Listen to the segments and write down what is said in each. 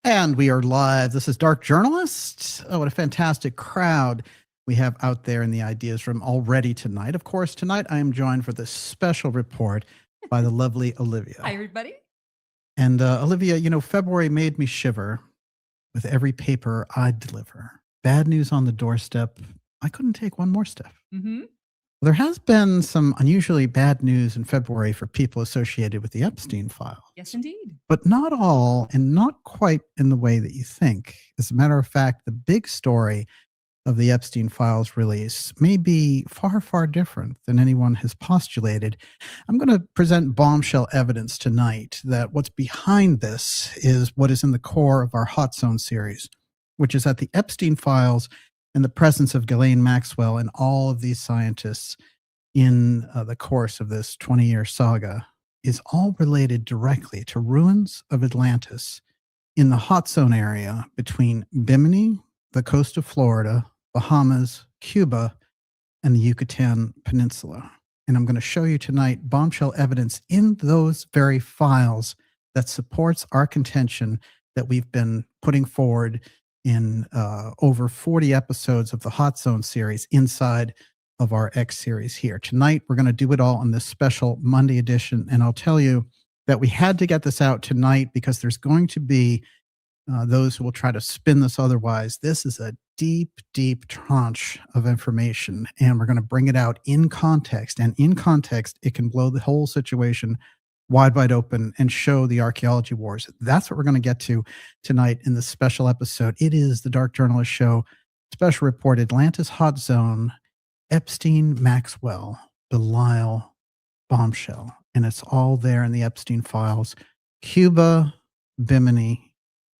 And we are live. This is Dark Journalist. Oh, what a fantastic crowd we have out there in the Ideas Room already tonight. Of course, tonight I am joined for this special report by the lovely Olivia. Hi, everybody. And Olivia, you know, February made me shiver with every paper I'd deliver. Bad news on the doorstep. I couldn't take one more step. There has been some unusually bad news in February for people associated with the Epstein files. Yes, indeed. But not all, and not quite in the way that you think. As a matter of fact, the big story of the Epstein files release may be far, far different than anyone has postulated. I'm going to present bombshell evidence tonight that what's behind this is what is in the core of our Hot Zone series, which is that the Epstein files and the presence of Ghislaine Maxwell and all of these scientists in the course of this 20-year saga is all related directly to ruins of Atlantis in the hot zone area between Bimini, the coast of Florida, Bahamas, Cuba, and the Yucatan Peninsula. And I'm going to show you tonight bombshell evidence in those very files that supports our contention that we've been putting forward in over 40 episodes of the Hot Zone series inside of our X series here. Tonight, we're going to do it all on this special Monday edition. And I'll tell you that we had to get this out tonight because there's going to be those who will try to spin this otherwise. This is a deep, deep tranche of information, and we're going to bring it out in context. And in context, it can blow the whole situation wide open and show the archaeology wars. That's what we're going to get to tonight in this special episode. It is the Dark Journalist Show special report, Atlantis HotZone Epstein, Maxwell, Belial Bombshell. And it's all there in the Epstein files. Cuba, Bimini,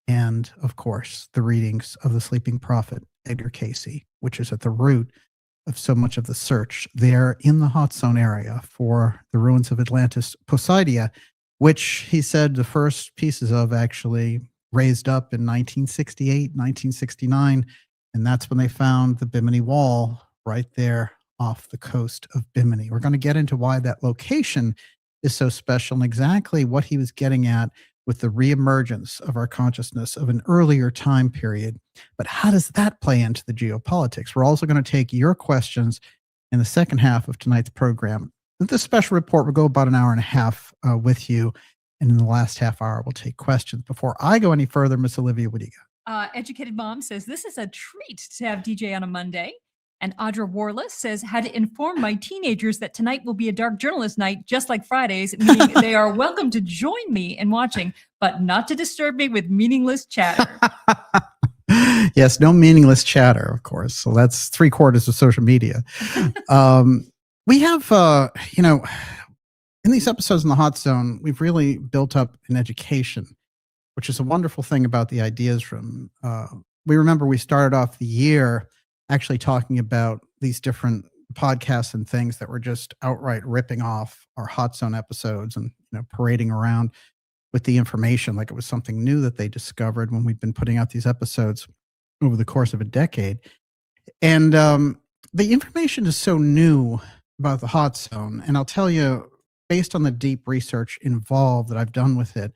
and of course, the readings of the sleeping prophet, Edgar Cayce, which is at the root of so much of the search there in the hot zone area for the ruins of Atlantis Poseidia, which he said the first pieces of actually raised up in 1968, 1969. And that's when they found the Bimini Wall right there off the coast of Bimini. We're going to get into why that location is so special and exactly what he was getting at with the reemergence of our consciousness of an earlier time period. But how does that play into the geopolitics? We're also going to take your questions in the second half of tonight's program. This special report will go about an hour and a half with you. And in the last half hour, we'll take questions. Before I go any further, Miss Olivia, what do you got? Educated Mom says, this is a treat to have DJ on a Monday. And Audra Warless says, had to inform my teenagers that tonight will be a Dark Journalist night, just like Fridays, meaning they are welcome to join me in watching, but not to disturb me with meaningless chatter. Yes, no meaningless chatter, of course. So that's 3/4 of social media. We have, you know, in these episodes in the Hot Zone, we've really built up an education, which is a wonderful thing about the Ideas Room. We remember we started off the year actually talking about these different podcasts and things that were just outright ripping off our Hot Zone episodes and, you know, parading around with the information like it was something new that they discovered when we've been putting out these episodes over the course of a decade. And the information is so new about the Hot Zone. And I'll tell you, based on the deep research involved that I've done with it,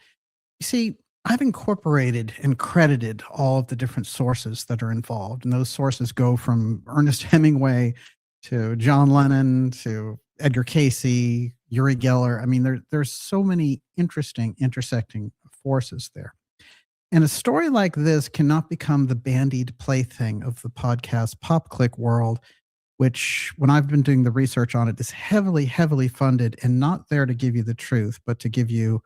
you see, I've incorporated and credited all of the different sources that are involved. And those sources go from Ernest Hemingway to John Lennon to Edgar Cayce, Uri Geller. I mean, there's so many interesting intersecting forces there. And a story like this cannot become the bandied plaything of the podcast Pop Click world, which when I've been doing the research on it is heavily, heavily funded and not there to give you the truth, but to give you,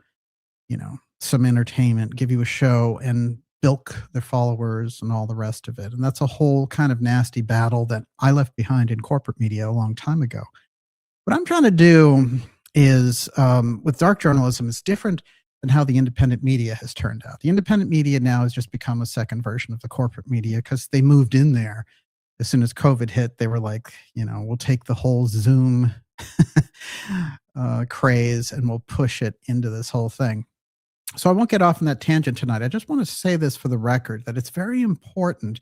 you know, some entertainment, give you a show and bilk their followers and all the rest of it. And that's a whole kind of nasty battle that I left behind in corporate media a long time ago. What I'm trying to do is, with dark journalism, it's different than how the independent media has turned out. The independent media now has just become a second version of the corporate media because they moved in there. As soon as COVID hit, they were like, you know, we'll take the whole Zoom craze and we'll push it into this whole thing. So I won't get off on that tangent tonight. I just want to say this for the record, that it's very important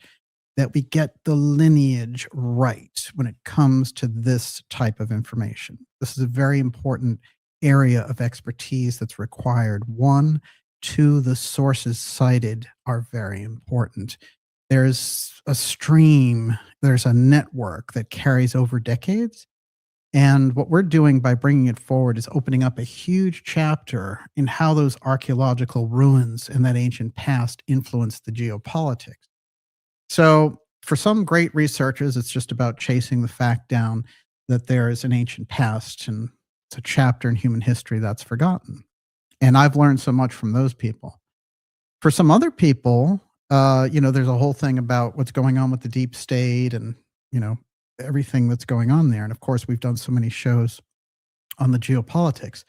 that we get the lineage right when it comes to this type of information. This is a very important area of expertise that's required. One, to the sources cited are very important. There's a stream, there's a network that carries over decades. And what we're doing by bringing it forward is opening up a huge chapter in how those archaeological ruins in that ancient past influenced the geopolitics. So for some great researchers, it's just about chasing the fact down that there is an ancient past and it's a chapter in human history that's forgotten. And I've learned so much from those people. For some other people, there's a whole thing about what's going on with the deep state and, everything that's going on there. And of course, we've done so many shows on the geopolitics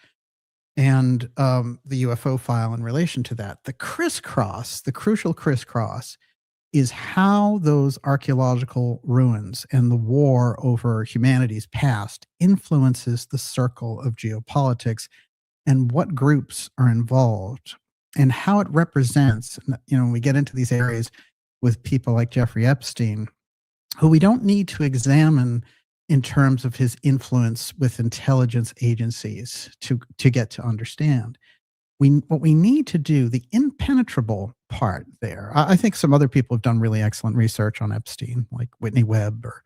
and the UFO file in relation to that. The crisscross, the crucial crisscross, is how those archaeological ruins and the war over humanity's past influences the circle of geopolitics and what groups are involved and how it represents, when we get into these areas with people like Jeffrey Epstein, who we don't need to examine in terms of his influence with intelligence agencies to get to understand. What we need to do, the impenetrable part there, I think some other people have done really excellent research on Epstein, like Whitney Webb, or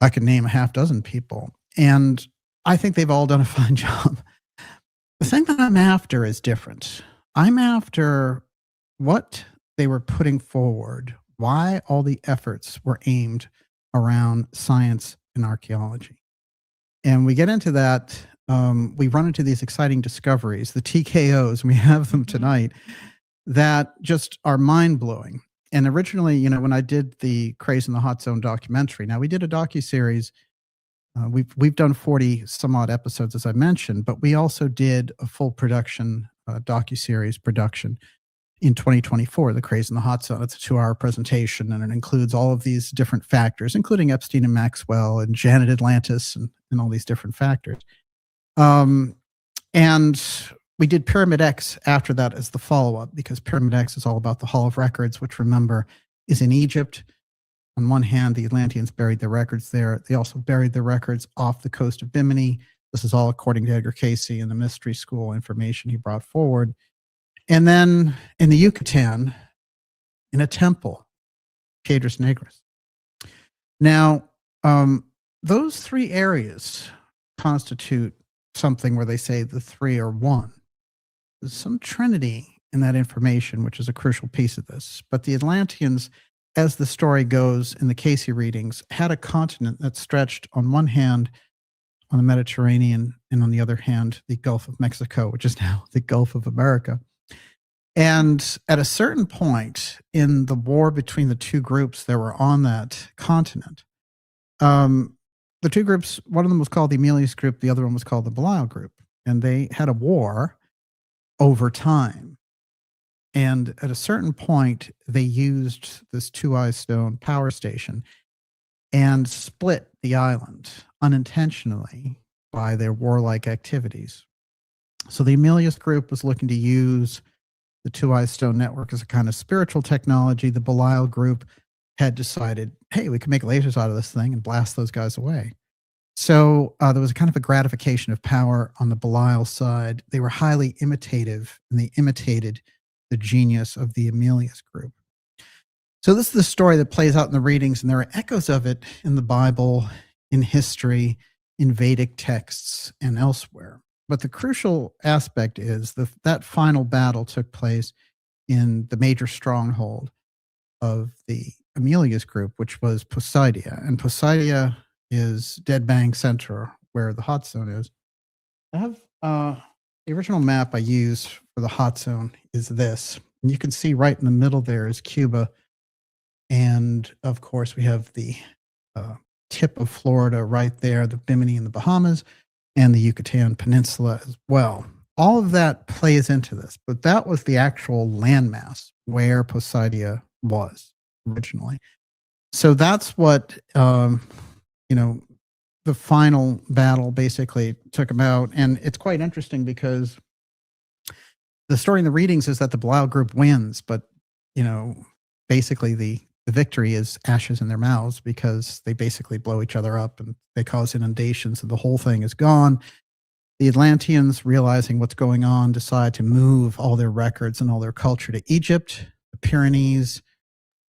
I could name a half dozen people. And I think they've all done a fine job. The thing that I'm after is different. I'm after what they were putting forward, why all the efforts were aimed around science and archaeology. And we get into that. We run into these exciting discoveries, the TKOs, and we have them tonight, that just are mind-blowing. And originally, when I did the CRAZE in the Hot Zone documentary, now we did a docuseries. We've done 40 some odd episodes, as I mentioned, but we also did a full production, docuseries production in 2024, the CRAZE in the Hot Zone. It's a 2-hour presentation, and it includes all of these different factors, including Epstein and Maxwell and Janet Atlantis and all these different factors. And we did Pyramid X after that as the follow-up, because Pyramid X is all about the Hall of Records, which, remember, is in Egypt. On one hand, the Atlanteans buried their records there. They also buried their records off the coast of Bimini. This is all according to Edgar Casey and the mystery school information he brought forward. And then in the Yucatan, in a temple, Piedras Negras. Now, those 3 areas constitute something where they say the 3 are one. There's some trinity in that information, which is a crucial piece of this. But the Atlanteans, as the story goes in the Casey readings, had a continent that stretched on one hand on the Mediterranean and on the other hand, the Gulf of Mexico, which is now the Gulf of America. And at a certain point in the war between the 2 groups that were on that continent, the 2 groups, one of them was called the Emilius group, the other one was called the Belial group. And they had a war over time. And at a certain point, they used this 2-eye stone power station and split the island unintentionally by their warlike activities. So the Emilius group was looking to use the 2-eye stone network as a kind of spiritual technology. The Belial group had decided, hey, we can make lasers out of this thing and blast those guys away. So there was a kind of a gratification of power on the Belial side. They were highly imitative, and they imitated the genius of the Emilius group. So this is the story that plays out in the readings, and there are echoes of it in the Bible, in history, in Vedic texts, and elsewhere. But the crucial aspect is that final battle took place in the major stronghold of the Emilius group, which was Poseidia. And Poseidia is dead bang center where the hot zone is. I have the original map I use for the hot zone is this. And you can see right in the middle there is Cuba. And of course, we have the tip of Florida right there, the Bimini in the Bahamas, and the Yucatan Peninsula as well. All of that plays into this, but that was the actual landmass where Poseidia was originally. So that's what, the final battle basically took them out. And it's quite interesting because the story in the readings is that the Belial group wins, but, basically the victory is ashes in their mouths because they basically blow each other up and they cause inundations and the whole thing is gone. The Atlanteans, realizing what's going on, decide to move all their records and all their culture to Egypt, the Pyrenees,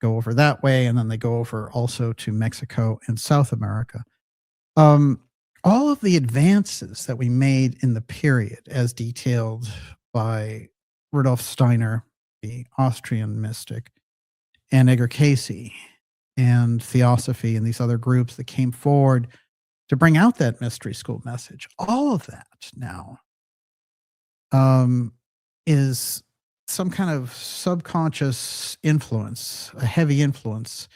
go over that way, and then they go over also to Mexico and South America. All of the advances that we made in the period, as detailed by Rudolf Steiner, the Austrian mystic, and Edgar Cayce, and Theosophy, and these other groups that came forward to bring out that mystery school message, all of that now is some kind of subconscious influence, a heavy influence,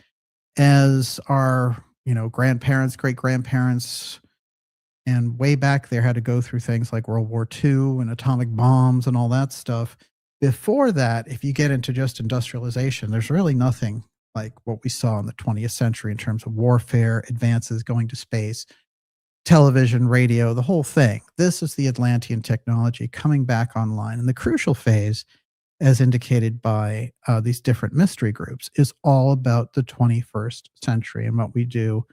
as our, grandparents, great-grandparents, and way back there had to go through things like World War II and atomic bombs and all that stuff. Before that, if you get into just industrialization, there's really nothing like what we saw in the 20th century in terms of warfare, advances, going to space, television, radio, the whole thing. This is the Atlantean technology coming back online. And the crucial phase, as indicated by these different mystery groups, is all about the 21st century and what we do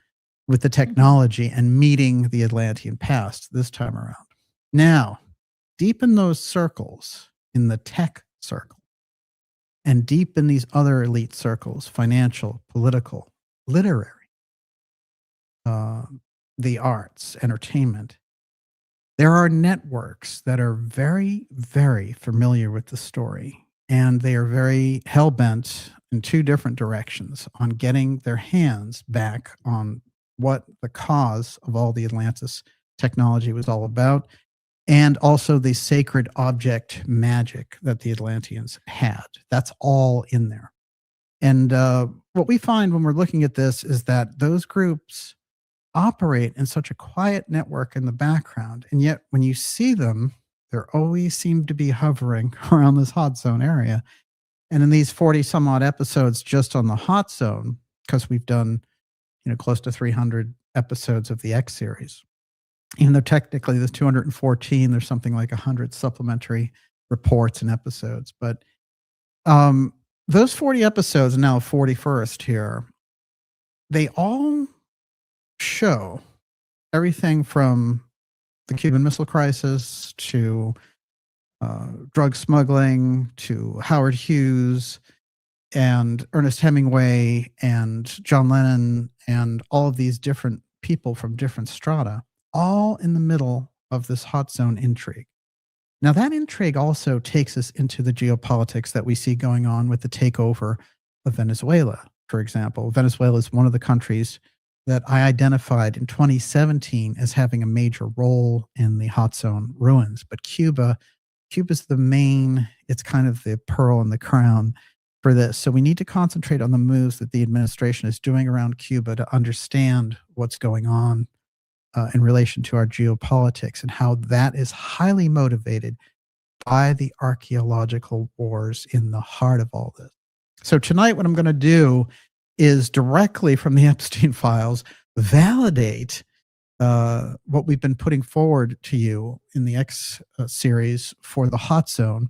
with the technology and meeting the Atlantean past this time around. Now, deep in those circles, in the tech circle, and deep in these other elite circles, financial, political, literary, the arts, entertainment, there are networks that are very, very familiar with the story, and they are very hell-bent in two different directions on getting their hands back on what the cause of all the Atlantis technology was all about, and also the sacred object magic that the Atlanteans had. That's all in there. And what we find when we're looking at this is that those groups operate in such a quiet network in the background, and yet when you see them, they always seem to be hovering around this hot zone area. And in these 40 some odd episodes just on the hot zone, because we've done close to 300 episodes of the X series, even though technically there's 214, there's something like 100 supplementary reports and episodes. But those 40 episodes, now 41st here, they all show everything from the Cuban Missile Crisis to drug smuggling to Howard Hughes and Ernest Hemingway and John Lennon and all of these different people from different strata, all in the middle of this hot zone intrigue. Now, that intrigue also takes us into the geopolitics that we see going on with the takeover of Venezuela, for example. Venezuela is one of the countries that I identified in 2017 as having a major role in the hot zone ruins. But Cuba's the main, it's kind of the pearl in the crown for this. So we need to concentrate on the moves that the administration is doing around Cuba to understand what's going on in relation to our geopolitics and how that is highly motivated by the archaeological wars in the heart of all this. So tonight, what I'm going to do is directly from the Epstein files, validate what we've been putting forward to you in the X series for the hot zone.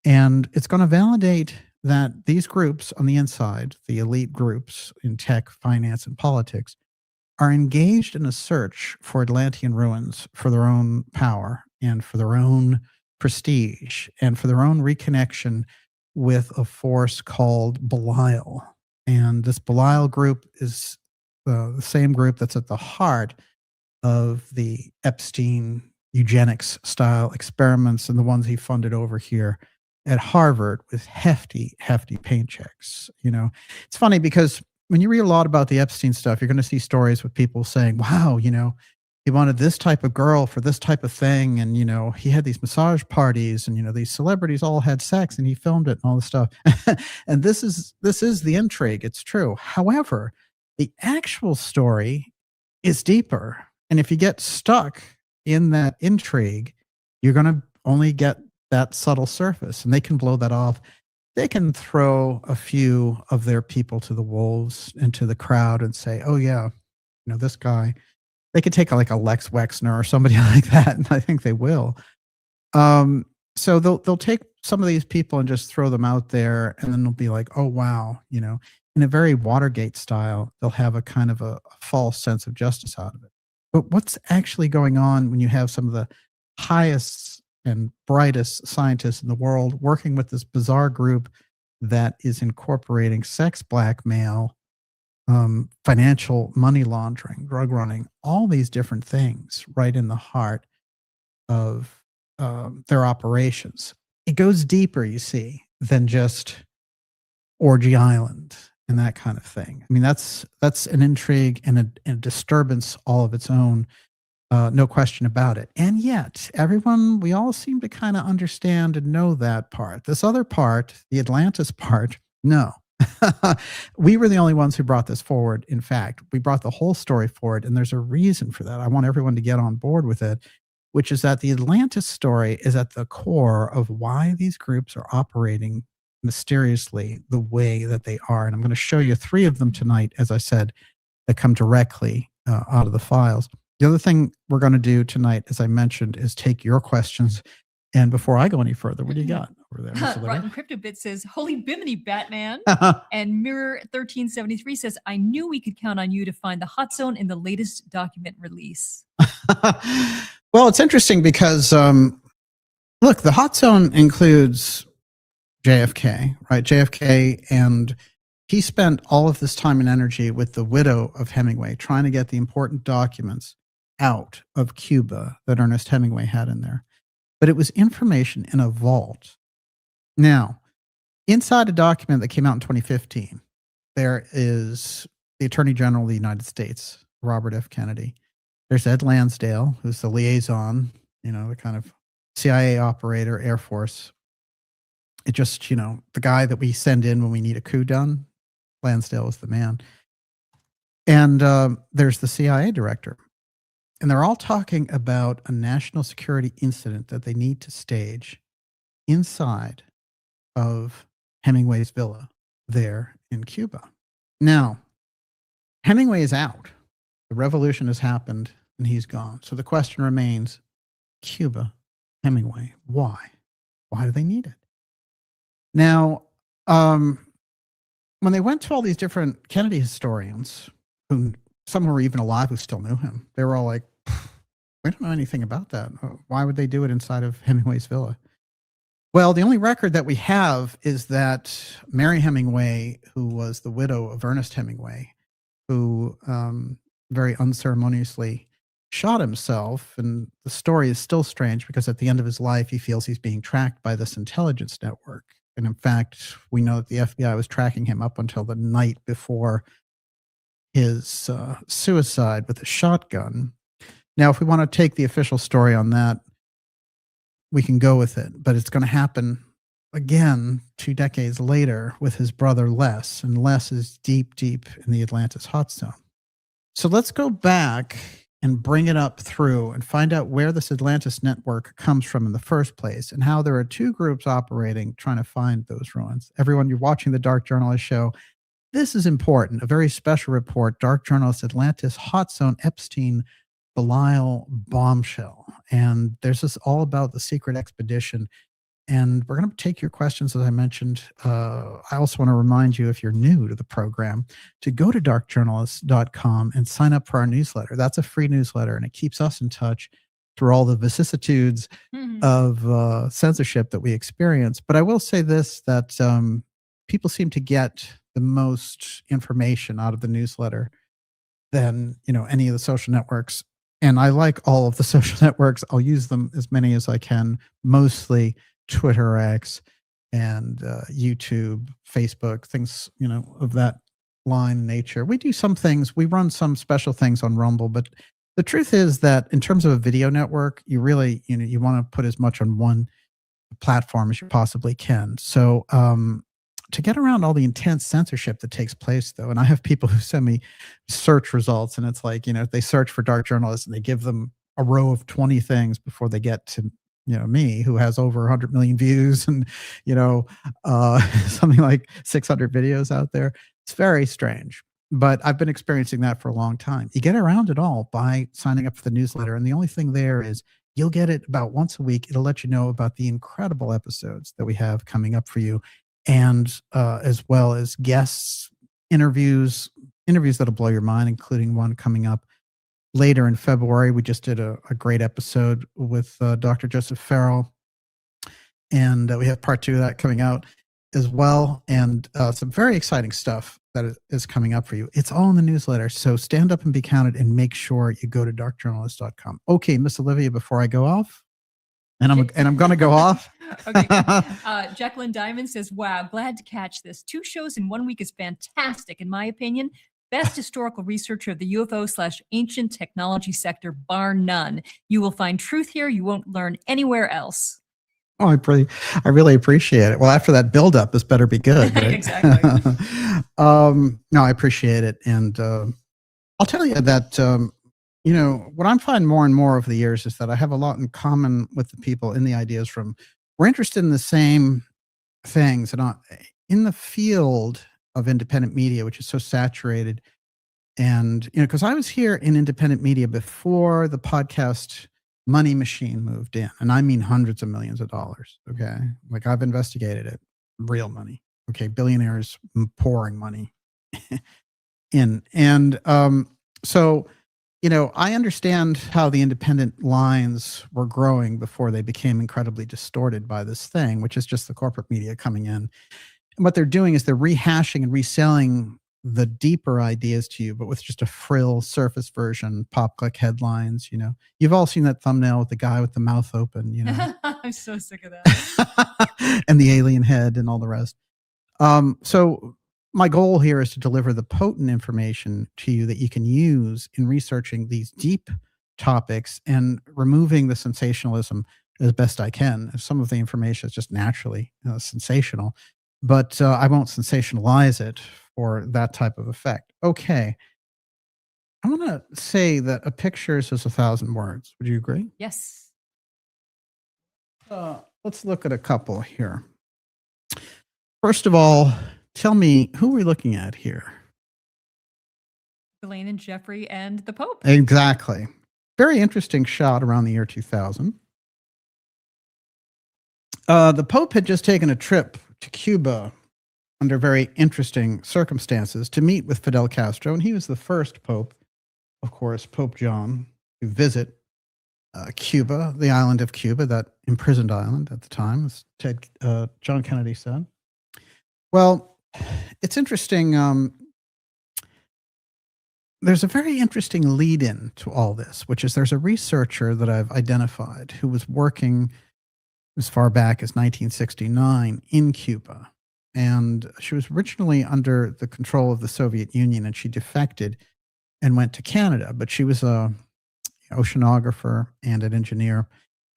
And it's going to validate that these groups on the inside, the elite groups in tech, finance, and politics, are engaged in a search for Atlantean ruins for their own power and for their own prestige and for their own reconnection with a force called Belial. And this Belial group is the same group that's at the heart of the Epstein eugenics style experiments and the ones he funded over here at Harvard with hefty, hefty paychecks. It's funny because when you read a lot about the Epstein stuff, you're going to see stories with people saying, wow, he wanted this type of girl for this type of thing. And, he had these massage parties and, these celebrities all had sex and he filmed it and all this stuff. And this is the intrigue. It's true. However, the actual story is deeper. And if you get stuck in that intrigue, you're going to only get that subtle surface, and they can blow that off. They can throw a few of their people to the wolves into the crowd and say, oh yeah, this guy, they could take like a Lex Wexner or somebody like that. And I think they will. So they'll take some of these people and just throw them out there. And then they'll be like, oh, wow. In a very Watergate style, they'll have a kind of a false sense of justice out of it. But what's actually going on when you have some of the highest and brightest scientists in the world working with this bizarre group that is incorporating sex blackmail, financial money laundering, drug running, all these different things right in the heart of their operations. It goes deeper, you see, than just Orgy Island and that kind of thing. I mean, that's an intrigue and a disturbance all of its own, no question about it. And yet, we all seem to kind of understand and know that part. This other part, the Atlantis part, no. We were the only ones who brought this forward. In fact, we brought the whole story forward, and there's a reason for that. I want everyone to get on board with it, which is that the Atlantis story is at the core of why these groups are operating mysteriously the way that they are. And I'm going to show you 3 of them tonight, as I said, that come directly out of the files. The other thing we're going to do tonight, as I mentioned, is take your questions. And before I go any further, what do you got over there? Rotten CryptoBit says, "Holy Bimini, Batman." And Mirror 1373 says, "I knew we could count on you to find the hot zone in the latest document release." Well, it's interesting because, look, the hot zone includes JFK, right? JFK, and he spent all of this time and energy with the widow of Hemingway trying to get the important documents out of Cuba that Ernest Hemingway had in there. But it was information in a vault. Now, inside a document that came out in 2015, there is the Attorney General of the United States, Robert F. Kennedy. There's Ed Lansdale, who's the liaison, the kind of CIA operator, Air Force. It just, the guy that we send in when we need a coup done. Lansdale is the man. And there's the CIA director. And they're all talking about a national security incident that they need to stage inside of Hemingway's villa there in Cuba. Now, Hemingway is out. The revolution has happened and he's gone. So the question remains, Cuba, Hemingway, why? Why do they need it? Now, when they went to all these different Kennedy historians, who some were even alive who still knew him, they were all like, we don't know anything about that. Why would they do it inside of Hemingway's villa? Well, the only record that we have is that Mary Hemingway, who was the widow of Ernest Hemingway, who very unceremoniously shot himself. And the story is still strange because at the end of his life, he feels he's being tracked by this intelligence network. And in fact, we know that the FBI was tracking him up until the night before his suicide with a shotgun. Now, if we want to take the official story on that, we can go with it. But it's going to happen again 2 decades later with his brother Les. And Les is deep, deep in the Atlantis hot zone. So let's go back and bring it up through and find out where this Atlantis network comes from in the first place and how there are 2 groups operating trying to find those ruins. Everyone, you're watching the Dark Journalist show. This is important, a very special report, Dark Journalist Atlantis HotZone Epstein Belial Bombshell. And there's this all about the secret expedition. And we're going to take your questions, as I mentioned. I also want to remind you, if you're new to the program, to go to darkjournalist.com and sign up for our newsletter. That's a free newsletter, and it keeps us in touch through all the vicissitudes of censorship that we experience. But I will say this, that people seem to get the most information out of the newsletter than any of the social networks. And I like all of the social networks. I'll use them as many as I can, mostly Twitter, X, and YouTube, Facebook, things, of that line nature. We do some things. We run some special things on Rumble, but the truth is that in terms of a video network, you really, you want to put as much on one platform as you possibly can. So to get around all the intense censorship that takes place, though, and I have people who send me search results, and it's like, they search for Dark Journalists and they give them a row of 20 things before they get to me, who has over 100 million views and, something like 600 videos out there. It's very strange, but I've been experiencing that for a long time. You get around it all by signing up for the newsletter. And the only thing there is you'll get it about once a week. It'll let you know about the incredible episodes that we have coming up for you. And as well as guests, interviews that'll blow your mind, including one coming up later in February, we just did a great episode with Dr. Joseph Farrell. And we have part 2 of that coming out as well. And some very exciting stuff that is coming up for you. It's all in the newsletter. So stand up and be counted and make sure you go to darkjournalist.com. Okay, Miss Olivia, before I go off, and I'm going to go off. Okay, good. Jacqueline Diamond says, wow, glad to catch this. 2 shows in 1 week is fantastic, in my opinion. Best historical researcher of the UFO/ancient technology sector, bar none. You will find truth here you won't learn anywhere else. Oh, I really appreciate it. Well, after that buildup, this better be good, right? Exactly. No, I appreciate it. And I'll tell you that, what I'm finding more and more over the years is that I have a lot in common with the people in the ideas room. We're interested in the same things and in the field of independent media, which is so saturated. And, because I was here in independent media before the podcast money machine moved in, and I mean hundreds of millions of dollars. Okay. Like, I've investigated it, real money. Okay. Billionaires pouring money in. And, so, I understand how the independent lines were growing before they became incredibly distorted by this thing, which is just the corporate media coming in. And what they're doing is they're rehashing and reselling the deeper ideas to you, but with just a frill surface version, pop click headlines. You've all seen that thumbnail with the guy with the mouth open, I'm so sick of that. and the alien head and all the rest. So my goal here is to deliver the potent information to you that you can use in researching these deep topics and removing the sensationalism as best I can. Some of the information is just naturally sensational, but I won't sensationalize it for that type of effect. Okay. I want to say that a picture says 1,000 words. Would you agree? Yes. Let's look at a couple here. First of all, tell me, who are we looking at here? Elaine and Jeffrey and the Pope. Exactly. Very interesting shot around the year 2000. The Pope had just taken a trip to Cuba under very interesting circumstances to meet with Fidel Castro, and he was the first Pope, of course, Pope John, to visit Cuba, the island of Cuba, that imprisoned island at the time, as John Kennedy said. Well, it's interesting. There's a very interesting lead-in to all this, which is there's a researcher that I've identified who was working as far back as 1969 in Cuba. And she was originally under the control of the Soviet Union, and she defected and went to Canada. But she was an oceanographer and an engineer.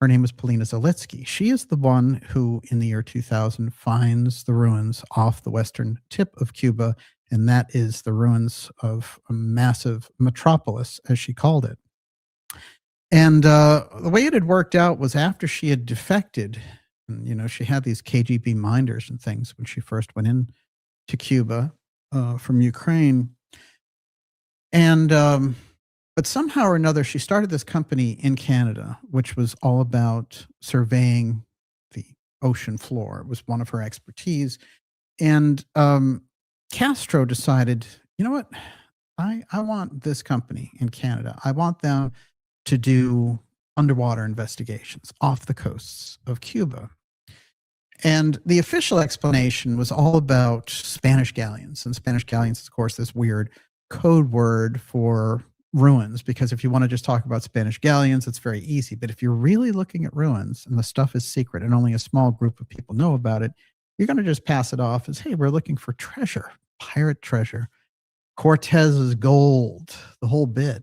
Her name was Polina Zalitsky. She is the one who, in the year 2000, finds the ruins off the western tip of Cuba, and that is the ruins of a massive metropolis, as she called it. And the way it had worked out was after she had defected, and, she had these KGB minders and things when she first went in to Cuba from Ukraine. And but somehow or another, she started this company in Canada, which was all about surveying the ocean floor. It was one of her expertise. And Castro decided, you know what? I want this company in Canada. I want them to do underwater investigations off the coasts of Cuba. And the official explanation was all about Spanish galleons. And Spanish galleons, of course, this weird code word for ruins, because if you want to just talk about Spanish galleons, it's very easy. But if you're really looking at ruins and the stuff is secret and only a small group of people know about it, you're going to just pass it off as, hey, we're looking for treasure, pirate treasure, Cortez's gold, the whole bit.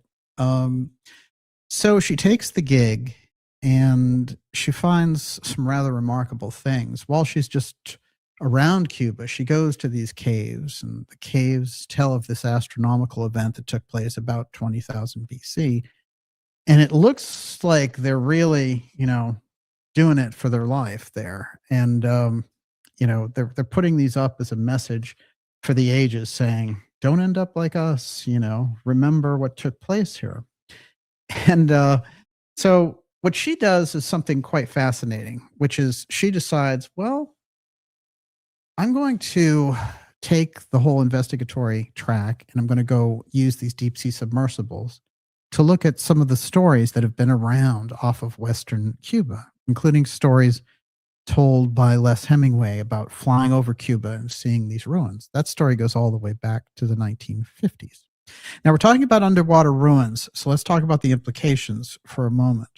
So she takes the gig and she finds some rather remarkable things. While she's just around Cuba, she goes to these caves, and the caves tell of this astronomical event that took place about 20,000 BC. And it looks like they're really, doing it for their life there. And, they're putting these up as a message for the ages, saying, don't end up like us, remember what took place here. And so what she does is something quite fascinating, which is she decides, well, I'm going to take the whole investigatory track and I'm going to go use these deep sea submersibles to look at some of the stories that have been around off of Western Cuba, including stories told by Les Hemingway about flying over Cuba and seeing these ruins. That story goes all the way back to the 1950s. Now, we're talking about underwater ruins, so let's talk about the implications for a moment.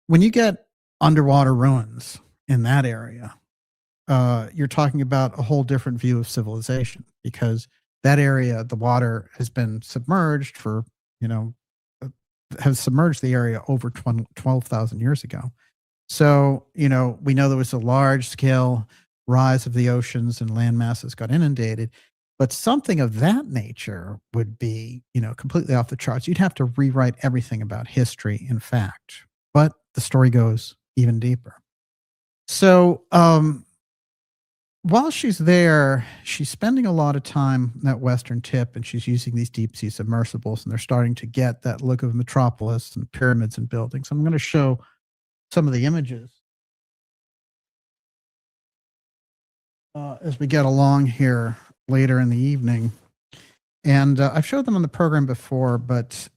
When you get underwater ruins in that area, you're talking about a whole different view of civilization, because that area, the water has been submerged for, has submerged the area over 12,000 years ago. So, we know there was a large scale rise of the oceans and land masses got inundated, but something of that nature would be, completely off the charts. You'd have to rewrite everything about history, in fact, but the story goes even deeper. So, while she's there, she's spending a lot of time in that western tip, and she's using these deep sea submersibles, and they're starting to get that look of metropolis and pyramids and buildings. I'm going to show some of the images as we get along here later in the evening. And I've showed them on the program before, but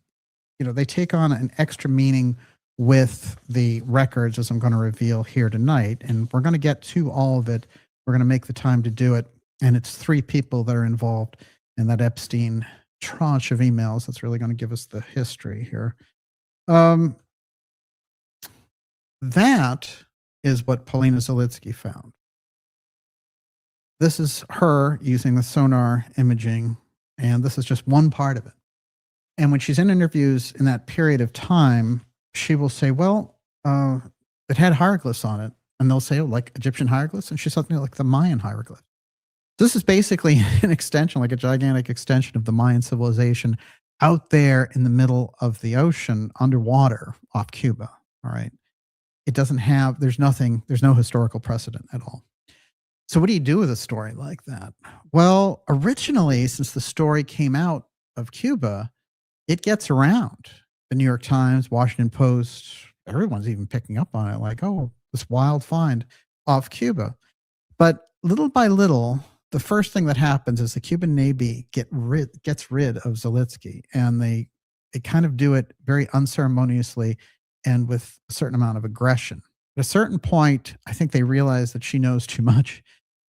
they take on an extra meaning with the records, as I'm going to reveal here tonight. And we're going to get to all of it. We're going to make the time to do it. And it's 3 people that are involved in that Epstein tranche of emails. That's really going to give us the history here. That is what Polina Zalitsky found. This is her using the sonar imaging, and this is just one part of it. And when she's in interviews in that period of time, she will say, well, it had hieroglyphs on it. And they'll say, oh, like Egyptian hieroglyphs? And she's something like the Mayan hieroglyphs. This is basically an extension, like a gigantic extension of the Mayan civilization out there in the middle of the ocean, underwater, off Cuba. All right. It doesn't have, there's no historical precedent at all. So what do you do with a story like that? Well, originally, since the story came out of Cuba, it gets around. The New York Times, Washington Post, everyone's even picking up on it, like, oh, this wild find off Cuba. But little by little, the first thing that happens is the Cuban Navy gets rid of Zalitsky, and they kind of do it very unceremoniously and with a certain amount of aggression. At a certain point, I think they realize that she knows too much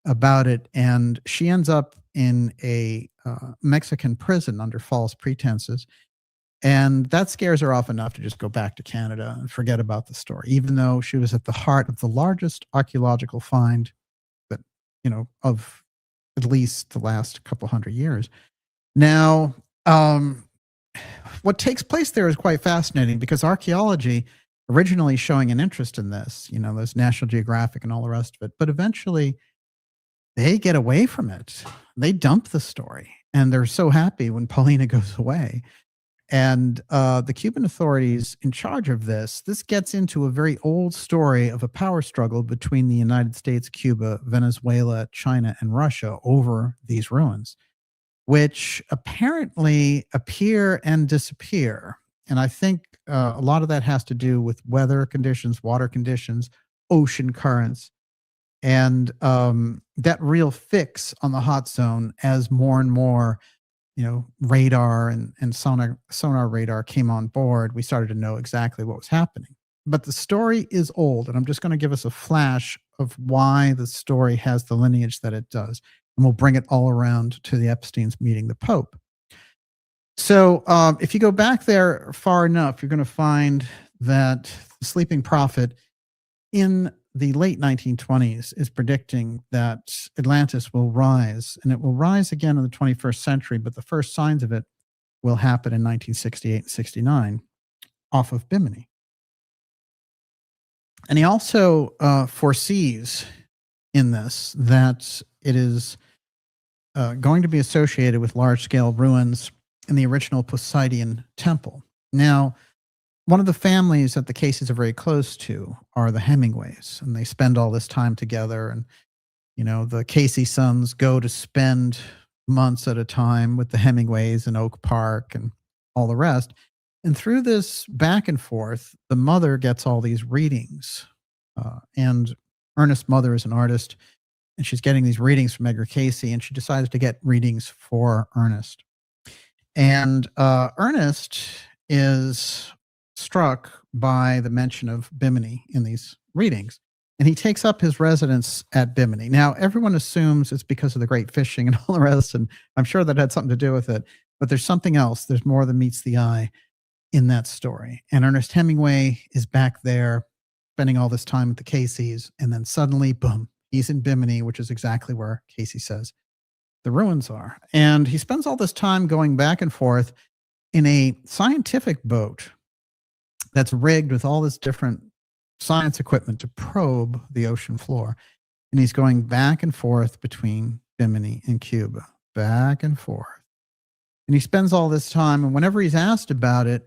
about it, and she ends up in a Mexican prison under false pretenses. And that scares her off enough to just go back to Canada and forget about the story, even though she was at the heart of the largest archaeological find that, of at least the last couple hundred years. Now, what takes place there is quite fascinating, because archaeology originally showing an interest in this, there's National Geographic and all the rest of it, but eventually they get away from it. They dump the story, and they're so happy when Polina goes away. And the Cuban authorities in charge of this gets into a very old story of a power struggle between the United States, Cuba, Venezuela, China, and Russia over these ruins, which apparently appear and disappear. And I think a lot of that has to do with weather conditions, water conditions, ocean currents, and that real fix on the hot zone as more and more radar and sonar radar came on board. We started to know exactly what was happening. But the story is old, and I'm just going to give us a flash of why the story has the lineage that it does. And we'll bring it all around to the Epsteins meeting the Pope. So if you go back there far enough, you're going to find that the Sleeping Prophet in the late 1920s is predicting that Atlantis will rise, and it will rise again in the 21st century, but the first signs of it will happen in 1968 and 69 off of Bimini. And he also foresees in this that it is going to be associated with large-scale ruins in the original Poseidian temple. Now, one of the families that the cases are very close to are the Hemingways, and they spend all this time together. And, the Casey sons go to spend months at a time with the Hemingways in Oak Park and all the rest. And through this back and forth, the mother gets all these readings. And Ernest's mother is an artist, and she's getting these readings from Edgar Casey, and she decides to get readings for Ernest. And Ernest is struck by the mention of Bimini in these readings. And he takes up his residence at Bimini. Now, everyone assumes it's because of the great fishing and all the rest, and I'm sure that had something to do with it. But there's something else. There's more than meets the eye in that story. And Ernest Hemingway is back there spending all this time with the Caseys, and then suddenly, boom, he's in Bimini, which is exactly where Casey says the ruins are. And he spends all this time going back and forth in a scientific boat that's rigged with all this different science equipment to probe the ocean floor. And he's going back and forth between Bimini and Cuba, back and forth. And he spends all this time, and whenever he's asked about it,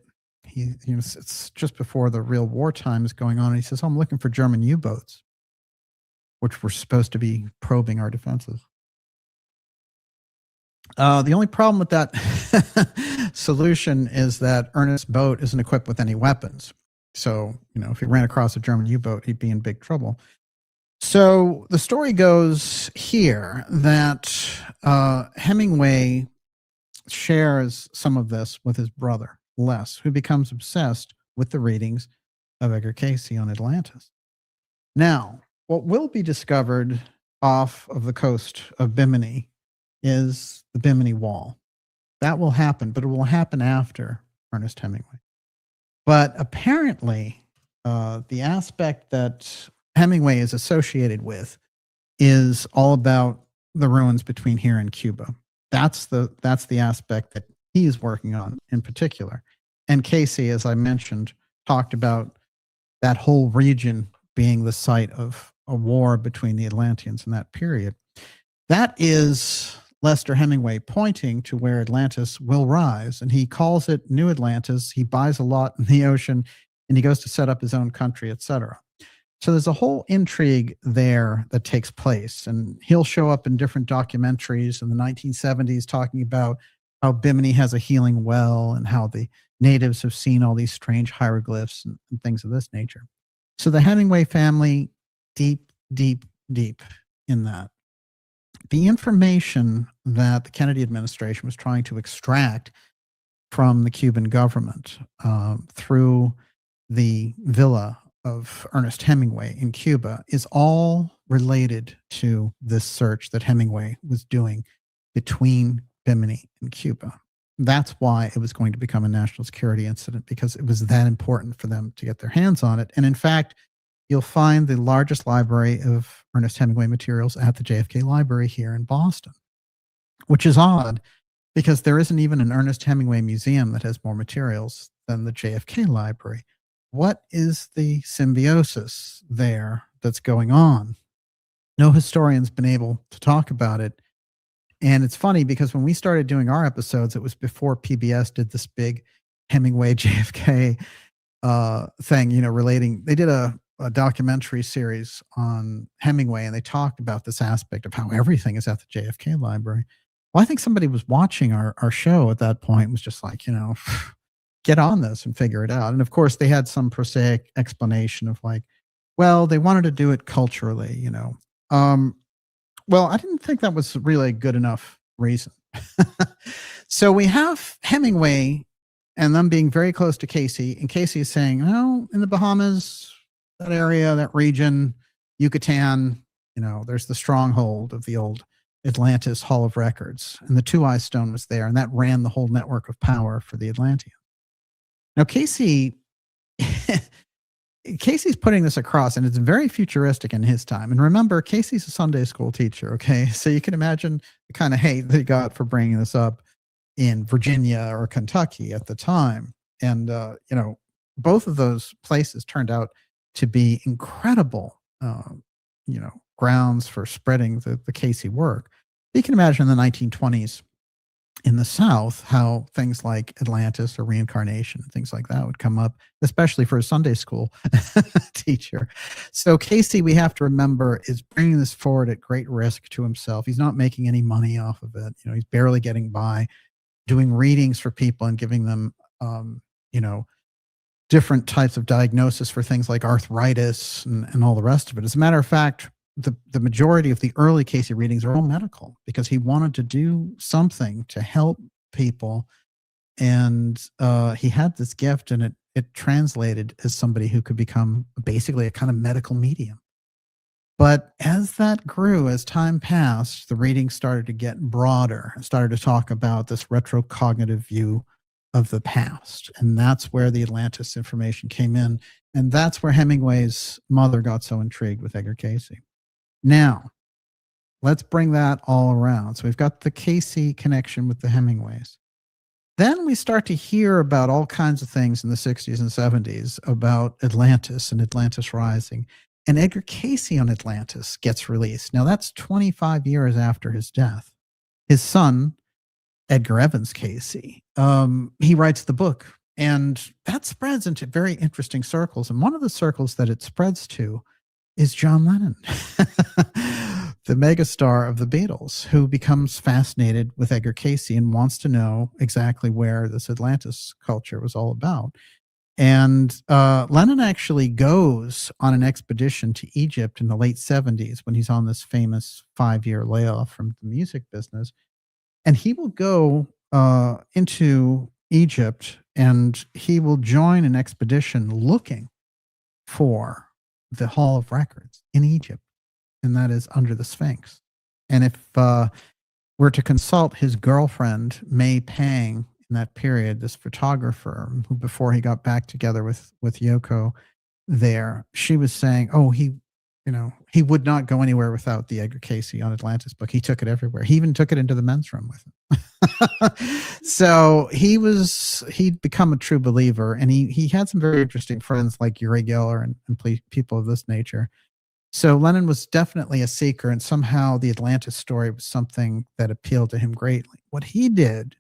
it's just before the real wartime is going on, and he says, I'm looking for German U-boats, which were supposed to be probing our defenses. The only problem with that solution is that Ernest's boat isn't equipped with any weapons. So, if he ran across a German U-boat, he'd be in big trouble. So the story goes here that Hemingway shares some of this with his brother, Les, who becomes obsessed with the readings of Edgar Cayce on Atlantis. Now, what will be discovered off of the coast of Bimini is the Bimini Wall. That will happen, but it will happen after Ernest Hemingway. But apparently, the aspect that Hemingway is associated with is all about the ruins between here and Cuba. That's the aspect that he is working on in particular. And Cayce, as I mentioned, talked about that whole region being the site of a war between the Atlanteans in that period. That is Lester Hemingway pointing to where Atlantis will rise, and he calls it New Atlantis. He buys a lot in the ocean, and he goes to set up his own country, etc. So there's a whole intrigue there that takes place, and he'll show up in different documentaries in the 1970s talking about how Bimini has a healing well and how the natives have seen all these strange hieroglyphs and things of this nature. So the Hemingway family, deep, deep, deep in that. The information that the Kennedy administration was trying to extract from the Cuban government through the villa of Ernest Hemingway in Cuba is all related to this search that Hemingway was doing between Bimini and Cuba. That's why it was going to become a national security incident, because it was that important for them to get their hands on it. And in fact, you'll find the largest library of Ernest Hemingway materials at the JFK Library here in Boston, which is odd because there isn't even an Ernest Hemingway museum that has more materials than the JFK Library. What is the symbiosis there that's going on? No historian's been able to talk about it. And it's funny because when we started doing our episodes, it was before PBS did this big Hemingway JFK thing, relating. They did a documentary series on Hemingway, and they talked about this aspect of how everything is at the JFK Library. Well, I think somebody was watching our show at that point, was just like, get on this and figure it out. And of course, they had some prosaic explanation of like, well, they wanted to do it culturally, Well, I didn't think that was really a good enough reason. So we have Hemingway and them being very close to Cayce, and Cayce is saying, in the Bahamas, that area, that region, Yucatan, there's the stronghold of the old Atlantis Hall of Records, and the Two-Eye Stone was there, and that ran the whole network of power for the Atlanteans. Now, Cayce's putting this across, and it's very futuristic in his time. And remember, Cayce's a Sunday school teacher, okay? So you can imagine the kind of hate they got for bringing this up in Virginia or Kentucky at the time. And, both of those places turned out to be incredible, grounds for spreading the Cayce work. You can imagine in the 1920s in the South how things like Atlantis or reincarnation, things like that would come up, especially for a Sunday school teacher. So Cayce, we have to remember, is bringing this forward at great risk to himself. He's not making any money off of it. He's barely getting by, doing readings for people and giving them, different types of diagnosis for things like arthritis and all the rest of it. As a matter of fact, the majority of the early Cayce readings are all medical, because he wanted to do something to help people and he had this gift, and it translated as somebody who could become basically a kind of medical medium. But as that grew, as time passed, the readings started to get broader and started to talk about this retrocognitive view of the past. And that's where the Atlantis information came in. And that's where Hemingway's mother got so intrigued with Edgar Cayce. Now, let's bring that all around. So we've got the Cayce connection with the Hemingways. Then we start to hear about all kinds of things in the 60s and 70s about Atlantis and Atlantis Rising. And Edgar Cayce on Atlantis gets released. Now, that's 25 years after his death. His son, Edgar Evans Cayce, he writes the book. And that spreads into very interesting circles. And one of the circles that it spreads to is John Lennon, the megastar of the Beatles, who becomes fascinated with Edgar Cayce and wants to know exactly where this Atlantis culture was all about. And Lennon actually goes on an expedition to Egypt in the late 70s when he's on this famous 5-year layoff from the music business. And he will go into Egypt, and he will join an expedition looking for the Hall of Records in Egypt, and that is under the Sphinx. And if we're to consult his girlfriend, May Pang, in that period, this photographer who, before he got back together with Yoko there, she was saying, oh, he would not go anywhere without the Edgar Cayce on Atlantis book. He took it everywhere. He even took it into the men's room with him. So he'd become a true believer, and he had some very interesting friends like Uri Geller and people of this nature. So Lennon was definitely a seeker, and somehow the Atlantis story was something that appealed to him greatly. What he did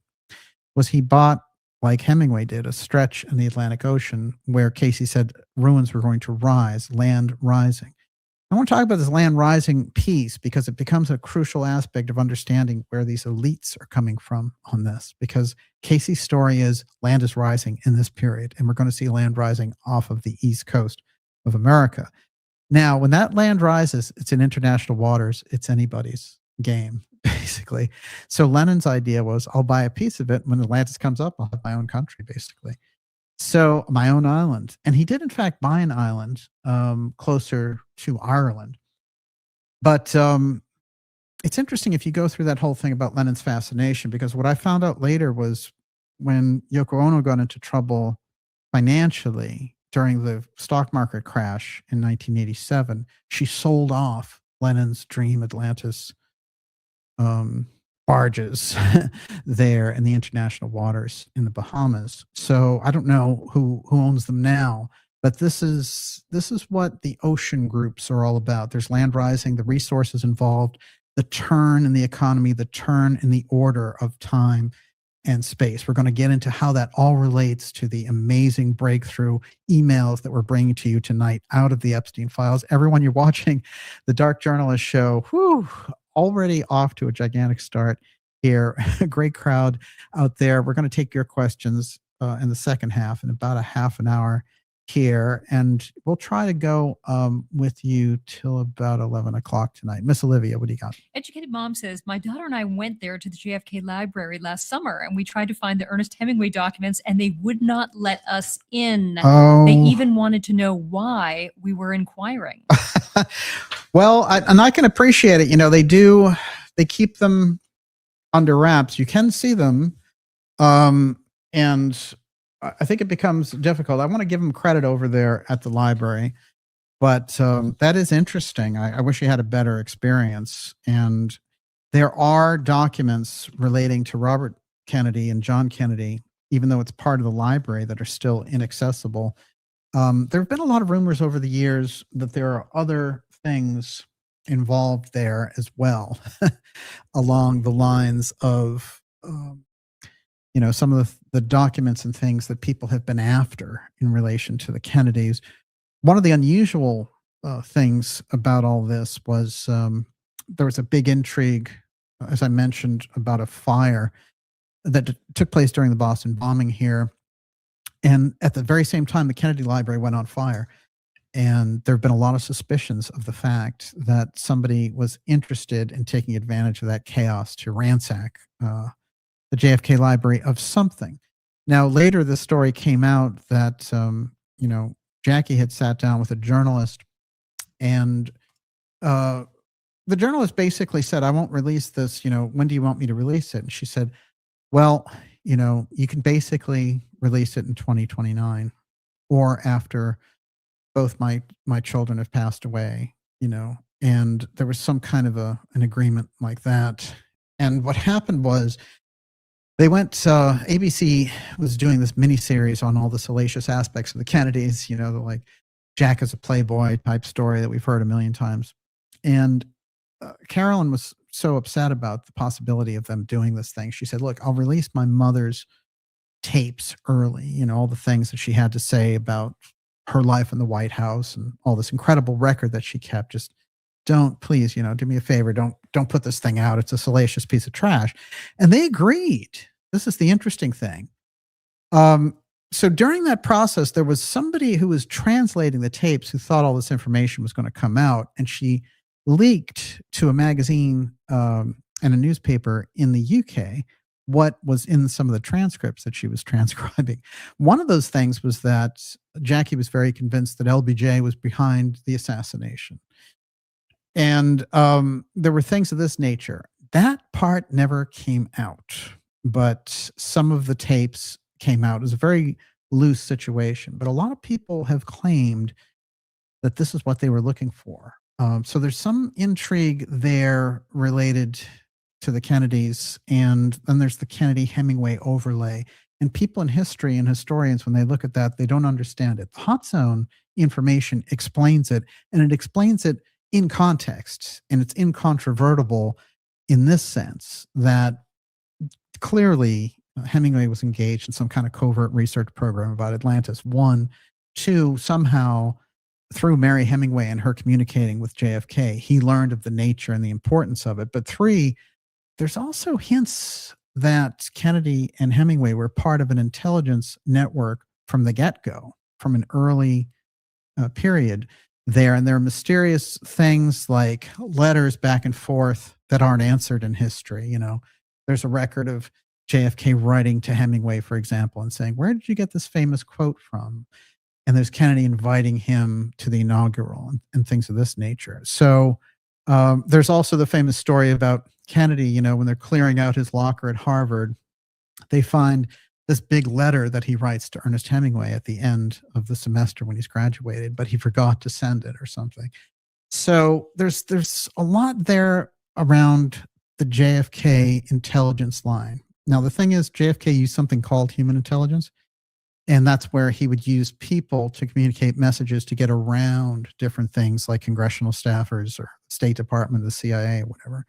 was he bought, like Hemingway did, a stretch in the Atlantic Ocean where Cayce said ruins were going to rise, land rising. I want to talk about this land rising piece because it becomes a crucial aspect of understanding where these elites are coming from on this, because Cayce's story is land is rising in this period, and we're going to see land rising off of the east coast of America. Now, when that land rises, it's in international waters. It's anybody's game, basically. So Lennon's idea was, I'll buy a piece of it. When Atlantis comes up, I'll have my own country, basically. So my own island. And he did, in fact, buy an island closer to Ireland. But it's interesting if you go through that whole thing about Lennon's fascination, because what I found out later was when Yoko Ono got into trouble financially during the stock market crash in 1987, she sold off Lennon's Dream Atlantis barges there in the international waters in the Bahamas. So I don't know who owns them now, but this is what the ocean groups are all about. There's land rising, the resources involved, the turn in the economy, the turn in the order of time and space. We're going to get into how that all relates to the amazing breakthrough emails that we're bringing to you tonight out of the Epstein files. Everyone, you're watching the Dark Journalist show. Already off to a gigantic start here. A great crowd out there. We're going to take your questions in the second half, in about a half an hour here, and we'll try to go with you till about 11 o'clock tonight. Miss Olivia, what do you got? Educated Mom says, my daughter and I went there to the JFK library last summer, and we tried to find the Ernest Hemingway documents, and they would not let us in. Oh. They even wanted to know why we were inquiring. Well, and I can appreciate it. You know, they keep them under wraps. You can see them, and I think it becomes difficult. I want to give them credit over there at the library, but that is interesting. I wish you had a better experience. And there are documents relating to Robert Kennedy and John Kennedy, even though it's part of the library, that are still inaccessible. There have been a lot of rumors over the years that there are other things involved there as well, along the lines of some of the documents and things that people have been after in relation to the Kennedys. One of the unusual things about all this was there was a big intrigue, as I mentioned, about a fire that took place during the Boston bombing here. And at the very same time, the Kennedy Library went on fire. And there have been a lot of suspicions of the fact that somebody was interested in taking advantage of that chaos to ransack the JFK Library of something. Now, later, the story came out that, Jackie had sat down with a journalist, and the journalist basically said, I won't release this. When do you want me to release it? And she said, well, you can basically release it in 2029 or after both my children have passed away, and there was some kind of an agreement like that. And what happened was they went, ABC was doing this miniseries on all the salacious aspects of the Kennedys, the like Jack is a playboy type story that we've heard a million times. And Carolyn was so upset about the possibility of them doing this thing. She said, look, I'll release my mother's tapes early, all the things that she had to say about her life in the White House and all this incredible record that she kept. Just don't, please, do me a favor. Don't put this thing out. It's a salacious piece of trash. And they agreed. This is the interesting thing. So during that process, there was somebody who was translating the tapes who thought all this information was going to come out, and she leaked to a magazine and a newspaper in the UK what was in some of the transcripts that she was transcribing. One of those things was that Jackie was very convinced that LBJ was behind the assassination. And there were things of this nature. That part never came out, but some of the tapes came out. It was a very loose situation, but a lot of people have claimed that this is what they were looking for. So there's some intrigue there related to the Kennedys, and then there's the Kennedy-Hemingway overlay. And people in history and historians, when they look at that, they don't understand it. The Hot Zone information explains it, and it explains it in context, and it's incontrovertible in this sense that clearly Hemingway was engaged in some kind of covert research program about Atlantis. 1, 2, somehow through Mary Hemingway and her communicating with JFK, he learned of the nature and the importance of it. But 3, there's also hints that Kennedy and Hemingway were part of an intelligence network from the get-go, from an early period there. And there are mysterious things like letters back and forth that aren't answered in history. There's a record of JFK writing to Hemingway, for example, and saying, where did you get this famous quote from? And there's Kennedy inviting him to the inaugural and things of this nature. So there's also the famous story about Kennedy, when they're clearing out his locker at Harvard, they find this big letter that he writes to Ernest Hemingway at the end of the semester when he's graduated, but he forgot to send it or something. So there's a lot there around the JFK intelligence line. Now, the thing is, JFK used something called human intelligence, and that's where he would use people to communicate messages to get around different things like congressional staffers or State Department, the CIA, whatever.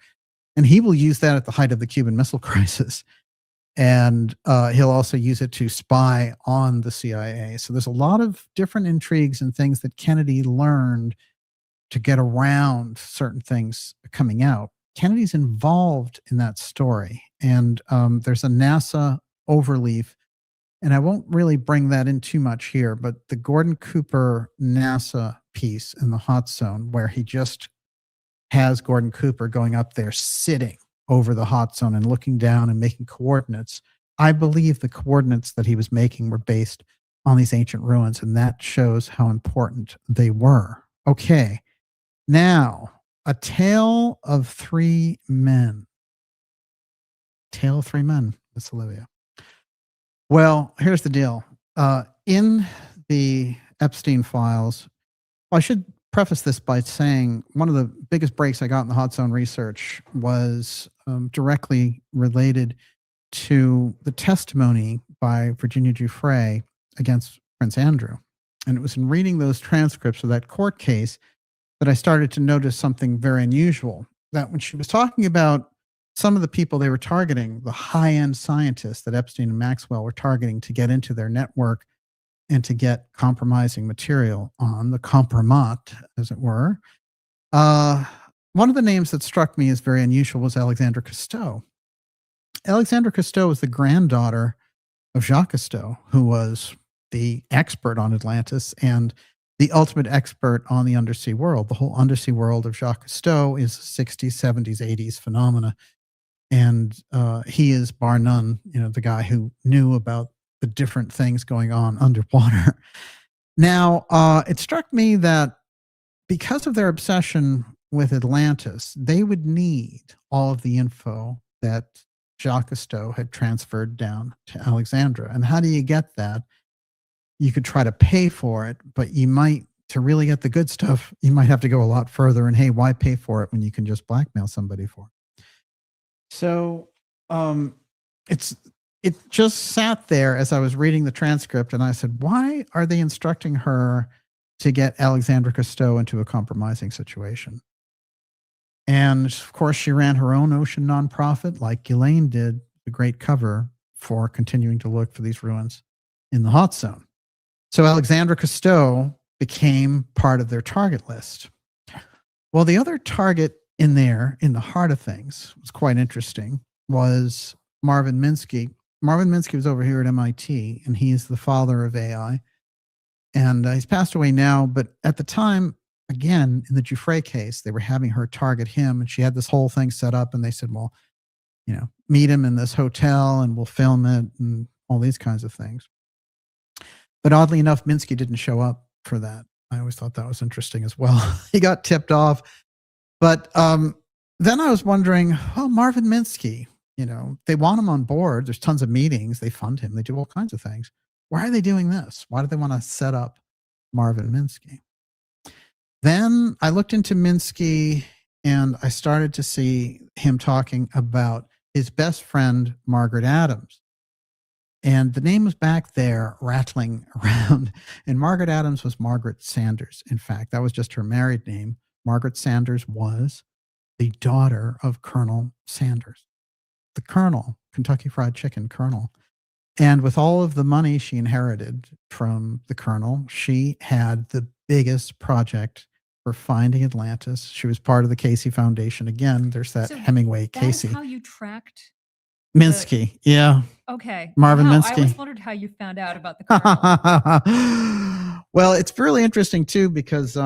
And he will use that at the height of the Cuban Missile Crisis. And he'll also use it to spy on the CIA. So there's a lot of different intrigues and things that Kennedy learned to get around certain things coming out. Kennedy's involved in that story. And there's a NASA overleaf. And I won't really bring that in too much here, but the Gordon Cooper NASA piece in the Hot Zone, where he just has Gordon Cooper going up there sitting over the Hot Zone and looking down and making coordinates. I believe the coordinates that he was making were based on these ancient ruins, and that shows how important they were. Okay, now, a tale of 3 men. Tale of 3 men, Miss Olivia. Well, here's the deal. In the Epstein files, I should preface this by saying one of the biggest breaks I got in the Hot Zone research was directly related to the testimony by Virginia Giuffre against Prince Andrew. And it was in reading those transcripts of that court case that I started to notice something very unusual, that when she was talking about some of the people they were targeting, the high-end scientists that Epstein and Maxwell were targeting to get into their network and to get compromising material on, the compromat, as it were. One of the names that struck me as very unusual was Alexandra Cousteau. Alexandra Cousteau was the granddaughter of Jacques Cousteau, who was the expert on Atlantis and the ultimate expert on the undersea world. The whole undersea world of Jacques Cousteau is 60s, 70s, 80s phenomena. And he is, bar none, the guy who knew about the different things going on underwater. Now, it struck me that because of their obsession with Atlantis, they would need all of the info that Jacques Cousteau had transferred down to Alexandra. And how do you get that? You could try to pay for it, but you might, to really get the good stuff, you might have to go a lot further. And hey, why pay for it when you can just blackmail somebody for it? So it just sat there as I was reading the transcript, and I said, why are they instructing her to get Alexandra Cousteau into a compromising situation? And of course, she ran her own ocean nonprofit, like Ghislaine did, the great cover for continuing to look for these ruins in the hot zone. So Alexandra Cousteau became part of their target list. Well, the other target in there, in the heart of things, was quite interesting, was Marvin Minsky. Marvin Minsky was over here at MIT, and he's the father of AI. And he's passed away now, but at the time, again, in the Giuffre case, they were having her target him, and she had this whole thing set up, and they said, well, you know, meet him in this hotel and we'll film it and all these kinds of things. But oddly enough, Minsky didn't show up for that. I always thought that was interesting as well. He got tipped off. But then I was wondering, oh, Marvin Minsky, you know, they want him on board. There's tons of meetings. They fund him. They do all kinds of things. Why are they doing this? Why do they want to set up Marvin Minsky? Then I looked into Minsky, and I started to see him talking about his best friend, Margaret Adams. And the name was back there rattling around. And Margaret Adams was Margaret Sanders. In fact, that was just her married name. Margaret Sanders was the daughter of Colonel Sanders, the Colonel, Kentucky Fried Chicken Colonel. And with all of the money she inherited from the Colonel, she had the biggest project for finding Atlantis. She was part of the Casey Foundation. Again, there's that Hemingway Casey. That's how you tracked Minsky. Yeah. Okay. Marvin Wow, Minsky. I always wondered how you found out about the Colonel. Well, it's really interesting too, because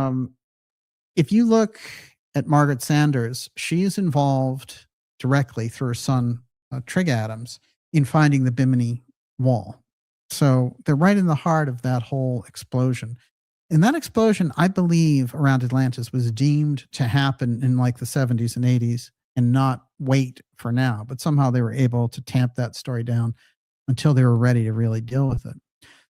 if you look at Margaret Sanders, she's involved directly through her son, Trig Adams, in finding the Bimini Wall. So they're right in the heart of that whole explosion. And that explosion, I believe, around Atlantis was deemed to happen in like the 70s and 80s and not wait for now. But somehow they were able to tamp that story down until they were ready to really deal with it.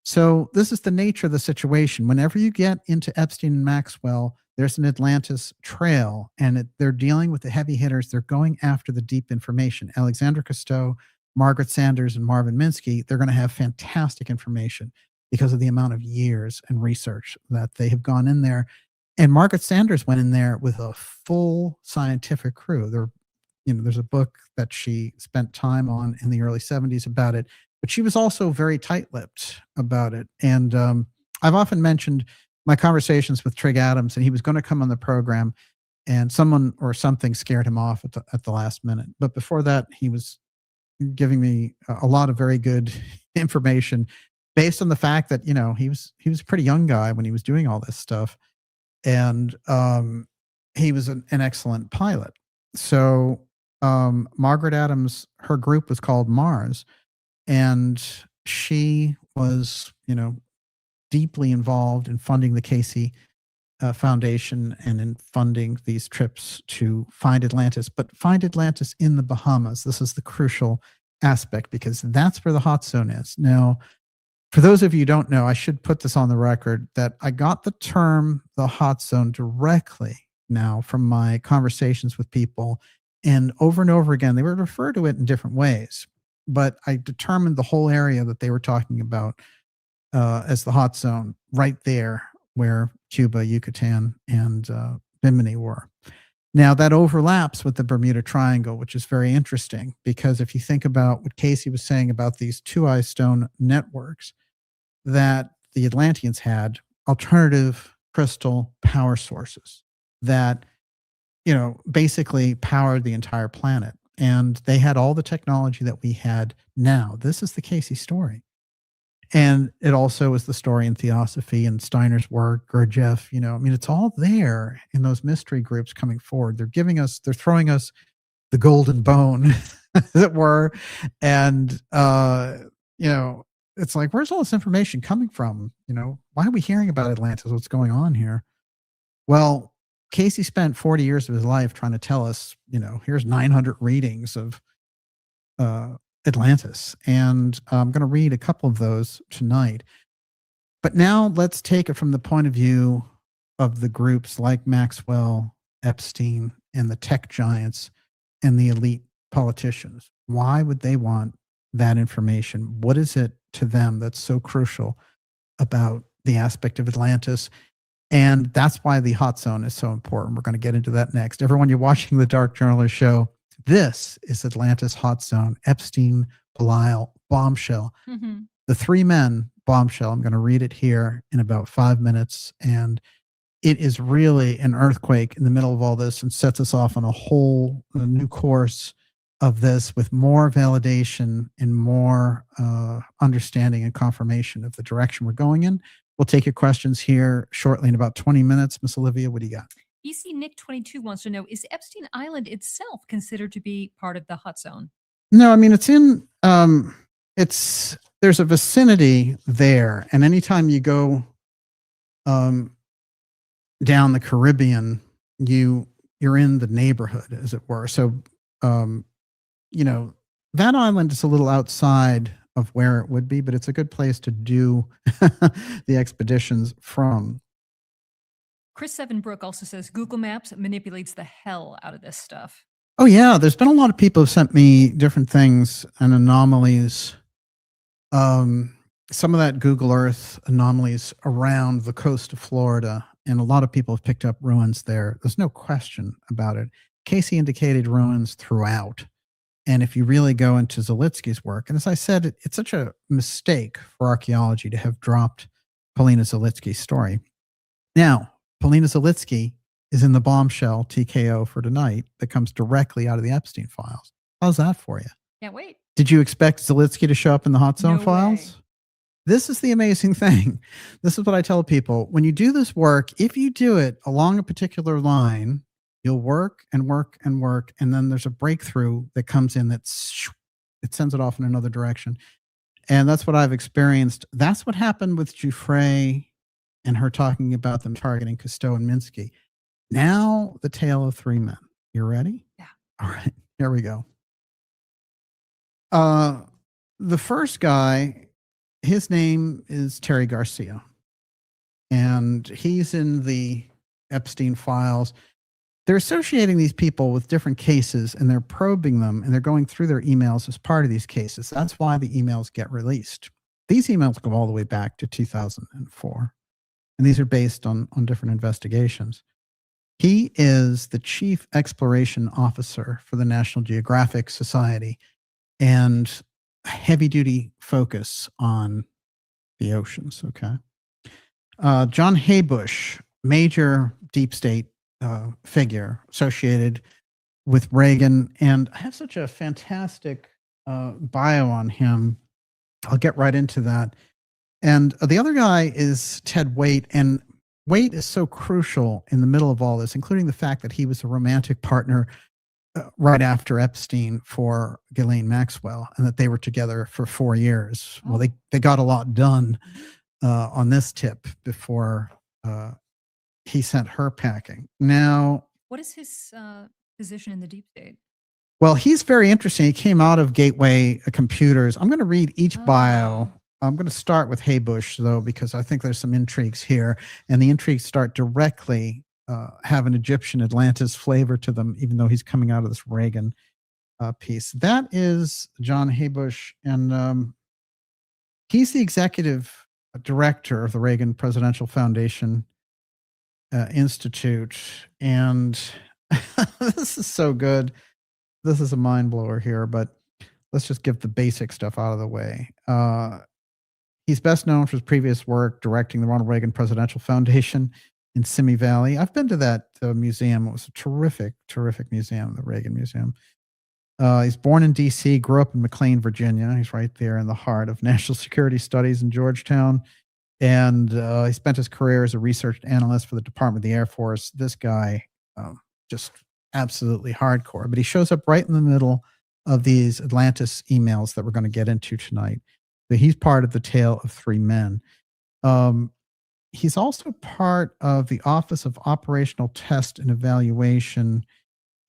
So this is the nature of the situation. Whenever you get into Epstein and Maxwell, there's an Atlantis trail, and they're dealing with the heavy hitters. They're going after the deep information. Alexandra Cousteau, Margaret Sanders, and Marvin Minsky, they're going to have fantastic information because of the amount of years and research that they have gone in there. And Margaret Sanders went in there with a full scientific crew. There's a book that she spent time on in the early 70s about it, but she was also very tight-lipped about it. And I've often mentioned my conversations with Trig Adams, and he was going to come on the program, and someone or something scared him off at the last minute. But before that, he was giving me a lot of very good information based on the fact that, he was a pretty young guy when he was doing all this stuff. And he was an excellent pilot. So Margaret Adams, her group was called Mars, and she was, deeply involved in funding the Casey Foundation and in funding these trips to find Atlantis, but find Atlantis in the Bahamas. This is the crucial aspect because that's where the hot zone is. Now, for those of you who don't know, I should put this on the record that I got the term the hot zone directly now from my conversations with people, and over again, they would refer to it in different ways, but I determined the whole area that they were talking about as the hot zone right there where Cuba, Yucatan, and Bimini were. Now that overlaps with the Bermuda Triangle, which is very interesting because if you think about what Casey was saying about these two-eye stone networks, that the Atlanteans had alternative crystal power sources that, basically powered the entire planet. And they had all the technology that we had now. This is the Casey story. And it also is the story in Theosophy and Steiner's work, Gurdjieff, it's all there in those mystery groups coming forward. They're throwing us the golden bone, as it were. And, it's like, where's all this information coming from? You know, why are we hearing about Atlantis? What's going on here? Well, Casey spent 40 years of his life trying to tell us, you know, here's 900 readings of Atlantis. And I'm going to read a couple of those tonight. But now let's take it from the point of view of the groups like Maxwell, Epstein, and the tech giants and the elite politicians. Why would they want that information? What is it to them that's so crucial about the aspect of Atlantis? And that's why the hot zone is so important. We're going to get into that next. Everyone, you're watching the Dark Journalist Show. This is Atlantis Hot Zone, Epstein, Belial, Bombshell. Mm-hmm. The three men, Bombshell. I'm going to read it here in about 5 minutes. And it is really an earthquake in the middle of all this and sets us off on a new course of this with more validation and more understanding and confirmation of the direction we're going in. We'll take your questions here shortly in about 20 minutes. Miss Olivia, what do you got? BC Nick 22 wants to know, is Epstein Island itself considered to be part of the hot zone? No, I mean, it's in, there's a vicinity there. And anytime you go down the Caribbean, you're in the neighborhood, as it were. So, you know, that island is a little outside of where it would be, but it's a good place to do the expeditions from. Chris Sevenbrook also says Google Maps manipulates the hell out of this stuff. Oh yeah, there's been a lot of people who sent me different things and anomalies. Some of that Google Earth anomalies around the coast of Florida, and a lot of people have picked up ruins there. There's no question about it. Casey indicated ruins throughout. And if you really go into Zalitsky's work, and as I said, it's such a mistake for archaeology to have dropped Polina Zalitsky's story. Now, Polina Zalitsky is in the Bombshell TKO for tonight that comes directly out of the Epstein files. How's that for you? Can't wait. Did you expect Zalitsky to show up in the Hot Zone No files? way. This is the amazing thing. This is what I tell people. When you do this work, if you do it along a particular line, you'll work and work and work, and then there's a breakthrough that comes in it sends it off in another direction. And that's what I've experienced. That's what happened with Giuffre and her talking about them targeting Cousteau and Minsky. Now, the tale of three men. You ready? Yeah. All right, here we go. The first guy, his name is Terry Garcia, and he's in the Epstein files. They're associating these people with different cases, and they're probing them, and they're going through their emails as part of these cases. That's why the emails get released. These emails go all the way back to 2004, and these are based on different investigations. He is the chief exploration officer for the National Geographic Society, and a heavy-duty focus on the oceans, okay? John Haybush, major deep state figure associated with Reagan, and I have such a fantastic bio on him. I'll get right into that. And the other guy is Ted Waite, and Waite is so crucial in the middle of all this, including the fact that he was a romantic partner right after Epstein for Ghislaine Maxwell, and that they were together for 4 years. Well, they got a lot done on this tip before he sent her packing. Now, what is his position in the deep state? Well, he's very interesting. He came out of Gateway Computers. I'm going to read each bio. I'm going to start with Haybush, though, because I think there's some intrigues here, and the intrigues start directly have an Egyptian Atlantis flavor to them, even though he's coming out of this Reagan piece. That is John Haybush, and he's the executive director of the Reagan Presidential Foundation Institute, and this is so good. This is a mind blower here, but let's just get the basic stuff out of the way. He's best known for his previous work directing the Ronald Reagan Presidential Foundation in Simi Valley. I've been to that museum. It was a terrific, terrific museum, the Reagan Museum. He's born in D.C., grew up in McLean, Virginia. He's right there in the heart of national security studies in Georgetown. And he spent his career as a research analyst for the Department of the Air Force. This guy, just absolutely hardcore. But he shows up right in the middle of these Atlantis emails that we're going to get into tonight. So he's part of the tale of three men. He's also part of the Office of Operational Test and Evaluation,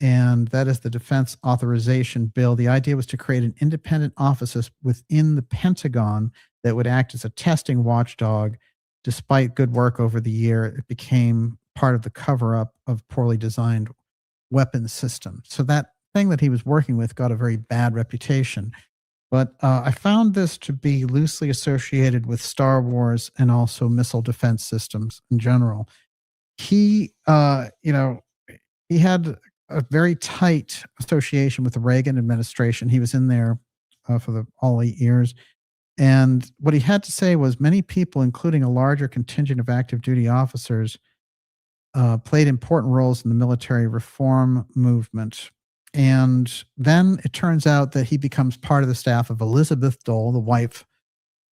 and that is the Defense Authorization Bill. The idea was to create an independent office within the Pentagon that would act as a testing watchdog. Despite good work over the year, it became part of the cover-up of poorly designed weapons systems. So that thing that he was working with got a very bad reputation. But I found this to be loosely associated with Star Wars and also missile defense systems in general. He, he had a very tight association with the Reagan administration. He was in there for all 8 years. And what he had to say was many people, including a larger contingent of active duty officers, played important roles in the military reform movement. And then it turns out that he becomes part of the staff of Elizabeth Dole, the wife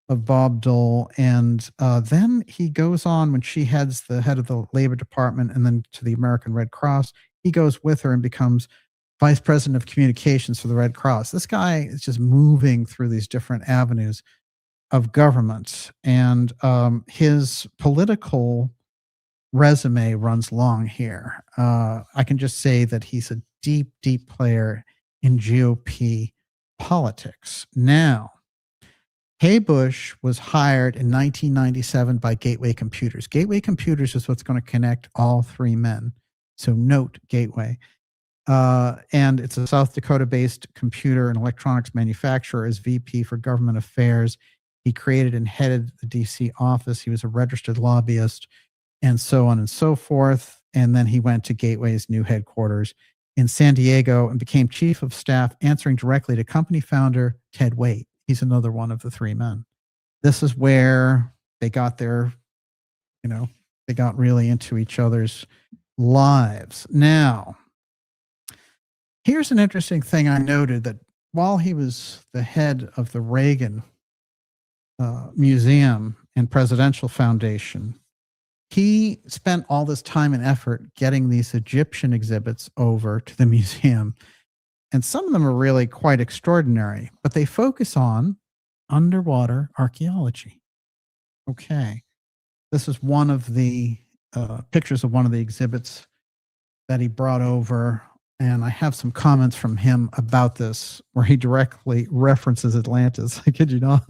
of Bob Dole. And then he goes on when she heads the head of the Labor Department and then to the American Red Cross. He goes with her and becomes vice president of communications for the Red Cross. This guy is just moving through these different avenues of government. And his political resume runs long here. I can just say that he's a deep, deep player in GOP politics. Now, Haybush was hired in 1997 by Gateway Computers. Gateway Computers is what's going to connect all three men. So note Gateway. And it's a South Dakota-based computer and electronics manufacturer. As VP for Government Affairs, he created and headed the DC office. He was a registered lobbyist and so on and so forth. And then he went to Gateway's new headquarters in San Diego and became chief of staff, answering directly to company founder Ted Waite. He's another one of the three men. This is where they got they got really into each other's lives. Now, here's an interesting thing I noted, that while he was the head of the Reagan Museum and Presidential Foundation, he spent all this time and effort getting these Egyptian exhibits over to the museum. And some of them are really quite extraordinary, but they focus on underwater archaeology. Okay. This is one of the pictures of one of the exhibits that he brought over. And I have some comments from him about this where he directly references Atlantis. I kid you not.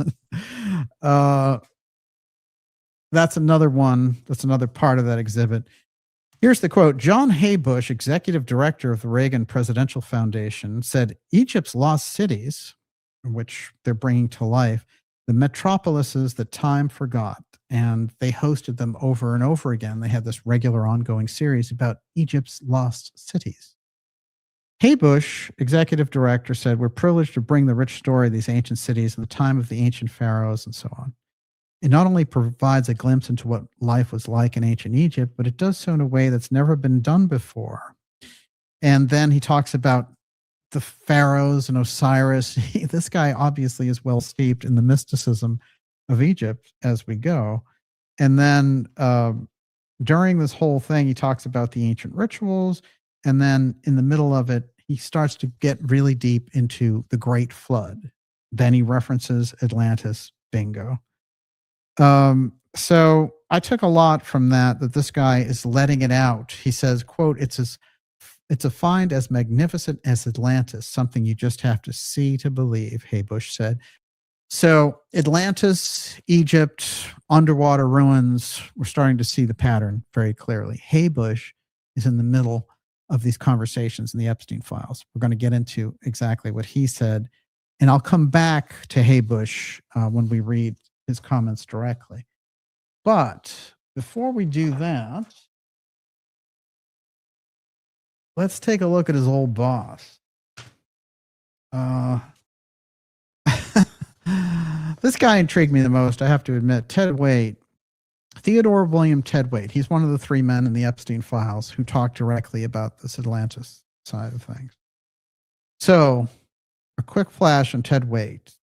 That's another one. That's another part of that exhibit. Here's the quote. John Haybush, executive director of the Reagan Presidential Foundation, said Egypt's lost cities, which they're bringing to life, the metropolises that time forgot. And they hosted them over and over again. They had this regular ongoing series about Egypt's lost cities. Haybush, executive director, said, we're privileged to bring the rich story of these ancient cities in the time of the ancient pharaohs and so on. It not only provides a glimpse into what life was like in ancient Egypt, but it does so in a way that's never been done before. And then he talks about the pharaohs and Osiris. This guy obviously is well steeped in the mysticism of Egypt as we go. And then during this whole thing, he talks about the ancient rituals. And then in the middle of it, he starts to get really deep into the Great Flood. Then he references Atlantis. Bingo. So I took a lot from that this guy is letting it out. He says, quote, it's a find as magnificent as Atlantis, something you just have to see to believe, Haybush said. So Atlantis, Egypt, underwater ruins, we're starting to see the pattern very clearly. Haybush is in the middle of these conversations in the Epstein files. We're going to get into exactly what he said. And I'll come back to Haybush when we read his comments directly. But before we do that, let's take a look at his old boss. This guy intrigued me the most, I have to admit. Ted Waite, Theodore William Ted Waite. He's one of the three men in the Epstein files who talked directly about this Atlantis side of things. So, a quick flash on Ted Waite.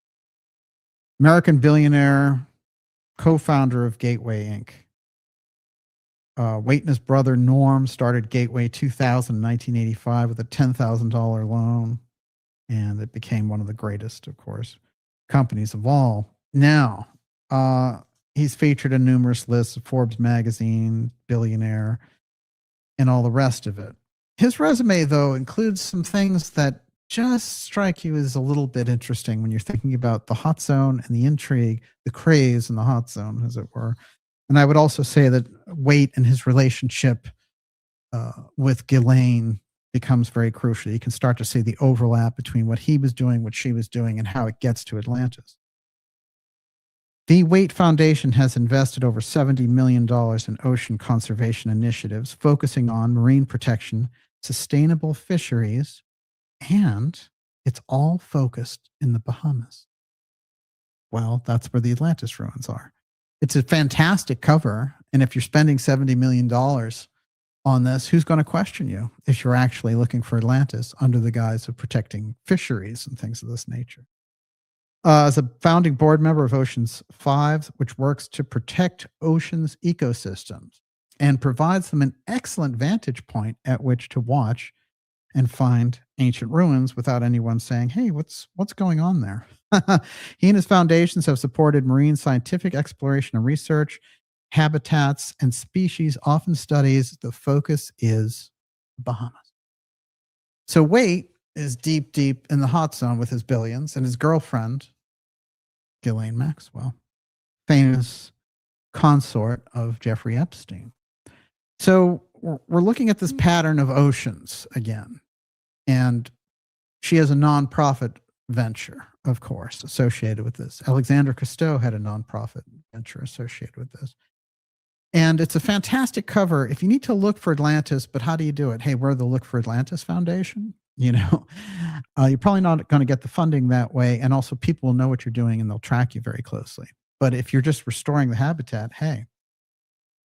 American billionaire, co-founder of Gateway Inc. Waite and his brother Norm started Gateway 2000 in 1985 with a $10,000 loan, and it became one of the greatest, of course, companies of all Now, he's featured in numerous lists of Forbes magazine, billionaire, and all the rest of it. His resume, though, includes some things that just strike you as a little bit interesting when you're thinking about the hot zone and the intrigue, the craze in the hot zone, as it were. And I would also say that Waite and his relationship with Ghislaine becomes very crucial. You can start to see the overlap between what he was doing, what she was doing, and how it gets to Atlantis. The Waite Foundation has invested over $70 million in ocean conservation initiatives focusing on marine protection, sustainable fisheries, and it's all focused in the Bahamas. Well, that's where the Atlantis ruins are. It's a fantastic cover, and if you're spending $70 million on this, who's going to question you if you're actually looking for Atlantis under the guise of protecting fisheries and things of this nature? As a founding board member of Oceans 5, which works to protect oceans ecosystems and provides them an excellent vantage point at which to watch and find ancient ruins without anyone saying, hey, what's going on there? He and his foundations have supported marine scientific exploration and research, habitats, and species often studies. The focus is Bahamas. So Waite is deep in the hot zone with his billions, and his girlfriend, Ghislaine Maxwell, famous consort of Jeffrey Epstein. So we're looking at this pattern of oceans again, and she has a nonprofit venture, of course, associated with this. Alexandre Cousteau had a nonprofit venture associated with this. And it's a fantastic cover. If you need to look for Atlantis, but how do you do it? Hey, we're the Look for Atlantis Foundation. You know, you're probably not going to get the funding that way. And also people will know what you're doing and they'll track you very closely. But if you're just restoring the habitat, hey.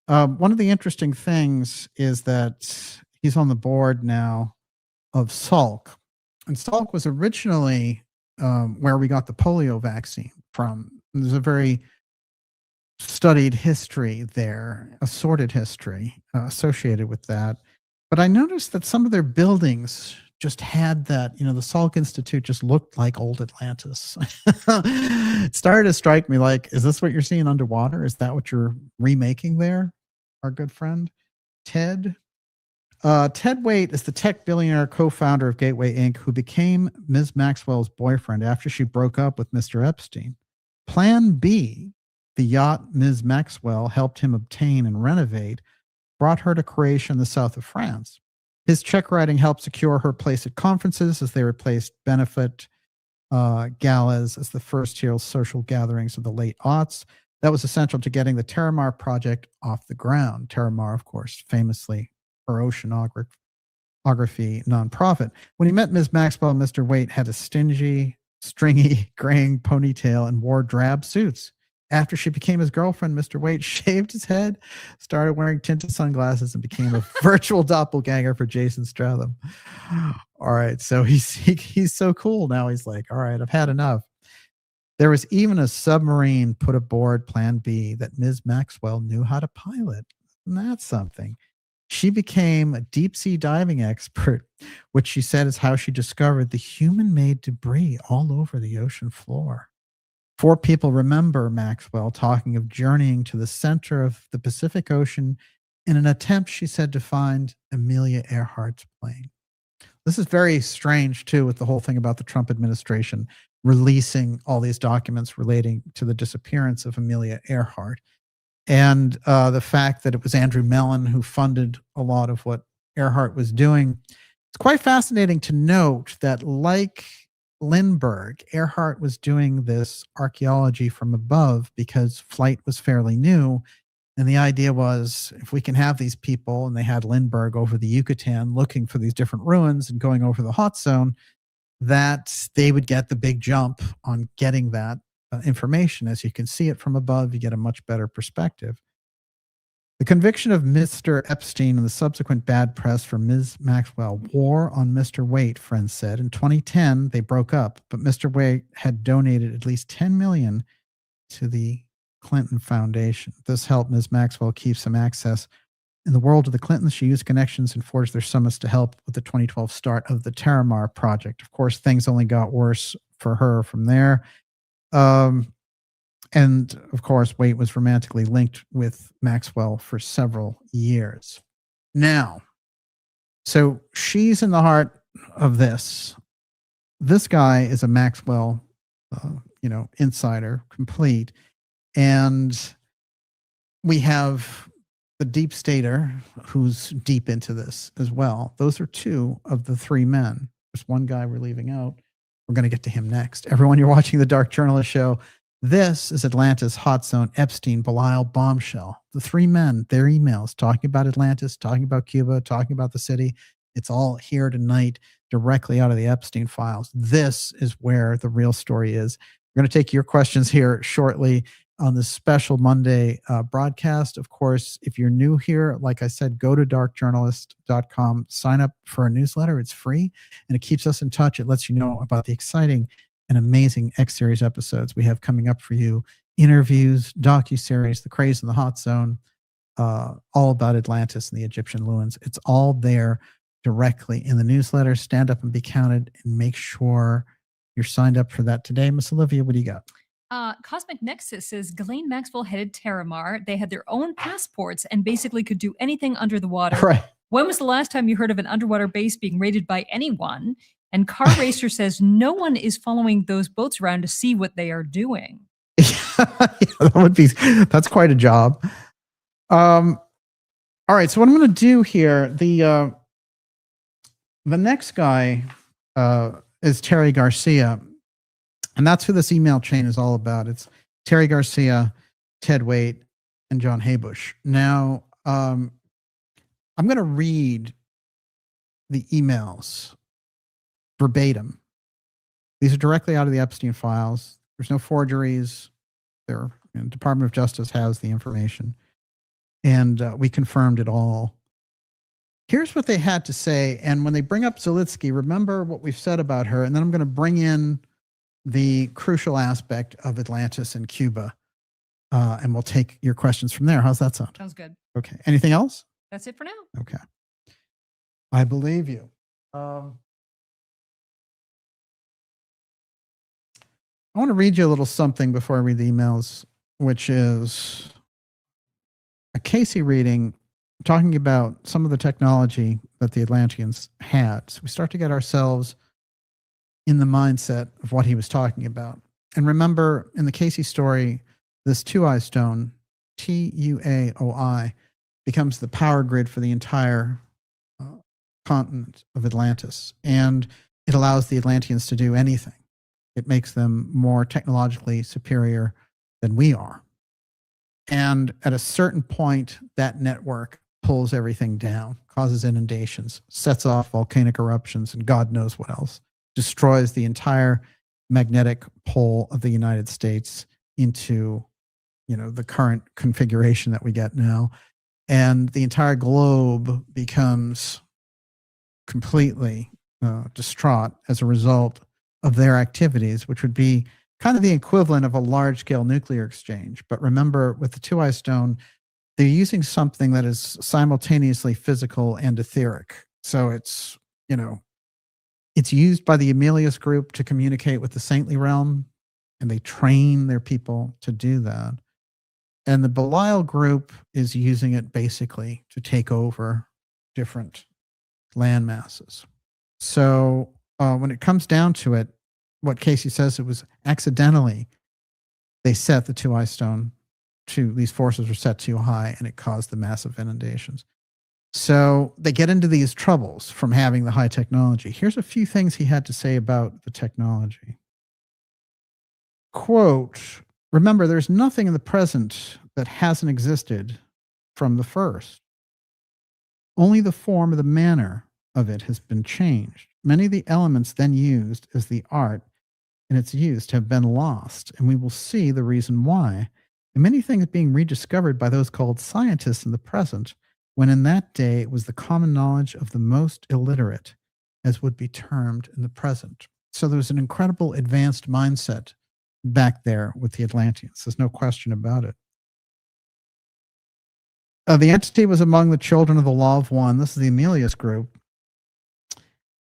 One of the interesting things is that he's on the board now of Salk. And Salk was originally where we got the polio vaccine from. And there's a very studied history there, a sordid history associated with that. But I noticed that some of their buildings just had that, the Salk Institute just looked like old Atlantis. It started to strike me like, is this what you're seeing underwater? Is that what you're remaking there? Our good friend, Ted. Ted Waite is the tech billionaire co-founder of Gateway Inc., who became Ms. Maxwell's boyfriend after she broke up with Mr. Epstein. Plan B, the yacht Ms. Maxwell helped him obtain and renovate, brought her to Croatia in the south of France. His check writing helped secure her place at conferences as they replaced benefit galas as the first tier social gatherings of the late aughts. That was essential to getting the Terramar project off the ground. Terramar, of course, famously her oceanography nonprofit. When he met Ms. Maxwell, Mr. Waite had a stingy, stringy, graying ponytail and wore drab suits. After she became his girlfriend, Mr. Waite shaved his head, started wearing tinted sunglasses, and became a virtual doppelganger for Jason Stratham. All right, so he's so cool now. He's like, all right, I've had enough. There was even a submarine put aboard Plan B that Ms. Maxwell knew how to pilot. And that's something. She became a deep-sea diving expert, which she said is how she discovered the human-made debris all over the ocean floor. 4 people remember Maxwell talking of journeying to the center of the Pacific Ocean in an attempt, she said, to find Amelia Earhart's plane. This is very strange, too, with the whole thing about the Trump administration releasing all these documents relating to the disappearance of Amelia Earhart. And the fact that it was Andrew Mellon who funded a lot of what Earhart was doing. It's quite fascinating to note that, like Lindbergh, Earhart was doing this archaeology from above because flight was fairly new. And the idea was, if we can have these people, and they had Lindbergh over the Yucatan looking for these different ruins and going over the hot zone, that they would get the big jump on getting that information. As you can see it from above, you get a much better perspective. The conviction of Mr. Epstein and the subsequent bad press for Ms. Maxwell wore on Mr. Waite, friends said. In 2010, they broke up, but Mr. Waite had donated at least $10 million to the Clinton Foundation. This helped Ms. Maxwell keep some access. In the world of the Clintons, she used connections and forged their summits to help with the 2012 start of the Terramar project. Of course, things only got worse for her from there. And of course, Waite was romantically linked with Maxwell for several years. Now, so she's in the heart of this. This guy is a Maxwell, insider, complete. And we have the deep stater who's deep into this as well. Those are two of the three men. There's one guy we're leaving out. We're going to get to him next. Everyone, you're watching the Dark Journalist Show. This is Atlantis HotZone Epstein Belial Bombshell. The three men, their emails, talking about Atlantis, talking about Cuba, talking about the city. It's all here tonight, directly out of the Epstein files. This is where the real story is. We're going to take your questions here shortly on this special Monday broadcast. Of course, if you're new here, like I said, go to darkjournalist.com, sign up for a newsletter. It's free, and it keeps us in touch. It lets you know about the exciting and amazing X-Series episodes we have coming up for you. Interviews, docuseries, the CRAZE in the Hot Zone, all about Atlantis and the Egyptian Luins. It's all there directly in the newsletter. Stand up and be counted, and make sure you're signed up for that today. Miss Olivia, what do you got? Cosmic Nexus says Ghislaine Maxwell headed Terramar. They had their own passports and basically could do anything under the water. Right. When was the last time you heard of an underwater base being raided by anyone? And Car Racer says no one is following those boats around to see what they are doing. That's quite a job. All right. So what I'm going to do here, the next guy is Terry Garcia. And that's who this email chain is all about. It's Terry Garcia, Ted Waite, and John Haybush. Now, I'm going to read the emails verbatim. These are directly out of the Epstein files. There's no forgeries. The Department of Justice has the information. And we confirmed it all. Here's what they had to say. And when they bring up Zalitsky, remember what we've said about her. And then I'm going to bring in the crucial aspect of Atlantis and Cuba, and we'll take your questions from there. How's that sound? Sounds good. Okay. Anything else? That's it for now. Okay. I believe you. I want to read you a little something before I read the emails, which is a Casey reading talking about some of the technology that the Atlanteans had. So we start to get ourselves in the mindset of what he was talking about. And remember, in the Casey story, this two-eye stone, Tuaoi, becomes the power grid for the entire continent of Atlantis. And it allows the Atlanteans to do anything. It makes them more technologically superior than we are. And at a certain point, that network pulls everything down, causes inundations, sets off volcanic eruptions, and God knows what else. Destroys the entire magnetic pole of the United States into, the current configuration that we get now. And the entire globe becomes completely distraught as a result of their activities, which would be kind of the equivalent of a large-scale nuclear exchange. But remember, with the two-eye stone, they're using something that is simultaneously physical and etheric. So it's, it's used by the Emilius group to communicate with the saintly realm, and they train their people to do that. And the Belial group is using it basically to take over different land masses. So when it comes down to it, what Casey says, it was accidentally they set the two-eye stone these forces were set too high, and it caused the massive inundations. So they get into these troubles from having the high technology. Here's a few things he had to say about the technology. Quote, remember, there's nothing in the present that hasn't existed from the first. Only the form or the manner of it has been changed. Many of the elements then used as the art in its use have been lost, and we will see the reason why. And many things being rediscovered by those called scientists in the present, when in that day it was the common knowledge of the most illiterate, as would be termed in the present. So there was an incredible advanced mindset back there with the Atlanteans. There's no question about it. The entity was among the children of the Law of One. This is the Emilius group.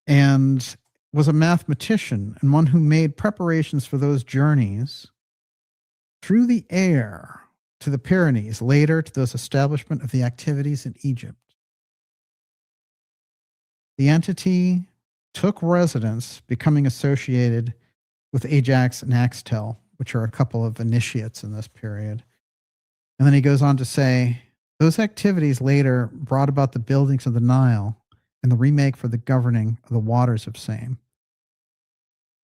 And was a mathematician and one who made preparations for those journeys through the air to the Pyrenees, later to those establishment of the activities in Egypt. The entity took residence, becoming associated with Ajax and Axtel, which are a couple of initiates in this period. And then he goes on to say, those activities later brought about the buildings of the Nile and the remake for the governing of the waters of same.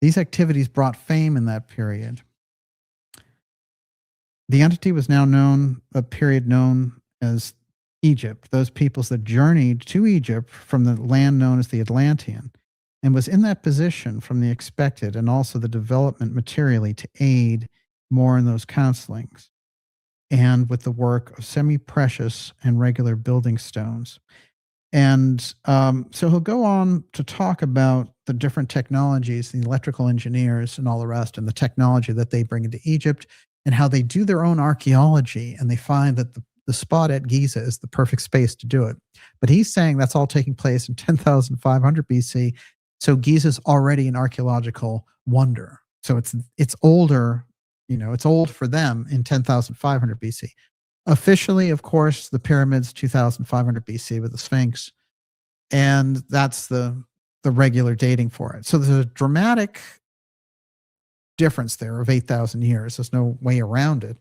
These activities brought fame in that period. The entity was now known, a period known as Egypt, those peoples that journeyed to Egypt from the land known as the Atlantean, and was in that position from the expected and also the development materially to aid more in those counselings and with the work of semi-precious and regular building stones. And so he'll go on to talk about the different technologies, the electrical engineers and all the rest, and the technology that they bring into Egypt and how they do their own archaeology. And they find that the spot at Giza is the perfect space to do it. But he's saying that's all taking place in 10,500 BC. So Giza's already an archaeological wonder. So it's older, it's old for them in 10,500 BC. Officially, of course, the pyramids 2,500 BC with the Sphinx, and that's the regular dating for it. So there's a dramatic difference there of 8,000 years. There's no way around it.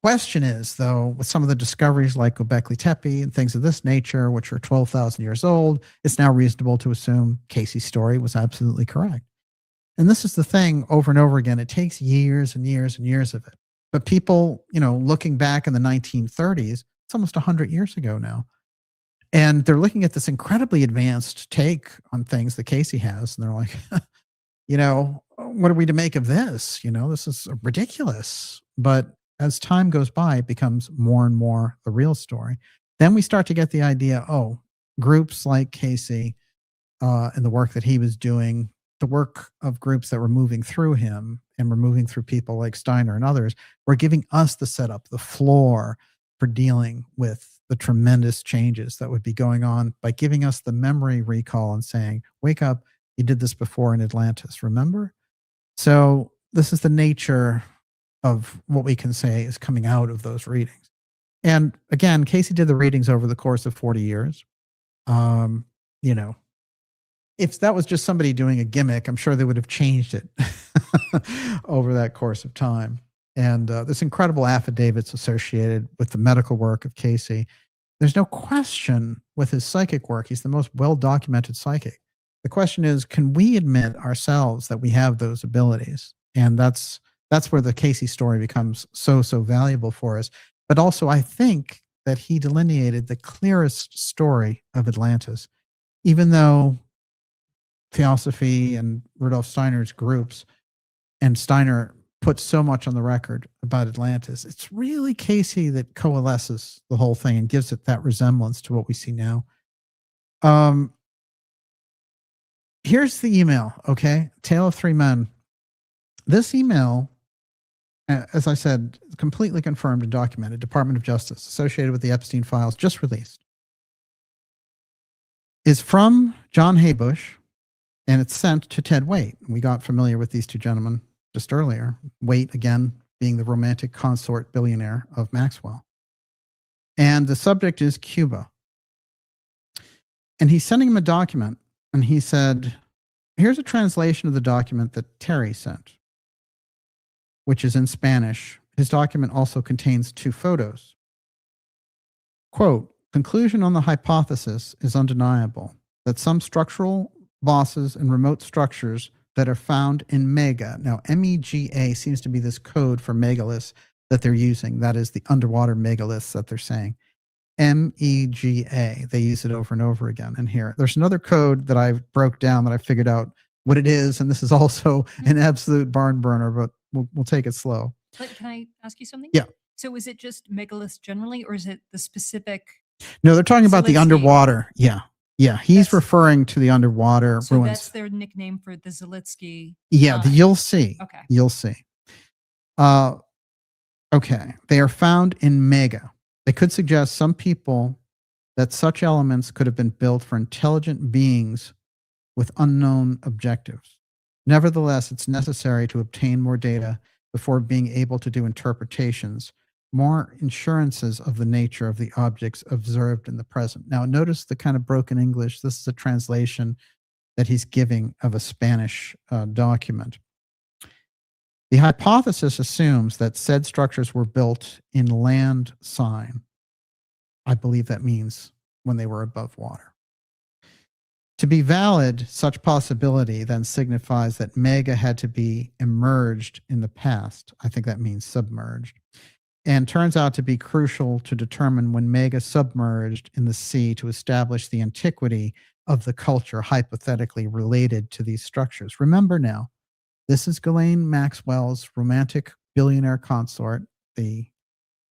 Question is, though, with some of the discoveries like Göbekli Tepe and things of this nature, which are 12,000 years old, it's now reasonable to assume Casey's story was absolutely correct. And this is the thing over and over again. It takes years and years and years of it. But people, looking back in the 1930s, it's almost 100 years ago now. And they're looking at this incredibly advanced take on things that Casey has. And they're like, what are we to make of this? This is ridiculous. But as time goes by, it becomes more and more the real story. Then we start to get the idea, groups like Casey and the work that he was doing, the work of groups that were moving through him and were moving through people like Steiner and others, were giving us the setup, the floor for dealing with the tremendous changes that would be going on by giving us the memory recall and saying, wake up, you did this before in Atlantis, remember? So this is the nature of what we can say is coming out of those readings. And again, Casey did the readings over the course of 40 years. If that was just somebody doing a gimmick, I'm sure they would have changed it over that course of time. And there's incredible affidavits associated with the medical work of Casey. There's no question with his psychic work. He's the most well-documented psychic. The question is, can we admit ourselves that we have those abilities? And that's where the Casey story becomes so valuable for us. But also, I think that he delineated the clearest story of Atlantis, even though Theosophy and Rudolf Steiner's groups and Steiner put so much on the record about Atlantis. It's really Casey that coalesces the whole thing and gives it that resemblance to what we see now. Here's the email, okay? Tale of Three Men. This email, as I said, completely confirmed and documented, Department of Justice, associated with the Epstein files, just released, is from John Haybush, and it's sent to Ted Waite. We got familiar with these two gentlemen just earlier. Waite, again, being the romantic consort billionaire of Maxwell. And the subject is Cuba. And he's sending him a document, and he said, here's a translation of the document that Terry sent, which is in Spanish. His document also contains 2 photos. Quote, conclusion on the hypothesis is undeniable that some structural bosses and remote structures that are found in Mega. Now, MEGA seems to be this code for megaliths that they're using. That is the underwater megaliths that they're saying. MEGA. They use it over and over again. And here, there's another code that I broke down that I figured out what it is. And this is also an absolute barn burner, but we'll take it slow. But can I ask you something? Yeah. So is it just megaliths generally, or is it the specific? No, they're talking about the underwater. Yeah. Yeah, he's referring to the underwater so ruins. That's their nickname for the Zalitsky. Yeah, you'll see. Okay. You'll see. Okay, they are found in Mega. They could suggest some people that such elements could have been built for intelligent beings with unknown objectives. Nevertheless, it's necessary to obtain more data before being able to do interpretations, more insurances of the nature of the objects observed in the present. Now, notice the kind of broken English. This is a translation that he's giving of a Spanish document. The hypothesis assumes that said structures were built in land sign. I believe that means when they were above water. To be valid, such possibility then signifies that mega had to be emerged in the past. I think that means submerged. And turns out to be crucial to determine when mega submerged in the sea to establish the antiquity of the culture hypothetically related to these structures. Remember now, this is Ghislaine Maxwell's romantic billionaire consort, the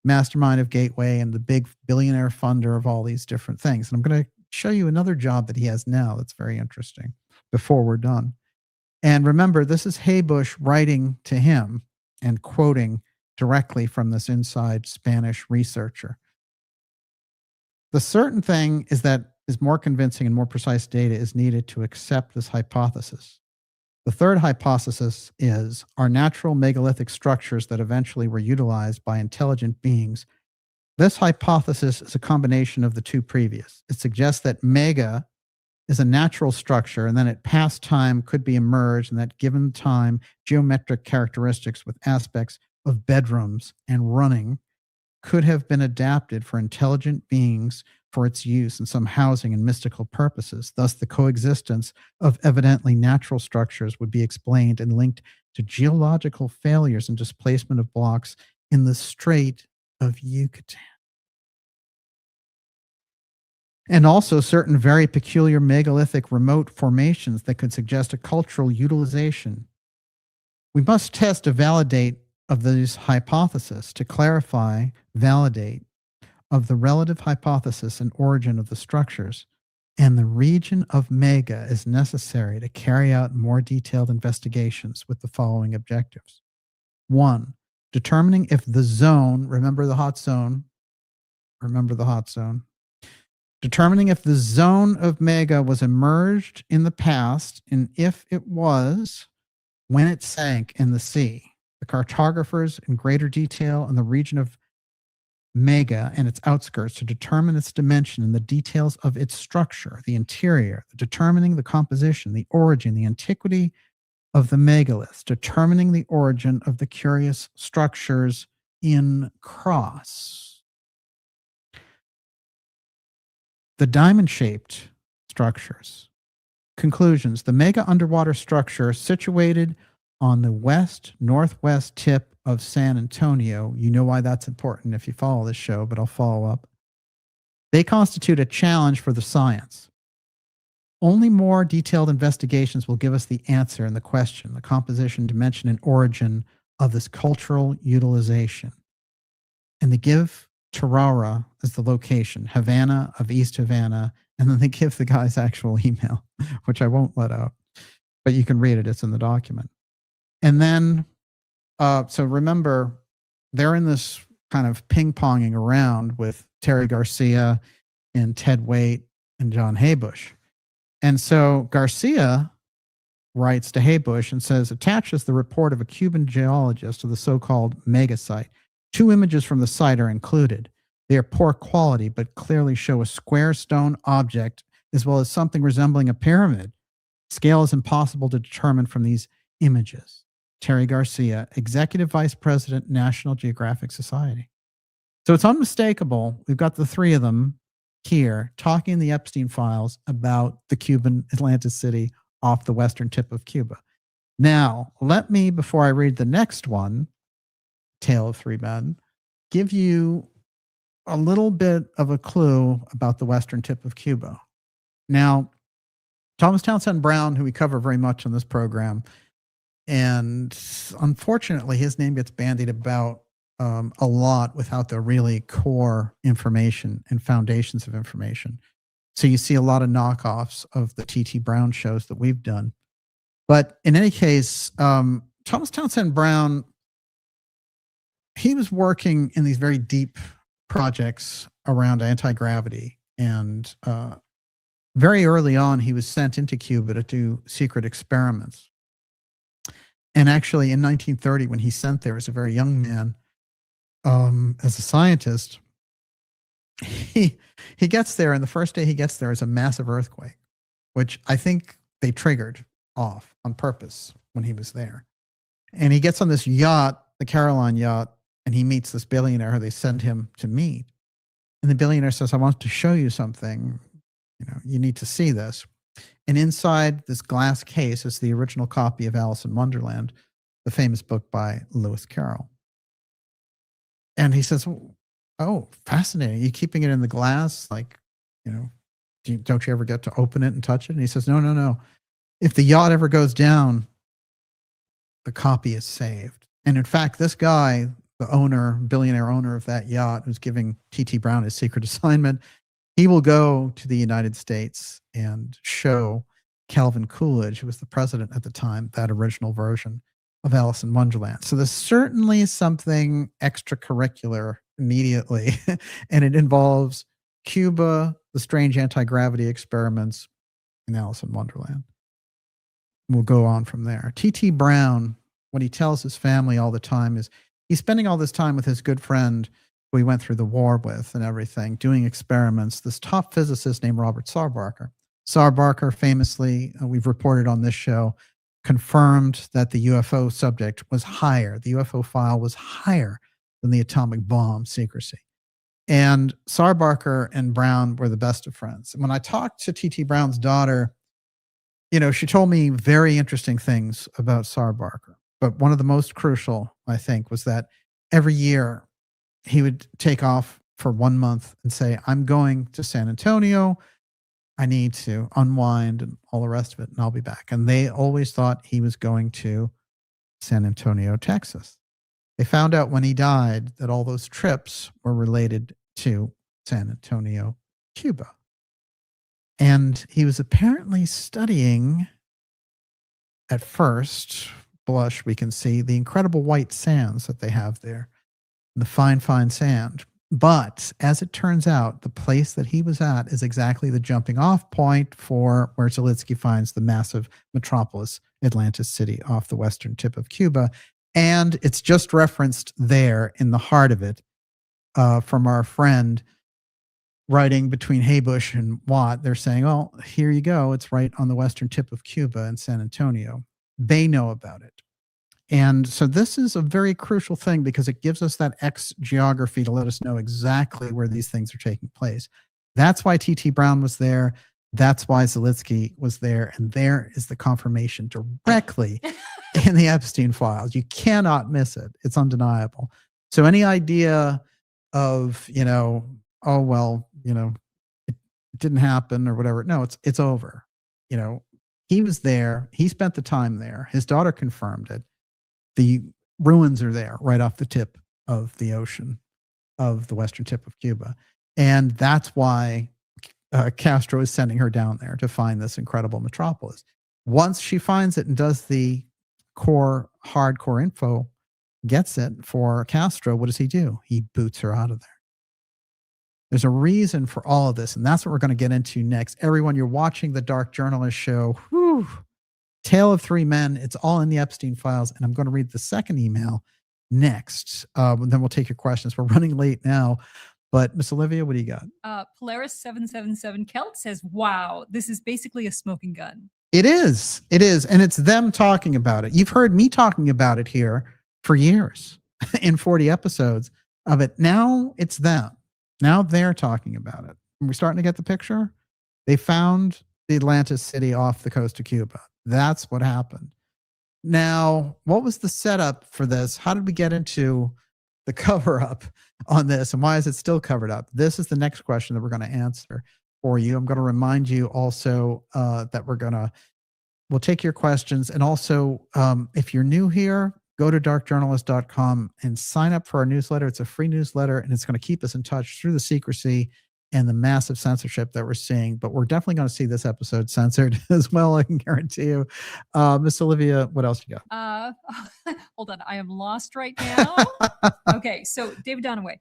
mastermind of Gateway and the big billionaire funder of all these different things. And I'm going to show you another job that he has now that's very interesting before we're done. And remember, this is Haybush writing to him and quoting directly from this inside Spanish researcher. The certain thing is that more convincing and more precise data is needed to accept this hypothesis. The third hypothesis is, are natural megalithic structures that eventually were utilized by intelligent beings. This hypothesis is a combination of the two previous. It suggests that mega is a natural structure and then at past time could be emerged, and that given time, geometric characteristics with aspects of bedrooms and running could have been adapted for intelligent beings for its use in some housing and mystical purposes. Thus, the coexistence of evidently natural structures would be explained and linked to geological failures and displacement of blocks in the Strait of Yucatan. And also certain very peculiar megalithic remote formations that could suggest a cultural utilization. We must test a validate of these hypotheses to clarify, validate of the relative hypothesis and origin of the structures, and the region of mega is necessary to carry out more detailed investigations with the following objectives. 1, determining if the zone, remember the hot zone, determining if the zone of mega was emerged in the past, and if it was, when it sank in the sea. The cartographers in greater detail in the region of mega and its outskirts to determine its dimension and the details of its structure, the interior, determining the composition, the origin, the antiquity of the megaliths, determining the origin of the curious structures in cross. The diamond-shaped structures. Conclusions. The mega underwater structure situated on the west-northwest tip of San Antonio. You know why that's important if you follow this show, but I'll follow up. They constitute a challenge for the science. Only more detailed investigations will give us the answer in the question, the composition, dimension, and origin of this cultural utilization. And they give Tarara as the location, Havana of East Havana, and then they give the guy's actual email, which I won't let out, but you can read it. It's in the document. And then, so remember, they're in this kind of ping-ponging around with Terry Garcia and Ted Waite and John Haybush. And so Garcia writes to Haybush and says, attaches the report of a Cuban geologist of the so-called mega site. 2 images from the site are included. They are poor quality, but clearly show a square stone object as well as something resembling a pyramid. Scale is impossible to determine from these images. Terry Garcia, Executive Vice President, National Geographic Society. So it's unmistakable. We've got the 3 of them here talking in the Epstein files about the Cuban Atlantis city off the western tip of Cuba. Now, let me, before I read the next one, Tale of 3 Men, give you a little bit of a clue about the western tip of Cuba. Now, Thomas Townsend Brown, who we cover very much on this program, and unfortunately, his name gets bandied about a lot without the really core information and foundations of information. So you see a lot of knockoffs of the T.T. Brown shows that we've done. But in any case, Thomas Townsend Brown, he was working in these very deep projects around anti-gravity. And very early on, he was sent into Cuba to do secret experiments. And actually, in 1930, when he sent there as a very young man, as a scientist, he gets there, and the first day he gets there is a massive earthquake, which I think they triggered off on purpose when he was there. And he gets on this yacht, the Caroline yacht, and he meets this billionaire who they send him to meet. And the billionaire says, I want to show you something. You know, you need to see this. And inside this glass case is the original copy of Alice in Wonderland, the famous book by Lewis Carroll. And he says, oh, fascinating. Are you keeping it in the glass? Like, you know, don't you ever get to open it and touch it? And he says, no, no, no. If the yacht ever goes down, the copy is saved. And in fact, this guy, the owner, billionaire owner of that yacht, who's giving T.T. Brown his secret assignment, he will go to the United States and show Calvin Coolidge, who was the president at the time, that original version of Alice in Wonderland. So there's certainly something extracurricular immediately, and it involves Cuba, the strange anti-gravity experiments, and Alice in Wonderland. We'll go on from there. T.T. Brown, what he tells his family all the time is he's spending all this time with his good friend who he went through the war with and everything, doing experiments, this top physicist named Robert Sarbarker. Sarbarker famously, we've reported on this show, confirmed that the UFO subject was higher. The UFO file was higher than the atomic bomb secrecy. And Sarbarker and Brown were the best of friends. And when I talked to T.T. Brown's daughter, you know, she told me very interesting things about Sarbarker. But one of the most crucial, I think, was that every year he would take off for 1 month and say, I'm going to San Antonio. I need to unwind and all the rest of it, and I'll be back. And they always thought he was going to San Antonio, Texas. They found out when he died that all those trips were related to San Antonio, Cuba. And he was apparently studying, at first blush, we can see the incredible white sands that they have there, the fine, fine sand. But as it turns out, the place that he was at is exactly the jumping off point for where Zalitsky finds the massive metropolis, Atlantis City, off the western tip of Cuba. And it's just referenced there in the heart of it from our friend writing between Haybush and Watt. They're saying, well, here you go. It's right on the western tip of Cuba in San Antonio. They know about it. And so this is a very crucial thing because it gives us that X geography to let us know exactly where these things are taking place. That's why T.T. Brown was there. That's why Zalitsky was there. And there is the confirmation directly in the Epstein files. You cannot miss it. It's undeniable. So any idea of, you know, oh, well, you know, it didn't happen or whatever. No, it's over. You know, he was there. He spent the time there. His daughter confirmed it. The ruins are there right off the tip of the ocean of the western tip of Cuba. And that's why Castro is sending her down there to find this incredible metropolis. Once she finds it and does the hardcore info, gets it for Castro, what does he do? He boots her out of there. There's a reason for all of this, and that's what we're going to get into next. Everyone, you're watching the Dark Journalist Show. Whew. Tale of Three Men. It's all in the Epstein files, and I'm going to read the second email next. Then we'll take your questions. We're running late now, but Miss Olivia, what do you got? Polaris777 Kelt says, wow, this is basically a smoking gun. It is. It is, and it's them talking about it. You've heard me talking about it here for years in 40 episodes of it. Now it's them. Now they're talking about it. We're starting to get the picture. They found the Atlantis city off the coast of Cuba. That's what happened. Now, what was the setup for this? How did we get into the cover up on this? And why is it still covered up? This is the next question that we're going to answer for you. I'm going to remind you also that we'll take your questions. And also, if you're new here, go to darkjournalist.com and sign up for our newsletter. It's a free newsletter, and it's going to keep us in touch through the secrecy and the massive censorship that we're seeing. But we're definitely going to see this episode censored as well, I can guarantee you. Miss Olivia, what else you got? Hold on. I am lost right now. Okay, so David Donaway.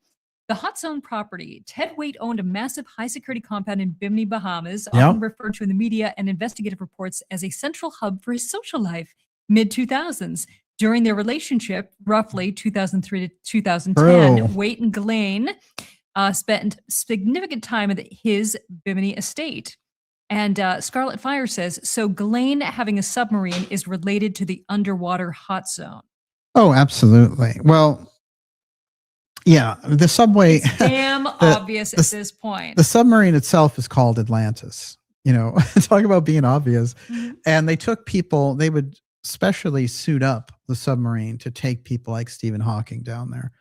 The HotZone property. Ted Waite owned a massive high-security compound in Bimini, Bahamas, often referred to in the media and investigative reports as a central hub for his social life. Mid-2000s. During their relationship, roughly 2003 to 2010, True. Waite and Ghislaine spent significant time at his Bimini estate. And Scarlet Fire says, so Ghislaine having a submarine is related to the underwater hot zone. Oh, absolutely. Well, yeah, the subway. It's damn obvious at this point. The submarine itself is called Atlantis. You know, talk about being obvious. Mm-hmm. And they took people, they would specially suit up the submarine to take people like Stephen Hawking down there.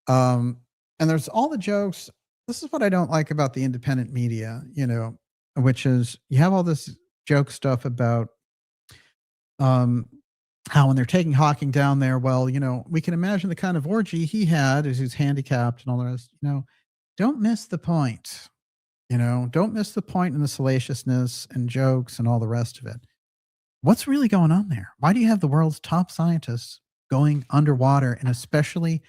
And there's all the jokes. This is what I don't like about the independent media, you know, which is you have all this joke stuff about how when they're taking Hawking down there, well, you know, we can imagine the kind of orgy he had as he's handicapped and all the rest. You know, don't miss the point. You know, don't miss the point in the salaciousness and jokes and all the rest of it. What's really going on there? Why do you have the world's top scientists going underwater in a specially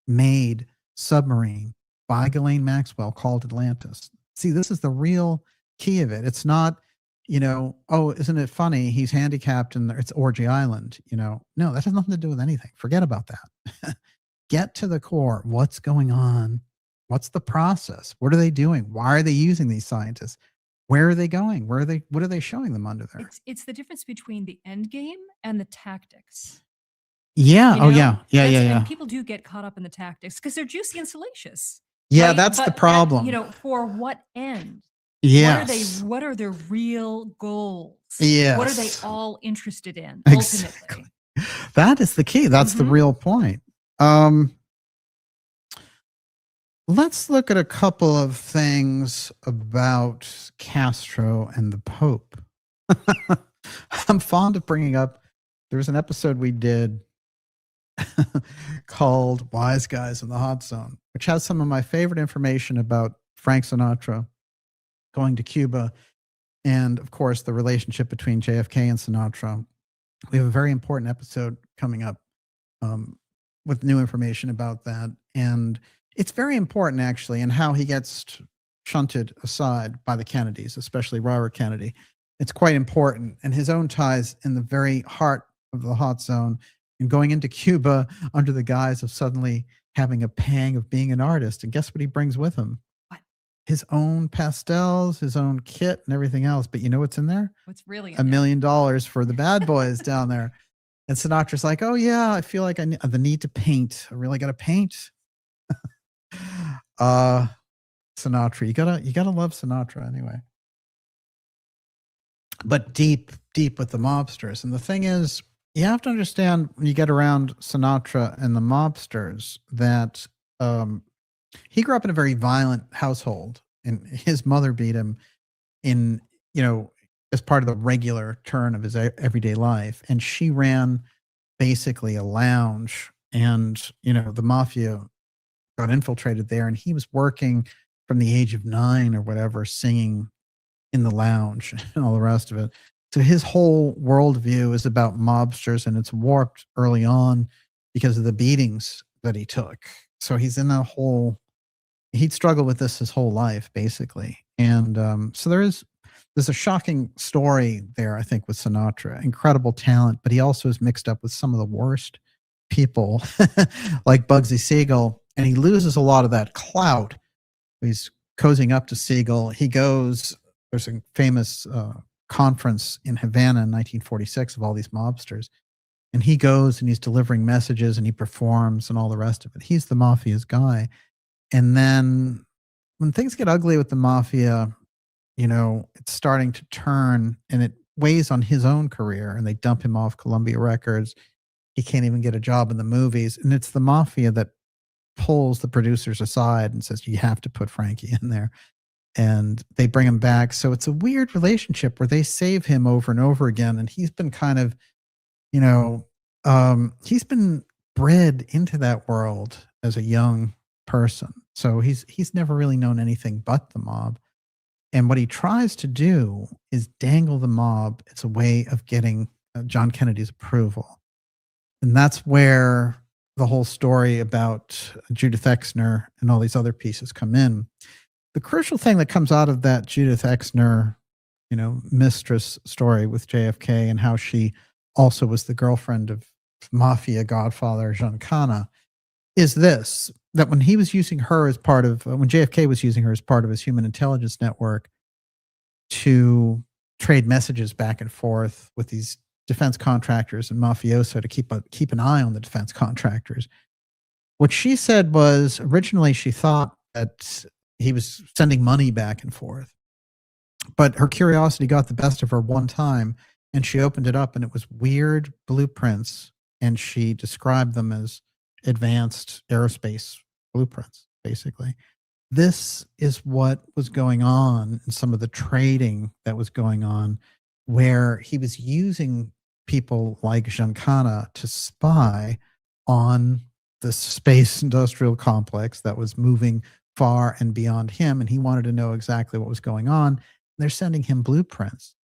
made submarine by Ghislaine Maxwell called Atlantis? See, this is the real key of it. It's not, you know, oh, isn't it funny? He's handicapped and it's Orgy Island. You know, no, that has nothing to do with anything. Forget about that. Get to the core. What's going on? What's the process? What are they doing? Why are they using these scientists? Where are they going? Where are they? What are they showing them under there? It's the difference between the end game and the tactics. Yeah. You Oh, know? yeah. And people do get caught up in the tactics because they're juicy and salacious. Yeah, right? that's the But problem. you know, for what end? Yes. What are their real goals? Yes. What are they all interested in Exactly. ultimately? That is the key. That's the real point. Let's look at a couple of things about Castro and the Pope. I'm fond of bringing up, there was an episode we did called Wise Guys in the Hot Zone, which has some of my favorite information about Frank Sinatra going to Cuba and, of course, the relationship between JFK and Sinatra. We have a very important episode coming up with new information about that. And it's very important, actually, in how he gets shunted aside by the Kennedys, especially Robert Kennedy. It's quite important. And his own ties in the very heart of the hot zone and going into Cuba under the guise of suddenly having a pang of being an artist. And guess what he brings with him? What? His own pastels, his own kit and everything else. But you know what's in there? What's really $1 million for the bad boys down there. And Sinatra's like, oh, yeah, I feel like the need to paint. I really got to paint. Sinatra, you gotta love Sinatra anyway. But deep with the mobsters. And the thing is, you have to understand when you get around Sinatra and the mobsters that he grew up in a very violent household, and his mother beat him in, you know, as part of the regular turn of his everyday life. And she ran basically a lounge, and, you know, the mafia got infiltrated there, and he was working from the age of 9 or whatever, singing in the lounge and all the rest of it. So his whole worldview is about mobsters, and it's warped early on because of the beatings that he took. So he's in a whole, he'd struggled with this his whole life, basically. And so there's a shocking story there, I think, with Sinatra. Incredible talent, but he also is mixed up with some of the worst people like Bugsy Siegel. And he loses a lot of that clout. He's cozying up to Siegel. He goes, there's a famous conference in Havana in 1946 of all these mobsters. And he goes and he's delivering messages and he performs and all the rest of it. He's the mafia's guy. And then when things get ugly with the mafia, you know, it's starting to turn and it weighs on his own career, and they dump him off Columbia Records. He can't even get a job in the movies. And it's the mafia that pulls the producers aside and says, you have to put Frankie in there. And they bring him back. So it's a weird relationship where they save him over and over again. And he's been kind of, you know, he's been bred into that world as a young person. So he's never really known anything but the mob. And what he tries to do is dangle the mob as a way of getting John Kennedy's approval. And that's where the whole story about Judith Exner and all these other pieces come in. The crucial thing that comes out of that Judith Exner, you know, mistress story with JFK and how she also was the girlfriend of mafia godfather, Giancana, is this, that when he was using her as part of, when JFK was using her as part of his human intelligence network to trade messages back and forth with these defense contractors and mafioso to keep an eye on the defense contractors. What she said was, originally she thought that he was sending money back and forth, but her curiosity got the best of her one time, and she opened it up, and it was weird blueprints, and she described them as advanced aerospace blueprints, basically. This is what was going on in some of the trading that was going on, where he was using people like Giancana to spy on the space industrial complex that was moving far and beyond him, and he wanted to know exactly what was going on. They're sending him blueprints.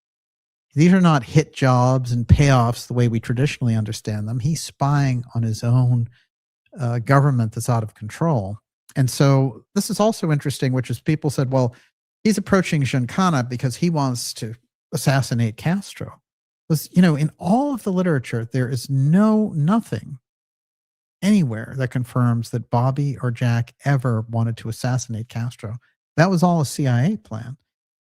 These are not hit jobs and payoffs the way we traditionally understand them. He's spying on his own government that's out of control. And so this is also interesting, which is people said, well, he's approaching Giancana because he wants to assassinate Castro. Because, you know, in all of the literature, there is nothing anywhere that confirms that Bobby or Jack ever wanted to assassinate Castro. That was all a CIA plan.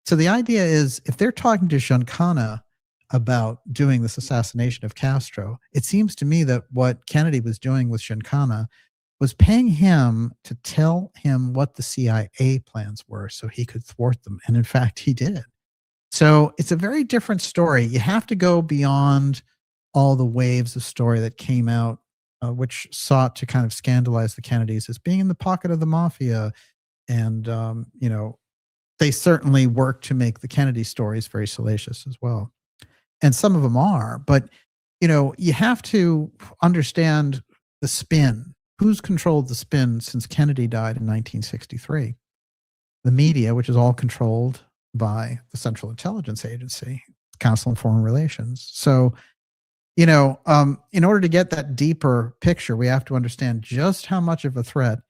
So the idea is, if they're talking to Giancana about doing this assassination of Castro, it seems to me that what Kennedy was doing with Giancana was paying him to tell him what the CIA plans were so he could thwart them. And in fact, he did. So it's a very different story. You have to go beyond all the waves of story that came out, which sought to kind of scandalize the Kennedys as being in the pocket of the mafia. And, you know, they certainly worked to make the Kennedy stories very salacious as well. And some of them are. But, you know, you have to understand the spin. Who's controlled the spin since Kennedy died in 1963? The media, which is all controlled by the Central Intelligence Agency, Council on Foreign Relations. So, you know, in order to get that deeper picture, we have to understand just how much of a threat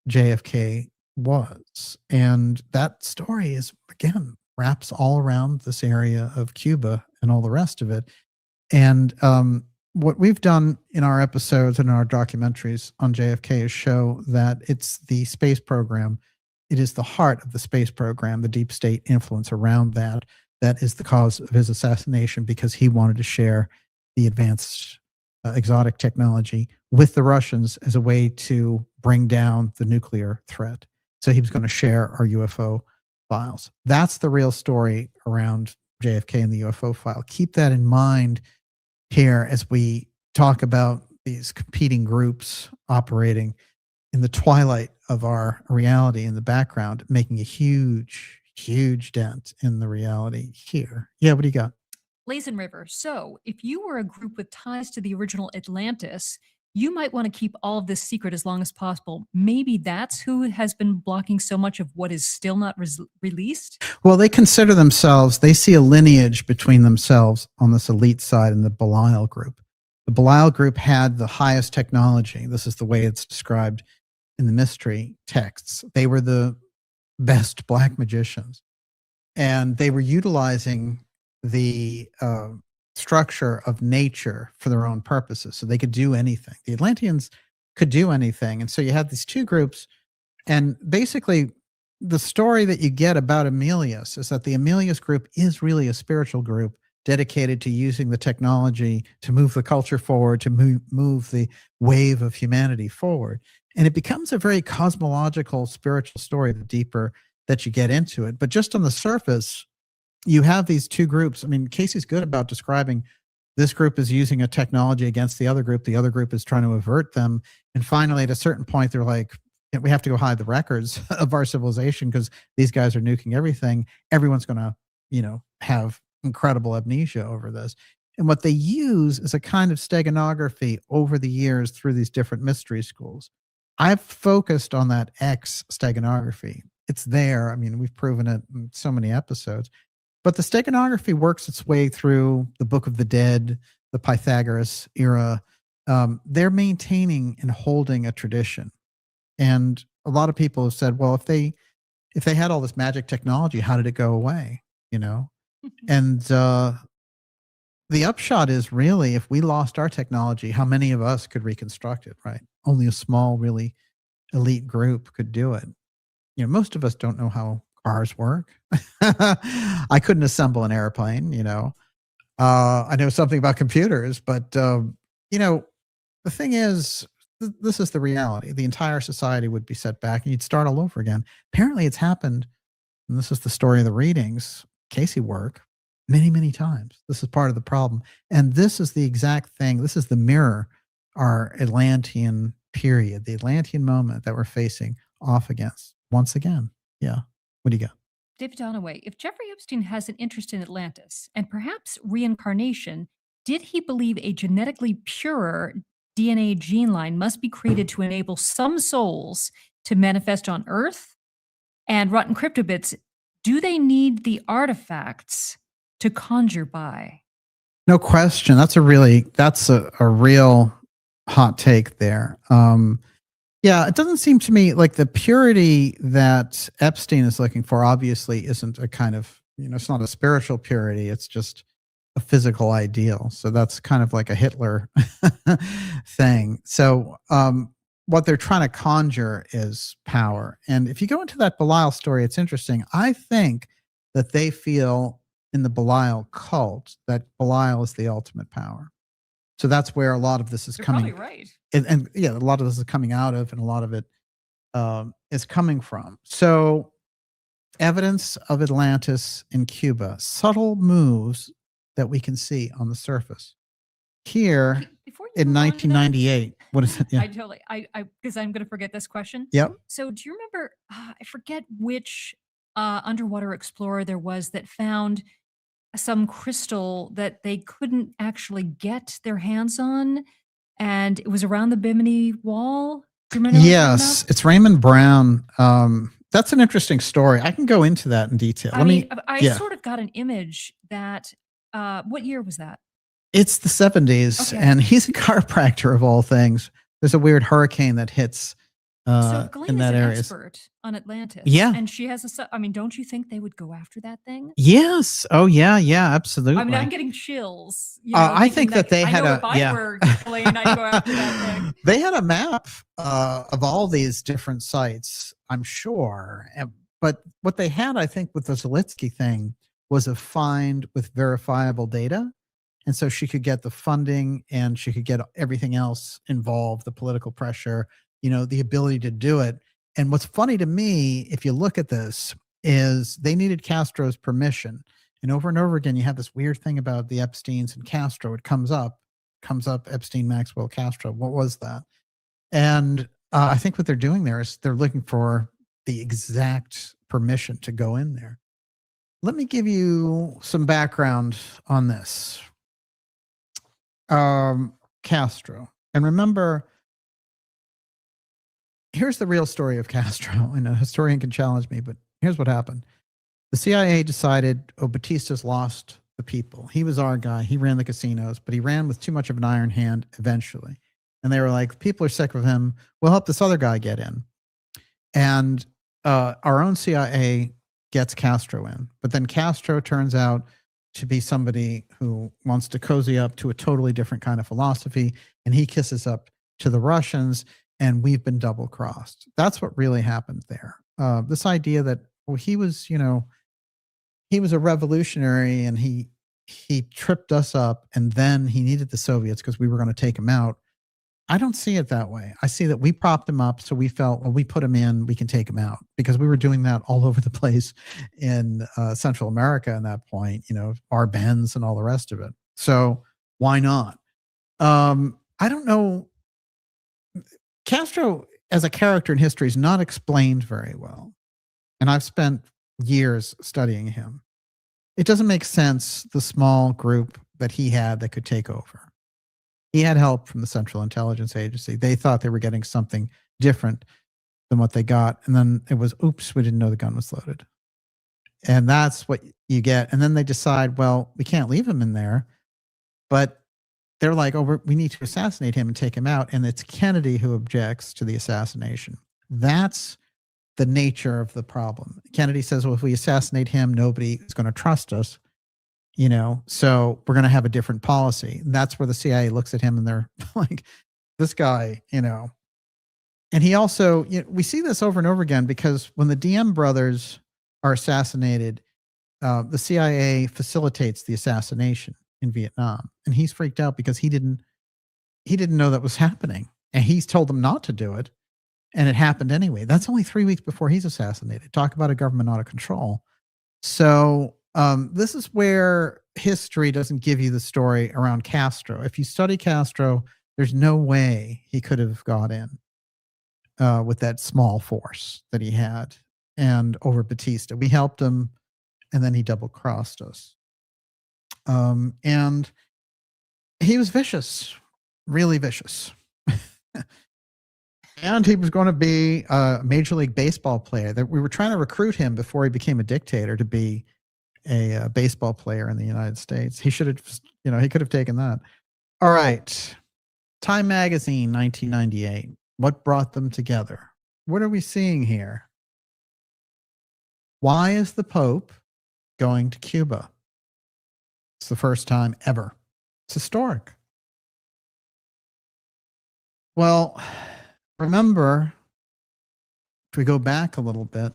JFK was. And that story is, again, wraps all around this area of Cuba and all the rest of it. And what we've done in our episodes and in our documentaries on JFK is show that it's the space program. It is the heart of the space program, the deep state influence around that, that is the cause of his assassination, because he wanted to share the advanced exotic technology with the Russians as a way to bring down the nuclear threat. So he was going to share our UFO files. That's the real story around JFK and the UFO file. Keep that in mind here as we talk about these competing groups operating in the twilight of our reality in the background, making a huge, huge dent in the reality here. Yeah, what do you got? Lazen River. So, if you were a group with ties to the original Atlantis, you might want to keep all of this secret as long as possible. Maybe that's who has been blocking so much of what is still not released. Well, they consider themselves, they see a lineage between themselves on this elite side and the Belial group. The Belial group had the highest technology. This is the way it's described in the mystery texts. They were the best black magicians, and they were utilizing the structure of nature for their own purposes. So they could do anything. The Atlanteans could do anything. And so you have these two groups. And basically, the story that you get about Emilius is that the Emilius group is really a spiritual group dedicated to using the technology to move the culture forward, to move the wave of humanity forward. And it becomes a very cosmological, spiritual story the deeper that you get into it. But just on the surface, you have these two groups. I mean, Casey's good about describing this group is using a technology against the other group is trying to avert them. And finally, at a certain point, they're like, we have to go hide the records of our civilization because these guys are nuking everything. Everyone's going to, you know, have incredible amnesia over this. And what they use is a kind of steganography over the years through these different mystery schools. I've focused on that X steganography. It's there. I mean, we've proven it in so many episodes. But the steganography works its way through the Book of the Dead, the Pythagoras era. They're maintaining and holding a tradition. And a lot of people have said, well, if they had all this magic technology, how did it go away? You know? And the upshot is really, if we lost our technology, how many of us could reconstruct it, right? Only a small, really elite group could do it. You know, most of us don't know how cars work. I couldn't assemble an airplane, you know. I know something about computers, but, you know, the thing is, this is the reality. The entire society would be set back and you'd start all over again. Apparently it's happened, and this is the story of the readings, Casey work, many, many times. This is part of the problem. And this is the exact thing. This is the mirror, our Atlantean period, the Atlantean moment that we're facing off against once again. Yeah. What do you got? David Donaway, if Jeffrey Epstein has an interest in Atlantis and perhaps reincarnation, did he believe a genetically purer DNA gene line must be created to enable some souls to manifest on Earth? And rotten cryptobits, do they need the artifacts to conjure by? No question. That's a real hot take there. Yeah, it doesn't seem to me like the purity that Epstein is looking for obviously isn't a kind of, you know, it's not a spiritual purity. It's just a physical ideal. So that's kind of like a Hitler thing. So what they're trying to conjure is power. And if you go into that Belial story, it's interesting. I think that they feel in the Belial cult that Belial is the ultimate power. So that's where a lot of this is You're coming. probably right. And yeah, a lot of this is coming out of, and a lot of it is coming from. So evidence of Atlantis in Cuba, subtle moves that we can see on the surface. Here Before you in move on to that, 1998, what is it? Yeah. I totally, because I'm going to forget this question. Yep. So do you remember, I forget which underwater explorer there was that found some crystal that they couldn't actually get their hands on, and it was around the Bimini wall? Do you remember? Yes, it's Raymond Brown. That's an interesting story. I can go into that in detail. I sort of got an image that, what year was that? It's the 70s, Okay. and he's a chiropractor of all things. There's a weird hurricane that hits So Glenn in is that an area. expert on Atlantis. Yeah. And she has don't you think they would go after that thing? Yes. Oh, yeah. Yeah. Absolutely. I mean, I'm getting chills. I think that they had if I were Ghislaine, I'd go after that thing. They had a map of all these different sites, I'm sure. But what they had, I think, with the Zalitsky thing was a find with verifiable data. And so she could get the funding and she could get everything else involved, the political pressure, you know, the ability to do it. And what's funny to me, if you look at this, is they needed Castro's permission. And over again, you have this weird thing about the Epsteins and Castro. It comes up Epstein, Maxwell, Castro. What was that? And I think what they're doing there is they're looking for the exact permission to go in there. Let me give you some background on this. Castro. And remember, here's the real story of Castro. And a historian can challenge me, but here's what happened. The CIA decided, Batista's lost the people. He was our guy. He ran the casinos, but he ran with too much of an iron hand eventually. And they were like, people are sick of him. We'll help this other guy get in. And our own CIA gets Castro in. But then Castro turns out to be somebody who wants to cozy up to a totally different kind of philosophy. And he kisses up to the Russians, and we've been double crossed. That's what really happened there. This idea that, well, he was a revolutionary and he tripped us up, and then he needed the Soviets because we were going to take him out. I don't see it that way. I see that we propped him up, so we felt, well, we put him in, we can take him out, because we were doing that all over the place in Central America at that point, you know, Arbenz and all the rest of it. So why not? I don't know. Castro as a character in history is not explained very well. And I've spent years studying him. It doesn't make sense, the small group that he had that could take over. He had help from the Central Intelligence Agency. They thought they were getting something different than what they got. And then it was, oops, we didn't know the gun was loaded. And that's what you get. And then they decide, well, we can't leave him in there. But they're like, oh, we need to assassinate him and take him out. And it's Kennedy who objects to the assassination. That's the nature of the problem. Kennedy says, well, if we assassinate him, nobody is going to trust us. so we're going to have a different policy. And that's where the CIA looks at him and they're like, this guy, and he also, we see this over and over again because when the DM brothers are assassinated, the CIA facilitates the assassination in Vietnam, and he's freaked out because he didn't know that was happening, and he's told them not to do it, and it happened anyway. That's only 3 weeks before he's assassinated. Talk about a government out of control. So this is where history doesn't give you the story around Castro. If you study Castro, there's no way he could have got in with that small force that he had and over Batista. We helped him, and then he double-crossed us. And he was vicious, really vicious. And he was going to be a Major League Baseball player. That we were trying to recruit him before he became a dictator to be a baseball player in the United States. He should have, he could have taken that. All right. Time Magazine, 1998. What brought them together? What are we seeing here? Why is the Pope going to Cuba? It's the first time ever. It's historic. Well, remember, if we go back a little bit,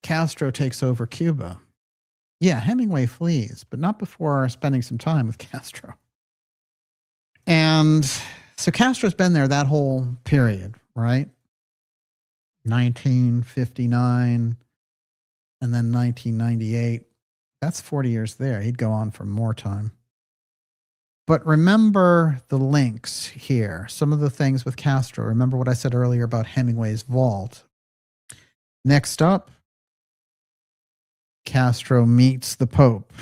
Castro takes over Cuba. Yeah, Hemingway flees, but not before spending some time with Castro. And so Castro's been there that whole period, right? 1959 and then 1998. That's 40 years there. He'd go on for more time. But remember the links here. Some of the things with Castro. Remember what I said earlier about Hemingway's vault. Next up, Castro meets the Pope.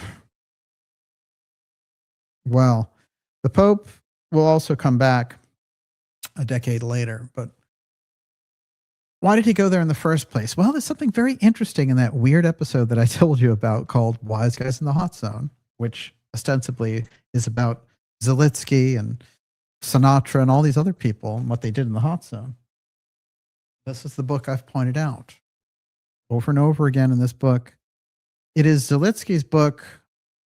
Well, the Pope will also come back a decade later, but why did he go there in the first place? Well, there's something very interesting in that weird episode that I told you about called Wise Guys in the Hot Zone, which ostensibly is about Zalitsky and Sinatra and all these other people and what they did in the hot zone. This is the book I've pointed out over and over again in this book. It is Zalitsky's book,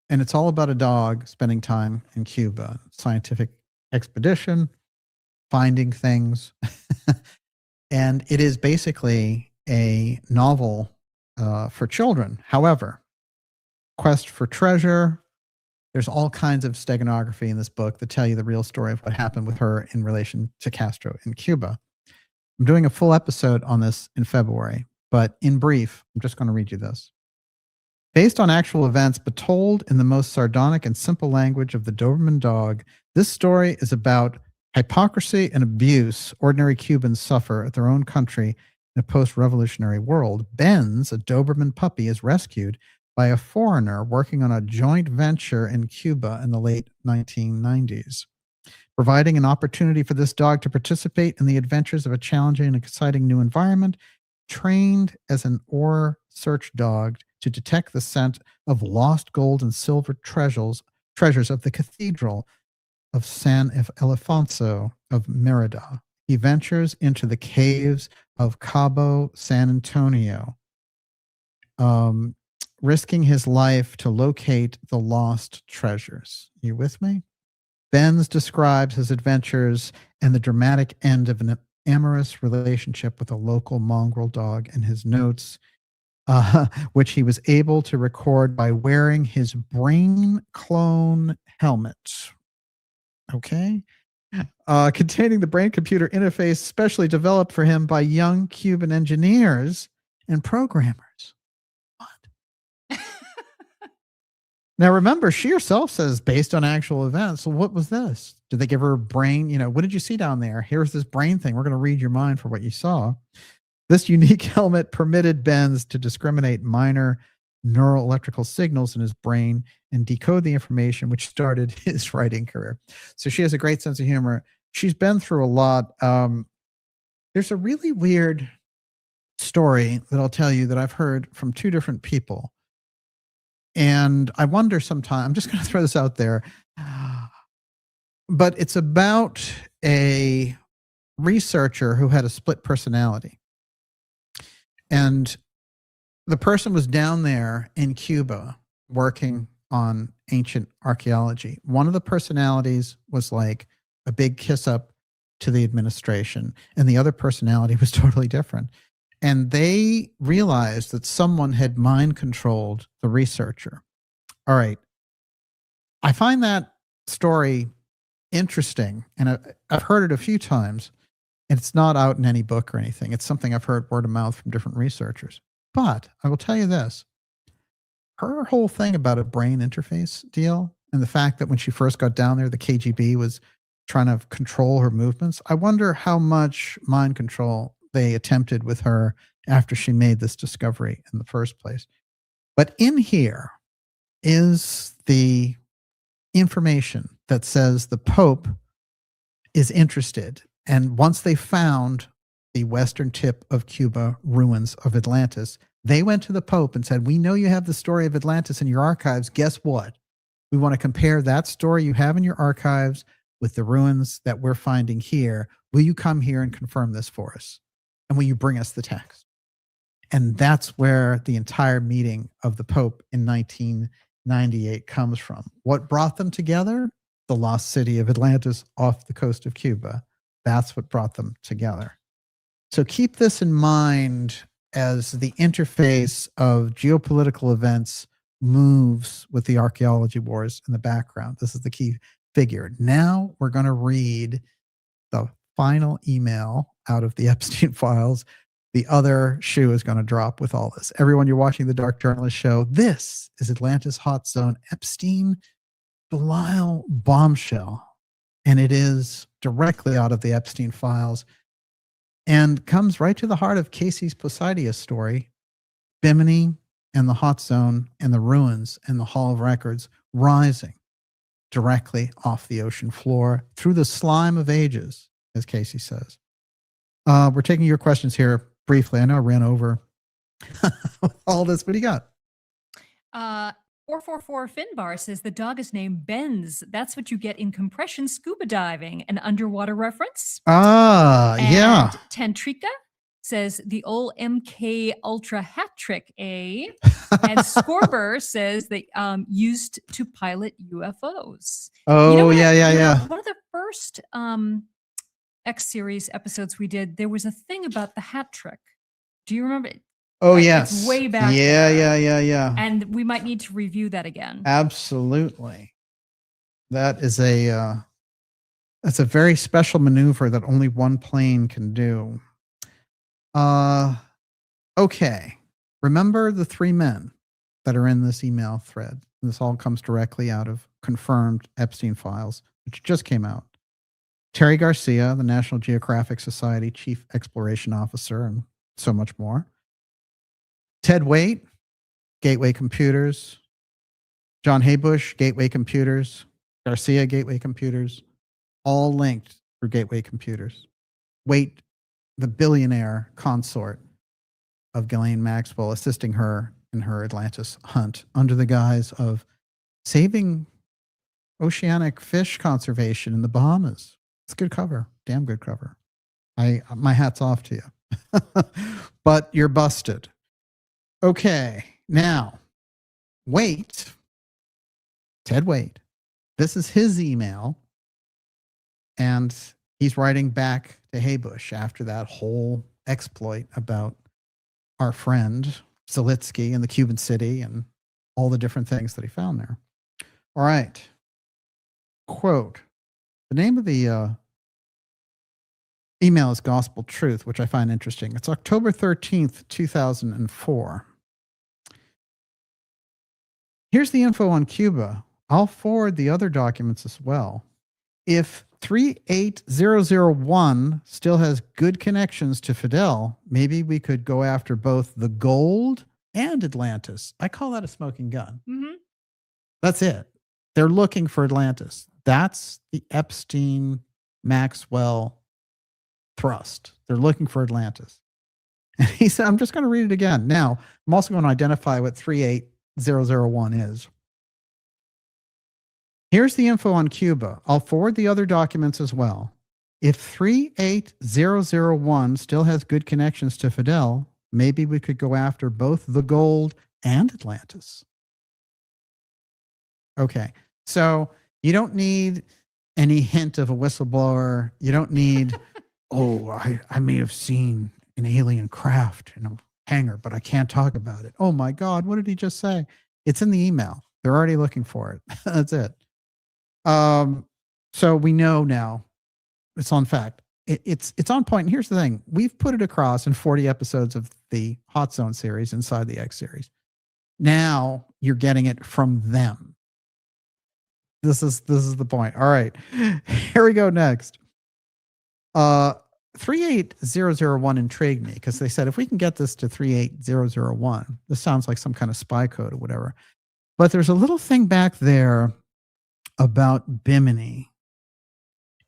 and it's all about a dog spending time in Cuba, scientific expedition, finding things. And it is basically a novel for children. However, quest for treasure. There's all kinds of steganography in this book that tell you the real story of what happened with her in relation to Castro in Cuba. I'm doing a full episode on this in February, but in brief, I'm just going to read you this. Based on actual events, but told in the most sardonic and simple language of the Doberman dog, this story is about hypocrisy and abuse ordinary Cubans suffer at their own country in a post-revolutionary world. Benz, a Doberman puppy, is rescued by a foreigner working on a joint venture in Cuba in the late 1990s, providing an opportunity for this dog to participate in the adventures of a challenging and exciting new environment. Trained as an ore search dog to detect the scent of lost gold and silver treasures of the Cathedral of San Ildefonso of Merida, he ventures into the caves of Cabo San Antonio, risking his life to locate the lost treasures. You with me? Benz describes his adventures and the dramatic end of an amorous relationship with a local mongrel dog in his notes, which he was able to record by wearing his brain clone helmet. Okay. Containing the brain-computer interface specially developed for him by young Cuban engineers and programmers. What? Now, remember, she herself says based on actual events. So what was this? Did they give her a brain? What did you see down there? Here's this brain thing. We're going to read your mind for what you saw. This unique helmet permitted Benz to discriminate minor neural electrical signals in his brain and decode the information, which started his writing career. So she has a great sense of humor. She's been through a lot. There's a really weird story that I'll tell you that I've heard from two different people. And I wonder sometimes, I'm just going to throw this out there, but it's about a researcher who had a split personality. And the person was down there in Cuba working on ancient archaeology. One of the personalities was like a big kiss up to the administration, and the other personality was totally different. And they realized that someone had mind controlled the researcher. All right. I find that story interesting, and I've heard it a few times, and it's not out in any book or anything. It's something I've heard word of mouth from different researchers. But I will tell you this, her whole thing about a brain interface deal and the fact that when she first got down there, the KGB was trying to control her movements. I wonder how much mind control they attempted with her after she made this discovery in the first place. But in here is the information that says the Pope is interested. And once they found the western tip of Cuba ruins of Atlantis, they went to the Pope and said, we know you have the story of Atlantis in your archives. Guess what? We want to compare that story you have in your archives with the ruins that we're finding here. Will you come here and confirm this for us? And will you bring us the text? And that's where the entire meeting of the Pope in 1998 comes from. What brought them together? The lost city of Atlantis off the coast of Cuba. That's what brought them together. So keep this in mind as the interface of geopolitical events moves with the archaeology wars in the background. This is the key figure. Now we're going to read the final email out of the Epstein files. The other shoe is going to drop with all this. Everyone, you're watching the Dark Journalist Show. This is Atlantis HotZone Epstein Belial Bombshell. And it is directly out of the Epstein files and comes right to the heart of Casey's Placidia story, Bimini and the Hot Zone and the ruins and the Hall of Records rising directly off the ocean floor through the slime of ages, as Casey says. We're taking your questions here briefly. I know I ran over all this. What do you got? 444 Finbar says the dog is named Benz. That's what you get in compression scuba diving, an underwater reference. Yeah. Tantrika says the old MK Ultra hat trick, eh? And Scorber says they used to pilot UFOs. Oh, yeah. One of the first X series episodes we did, there was a thing about the hat trick. Do you remember it? Oh, yes. It's way back. Yeah. And we might need to review that again. Absolutely. That is that's a very special maneuver that only one plane can do. Okay. Remember the three men that are in this email thread. This all comes directly out of confirmed Epstein files, which just came out. Terry Garcia, the National Geographic Society Chief Exploration Officer, and so much more. Ted Waite, Gateway Computers. John Haybush, Gateway Computers. Garcia, Gateway Computers. All linked through Gateway Computers. Waite, the billionaire consort of Ghislaine Maxwell, assisting her in her Atlantis hunt under the guise of saving oceanic fish conservation in the Bahamas. It's good cover. Damn good cover. My hat's off to you. But you're busted. Okay, now, Ted Waite, this is his email, and he's writing back to Haybush after that whole exploit about our friend Zalitsky and the Cuban city and all the different things that he found there. All right. Quote, the name of the email is Gospel Truth, which I find interesting. It's October 13th, 2004. Here's the info on Cuba. I'll forward the other documents as well. If 38001 still has good connections to Fidel, maybe we could go after both the gold and Atlantis. I call that a smoking gun. Mm-hmm. That's it. They're looking for Atlantis. That's the Epstein Maxwell thrust. They're looking for Atlantis. And he said, I'm just going to read it again. Now, I'm also going to identify what 38001 is. Here's the info on Cuba. I'll forward the other documents as well. If 38001 still has good connections to Fidel, maybe we could go after both the gold and Atlantis. Okay. So you don't need any hint of a whistleblower. You don't need, oh, I may have seen an alien craft in a hangar, but I can't talk about it. Oh my God, what did he just say? It's in the email. They're already looking for it. That's it. So we know now it's on fact. It's on point. And here's the thing. We've put it across in 40 episodes of the Hot Zone series inside the X series. Now you're getting it from them. This is the point. All right. Here we go next. 38001 intrigued me because they said if we can get this to 38001, this sounds like some kind of spy code or whatever. But there's a little thing back there about Bimini.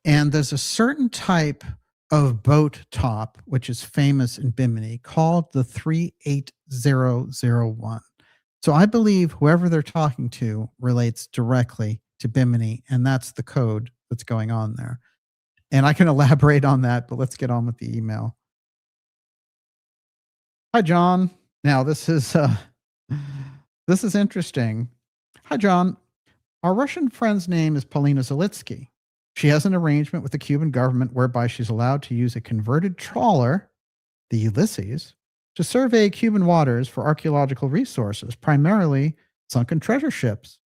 And there's a certain type of boat top, which is famous in Bimini, called the 38001. So I believe whoever they're talking to relates directly to Bimini, and that's the code that's going on there. And I can elaborate on that, but let's get on with the email. Hi, John. Now, this is interesting. Hi, John. Our Russian friend's name is Polina Zalitsky. She has an arrangement with the Cuban government whereby she's allowed to use a converted trawler, the Ulysses, to survey Cuban waters for archaeological resources, primarily sunken treasure ships.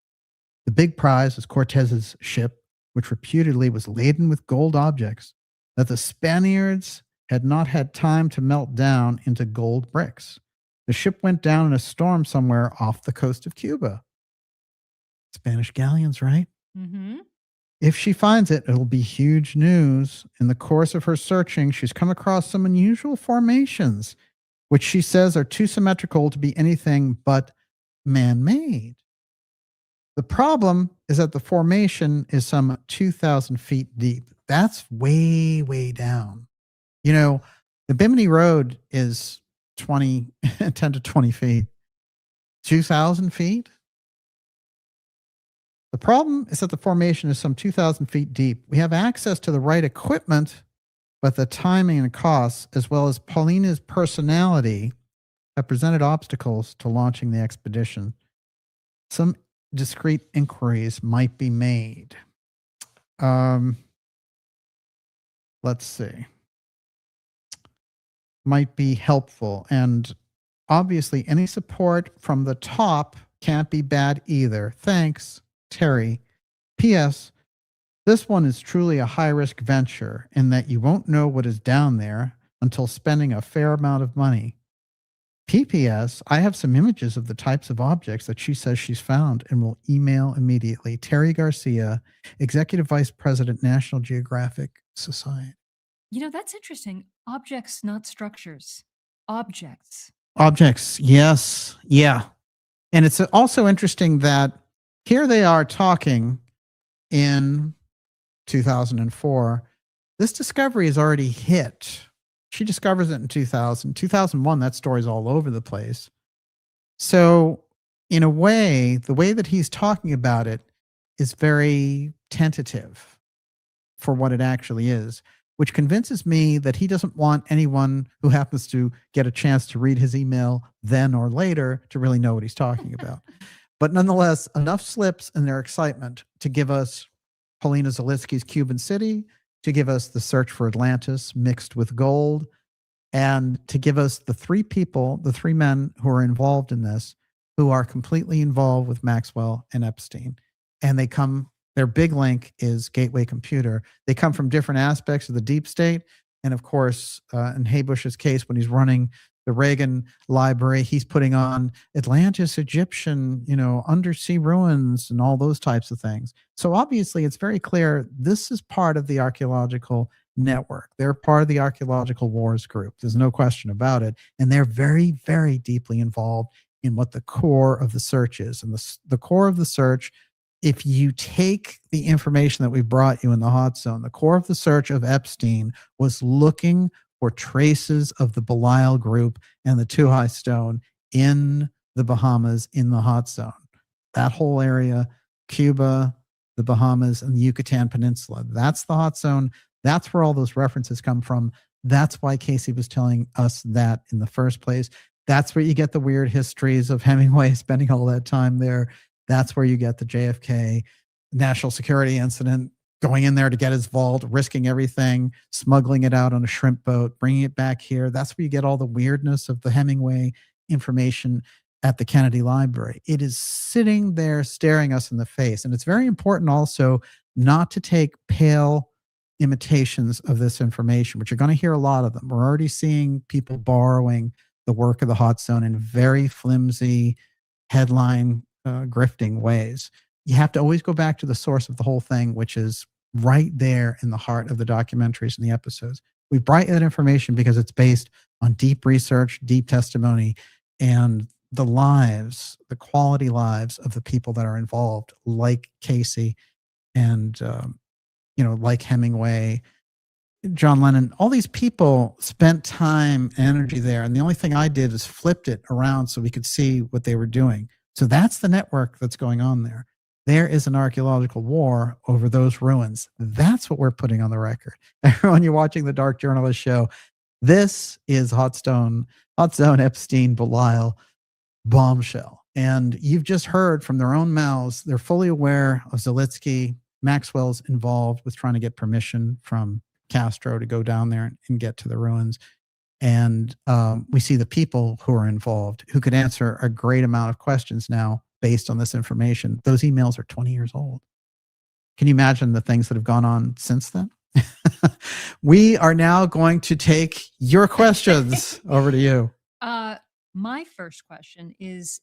The big prize is Cortez's ship, which reputedly was laden with gold objects that the Spaniards had not had time to melt down into gold bricks. The ship went down in a storm somewhere off the coast of Cuba. Spanish galleons, right? Mm-hmm. If she finds it, it'll be huge news. In the course of her searching, she's come across some unusual formations, which she says are too symmetrical to be anything but man-made. The problem is that the formation is some 2,000 feet deep. That's way, way down. You know, the Bimini Road is 10 to 20 feet. 2,000 feet? The problem is that the formation is some 2,000 feet deep. We have access to the right equipment, but the timing and costs, as well as Paulina's personality, have presented obstacles to launching the expedition. Some discrete inquiries might be made. Let's see. Might be helpful. And obviously, any support from the top can't be bad either. Thanks, Terry. P.S. This one is truly a high-risk venture in that you won't know what is down there until spending a fair amount of money. PPS, I have some images of the types of objects that she says she's found and will email immediately. Terry Garcia, Executive Vice President, National Geographic Society. You know, that's interesting. Objects, not structures. Objects. Objects, yes. Yeah. And it's also interesting that here they are talking in 2004. This discovery is already hit. She discovers it in 2000. 2001, that story's all over the place. So in a way, the way that he's talking about it is very tentative for what it actually is, which convinces me that he doesn't want anyone who happens to get a chance to read his email then or later to really know what he's talking about. But nonetheless, enough slips in their excitement to give us Polina Zalitsky's Cuban City, to give us the search for Atlantis mixed with gold, and to give us the three people, the three men who are involved in this, who are completely involved with Maxwell and Epstein. And they come, their big link is Gateway Computer. They come from different aspects of the deep state. And of course, in Haybush's case, when he's running the Reagan Library, he's putting on Atlantis, Egyptian, undersea ruins and all those types of things. So obviously it's very clear this is part of the archaeological network. They're part of the archaeological wars group. There's no question about it. And they're very, very deeply involved in what the core of the search is. And the core of the search, if you take the information that we brought you in the Hot Zone, the core of the search of Epstein was looking for traces of the Belial group and the Tuhai Stone in the Bahamas in the Hot Zone. That whole area, Cuba, the Bahamas, and the Yucatan Peninsula. That's the Hot Zone. That's where all those references come from. That's why Casey was telling us that in the first place. That's where you get the weird histories of Hemingway spending all that time there. That's where you get the JFK national security incident, going in there to get his vault, risking everything, smuggling it out on a shrimp boat, bringing it back here. That's where you get all the weirdness of the Hemingway information at the Kennedy Library. It is sitting there staring us in the face. And it's very important also not to take pale imitations of this information, which you're going to hear a lot of them. We're already seeing people borrowing the work of the Hot Zone in very flimsy headline grifting ways. You have to always go back to the source of the whole thing, which is right there in the heart of the documentaries and the episodes. We brighten that information because it's based on deep research, deep testimony, and the lives, the quality lives of the people that are involved, like Casey and, like Hemingway, John Lennon. All these people spent time and energy there. And the only thing I did is flipped it around so we could see what they were doing. So that's the network that's going on there. There is an archaeological war over those ruins. That's what we're putting on the record. Everyone, you're watching the Dark Journalist show. This is HotZone Epstein Belial Bombshell. And you've just heard from their own mouths. They're fully aware of Zalitsky. Maxwell's involved with trying to get permission from Castro to go down there and get to the ruins. And we see the people who are involved who could answer a great amount of questions now based on this information. Those emails are 20 years old. Can you imagine the things that have gone on since then? We are now going to take your questions. Over to you. My first question is,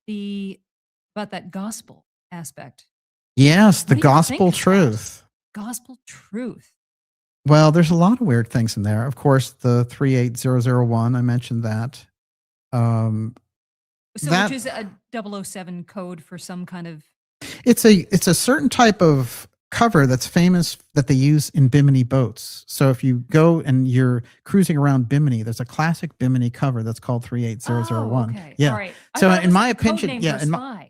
about that gospel aspect. Yes, the What do you gospel think of that? truth. Gospel truth. Well, there's a lot of weird things in there. Of course, the 38001, I mentioned that. Which is a 007 code for some kind of... It's a certain type of cover that's famous that they use in Bimini boats. So if you go and you're cruising around Bimini, there's a classic Bimini cover that's called 38001. Okay. Yeah. All right. So in my opinion, in my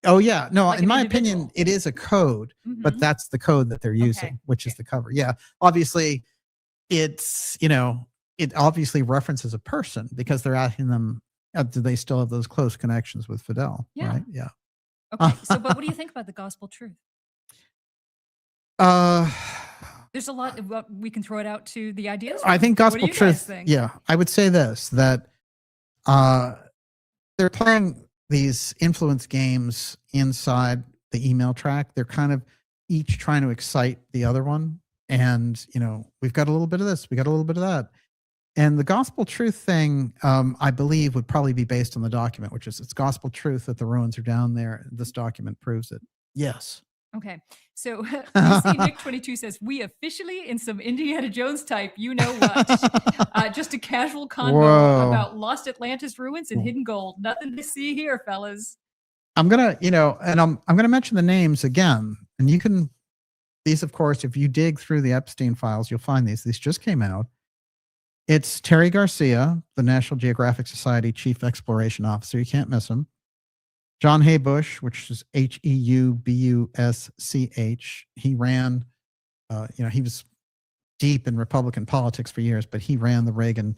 opinion, individual. it is a code, but Mhm. that's the code that they're using, which is the cover. Yeah. Obviously, it's, it obviously references a person because they're asking them, do they still have those close connections with Fidel? Yeah. Right? Yeah. Okay. But what do you think about the gospel truth? There's a lot of what we can throw it out to the ideas. I think What gospel do you guys truth. think? Yeah. I would say this, that they're playing these influence games inside the email track. They're kind of each trying to excite the other one. And, we've got a little bit of this, we got a little bit of that. And the gospel truth thing, I believe, would probably be based on the document, which is it's gospel truth that the ruins are down there. This document proves it. Yes. Okay. So PC Nick 22 says, we officially in some Indiana Jones type, you know what? Just a casual convo Whoa. about lost Atlantis ruins and hidden gold. Nothing to see here, fellas. I'm going to, I'm going to mention the names again. And you can, these, of course, if you dig through the Epstein files, you'll find these. These just came out. It's Terry Garcia, the National Geographic Society Chief Exploration Officer. You can't miss him. John Haybush, which is Heubusch. He ran, he was deep in Republican politics for years, but he ran the Reagan,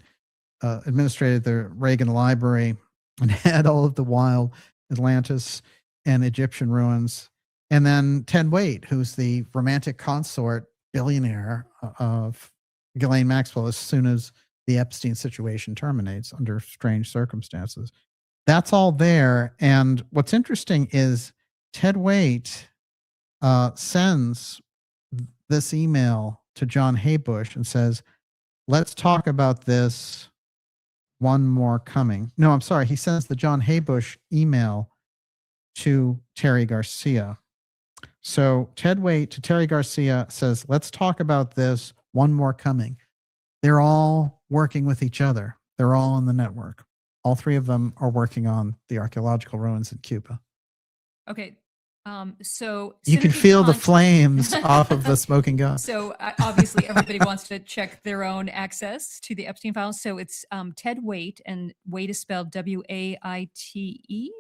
administrated the Reagan Library and had all of the wild Atlantis and Egyptian ruins. And then Ted Waite, who's the romantic consort billionaire of Ghislaine Maxwell as soon as the Epstein situation terminates under strange circumstances. That's all there. And what's interesting is Ted Waite sends this email to John Haybush and says, let's talk about this. One more coming. No, I'm sorry. He sends the John Haybush email to Terry Garcia. So Ted Waite to Terry Garcia says, let's talk about this. One more coming. They're all working with each other. They're all on the network. All three of them are working on the archaeological ruins in Cuba. Okay. So you can feel the flames off of the smoking gun. So obviously everybody wants to check their own access to the Epstein files. So it's Ted Waite, and Waite is spelled W-A-I-T-E?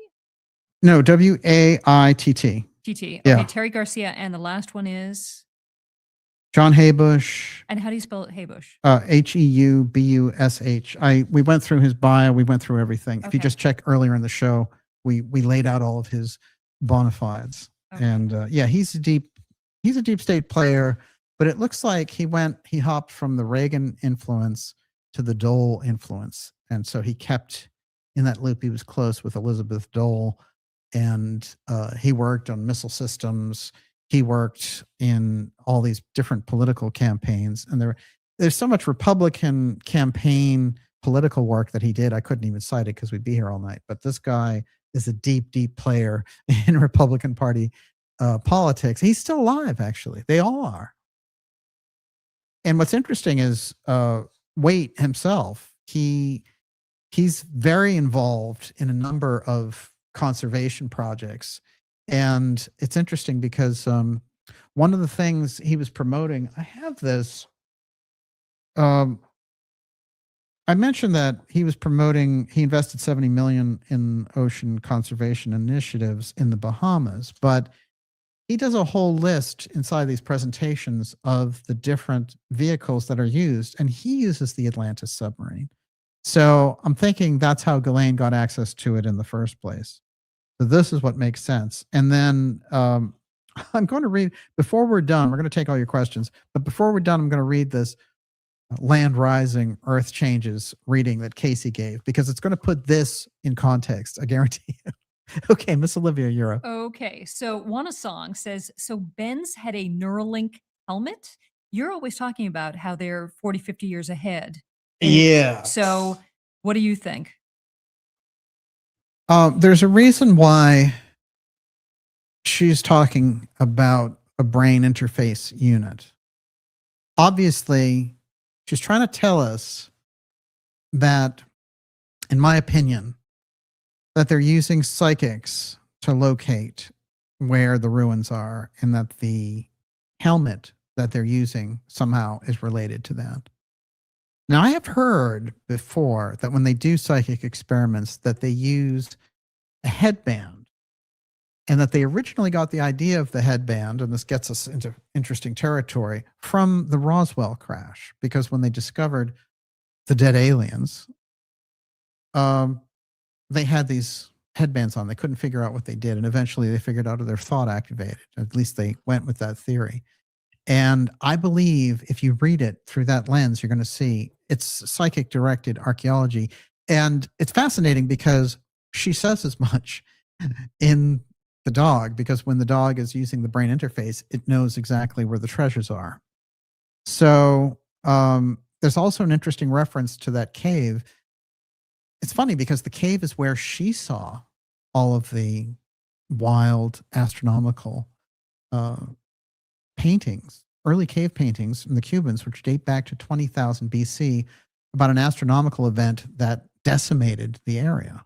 No, W-A-I-T-T. T-T. Yeah. Okay, Terry Garcia. And the last one is? John Haybush. And how do you spell it, Haybush? Heubush. We went through his bio. We went through everything. If you Okay. just check earlier in the show, we laid out all of his bona fides. Okay. And yeah, he's a deep state player, but it looks like he hopped from the Reagan influence to the Dole influence. And so he kept in that loop. He was close with Elizabeth Dole, and he worked on missile systems. He worked in all these different political campaigns, and there's so much Republican campaign political work that he did. I couldn't even cite it because we'd be here all night. But this guy is a deep player in Republican Party politics. He's still alive, actually. They all are. And what's interesting is Waite himself. He's very involved in a number of conservation projects. And it's interesting because one of the things he was promoting, I have this. I mentioned that he invested $70 million in ocean conservation initiatives in the Bahamas, but he does a whole list inside these presentations of the different vehicles that are used, and he uses the Atlantis submarine. So I'm thinking that's how Ghislaine got access to it in the first place. So this is what makes sense. And then I'm going to read, before we're done, we're going to take all your questions, but before we're done, I'm going to read this Land Rising, Earth Changes reading that Casey gave, because it's going to put this in context, I guarantee you. Okay, Miss Olivia, you're up. Okay, so Wanna Song says, so Ben's had a Neuralink helmet. You're always talking about how they're 40, 50 years ahead. Yeah. So what do you think? There's a reason why she's talking about a brain interface unit. Obviously, she's trying to tell us that, in my opinion, that they're using psychics to locate where the ruins are, and that the helmet that they're using somehow is related to that. Now, I have heard before that when they do psychic experiments, that they use a headband, and that they originally got the idea of the headband, and this gets us into interesting territory, from the Roswell crash, because when they discovered the dead aliens, they had these headbands on. They couldn't figure out what they did, and eventually they figured out their thought activated. At least they went with that theory. And I believe if you read it through that lens, you're going to see it's psychic directed archaeology. And it's fascinating because she says as much in the dog, because when the dog is using the brain interface, it knows exactly where the treasures are. So there's also an interesting reference to that cave. It's funny because the cave is where she saw all of the wild astronomical paintings, early cave paintings from the Cubans, which date back to 20,000 BC, about an astronomical event that decimated the area.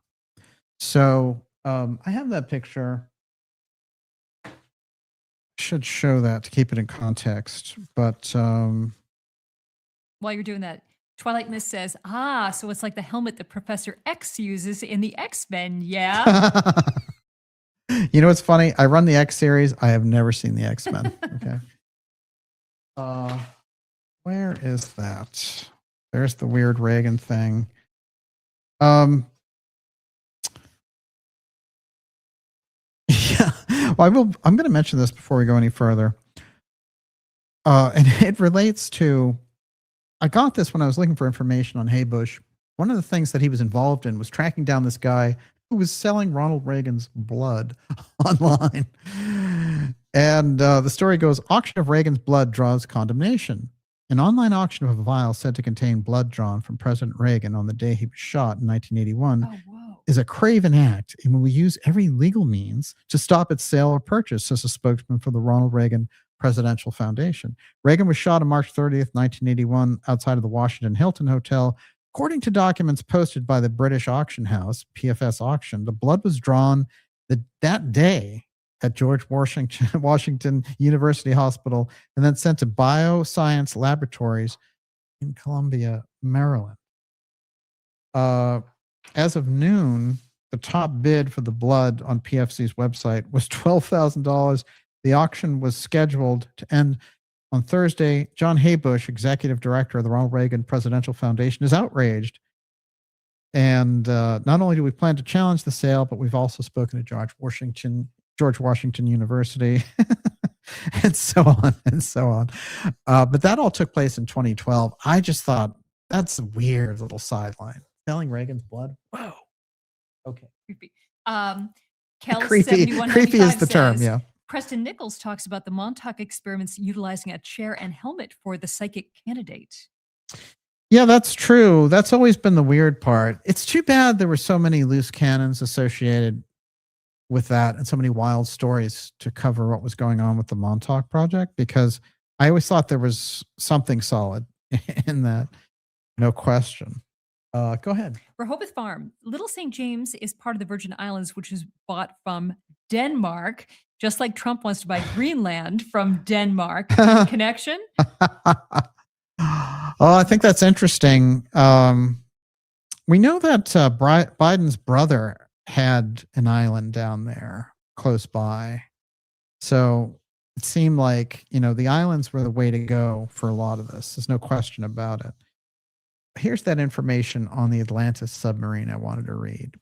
So I have that picture. Should show that to keep it in context. But while you're doing that, Twilight Mist says, so it's like the helmet that Professor X uses in the X-Men, yeah? You know what's funny? I run the X series. I have never seen the X-Men. Okay. Where is that? There's the weird Reagan thing. Yeah. Well, I'm going to mention this before we go any further. And it relates to, I got this when I was looking for information on Haybush. One of the things that he was involved in was tracking down this guy who was selling Ronald Reagan's blood online. And the story goes, auction of Reagan's blood draws condemnation. An online auction of a vial said to contain blood drawn from President Reagan on the day he was shot in 1981 is a craven act and will use every legal means to stop its sale or purchase, says a spokesman for the Ronald Reagan Presidential Foundation. Reagan was shot on March 30th, 1981, outside of the Washington Hilton Hotel. According to documents posted by the British auction house, PFS Auction, the blood was drawn that day at George Washington University Hospital and then sent to bioscience laboratories in Columbia, Maryland. As of noon, the top bid for the blood on PFC's website was $12,000. The auction was scheduled to end On Thursday, John Haybush, executive director of the Ronald Reagan Presidential Foundation, is outraged. And not only do we plan to challenge the sale, but we've also spoken to George Washington University, and so on and so on. But that all took place in 2012. I just thought that's a weird little sideline. Selling Reagan's blood. Whoa. Okay. Creepy. Kel Creepy is the term. Yeah. Preston Nichols talks about the Montauk experiments utilizing a chair and helmet for the psychic candidate. Yeah, that's true. That's always been the weird part. It's too bad there were so many loose cannons associated with that and so many wild stories to cover what was going on with the Montauk project, because I always thought there was something solid in that. No question. Go ahead. Rehoboth Farm. Little St. James is part of the Virgin Islands, which was bought from Denmark, just like Trump wants to buy Greenland from Denmark. Connection? I think that's interesting. We know that Biden's brother had an island down there close by. So it seemed like, the islands were the way to go for a lot of this. There's no question about it. Here's that information on the Atlantis submarine I wanted to read.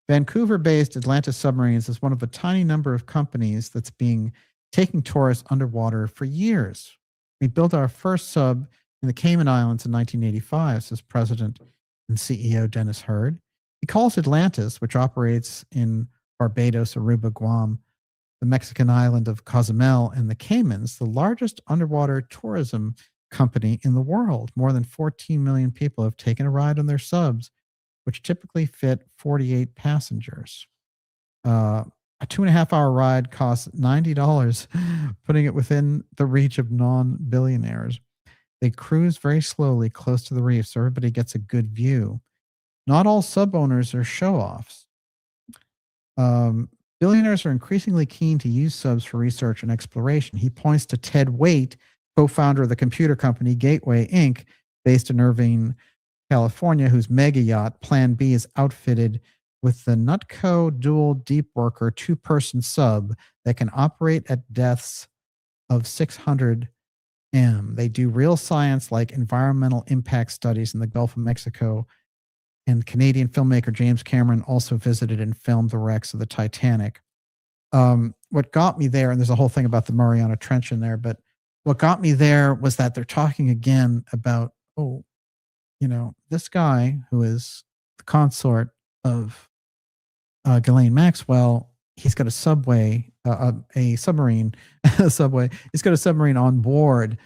Vancouver-based Atlantis Submarines is one of a tiny number of companies that's taking tourists underwater for years. We built our first sub in the Cayman Islands in 1985, says President and CEO Dennis Hurd. He calls Atlantis, which operates in Barbados, Aruba, Guam, the Mexican island of Cozumel, and the Caymans, the largest underwater tourism company in the world. More than 14 million people have taken a ride on their subs, which typically fit 48 passengers. A 2.5-hour ride costs $90, putting it within the reach of non-billionaires. They cruise very slowly close to the reef, so everybody gets a good view. Not all sub owners are show-offs. Billionaires are increasingly keen to use subs for research and exploration. He points to Ted Waite, co-founder of the computer company Gateway Inc., based in Irvine, California, whose mega yacht Plan B is outfitted with the Nutco Dual Deep Worker 2-person sub that can operate at depths of 600 m. They do real science like environmental impact studies in the Gulf of Mexico. And Canadian filmmaker James Cameron also visited and filmed the wrecks of the Titanic. What got me there, and there's a whole thing about the Mariana Trench in there, but what got me there was that they're talking again about, this guy who is the consort of Ghislaine Maxwell, he's got a submarine, he's got a submarine on board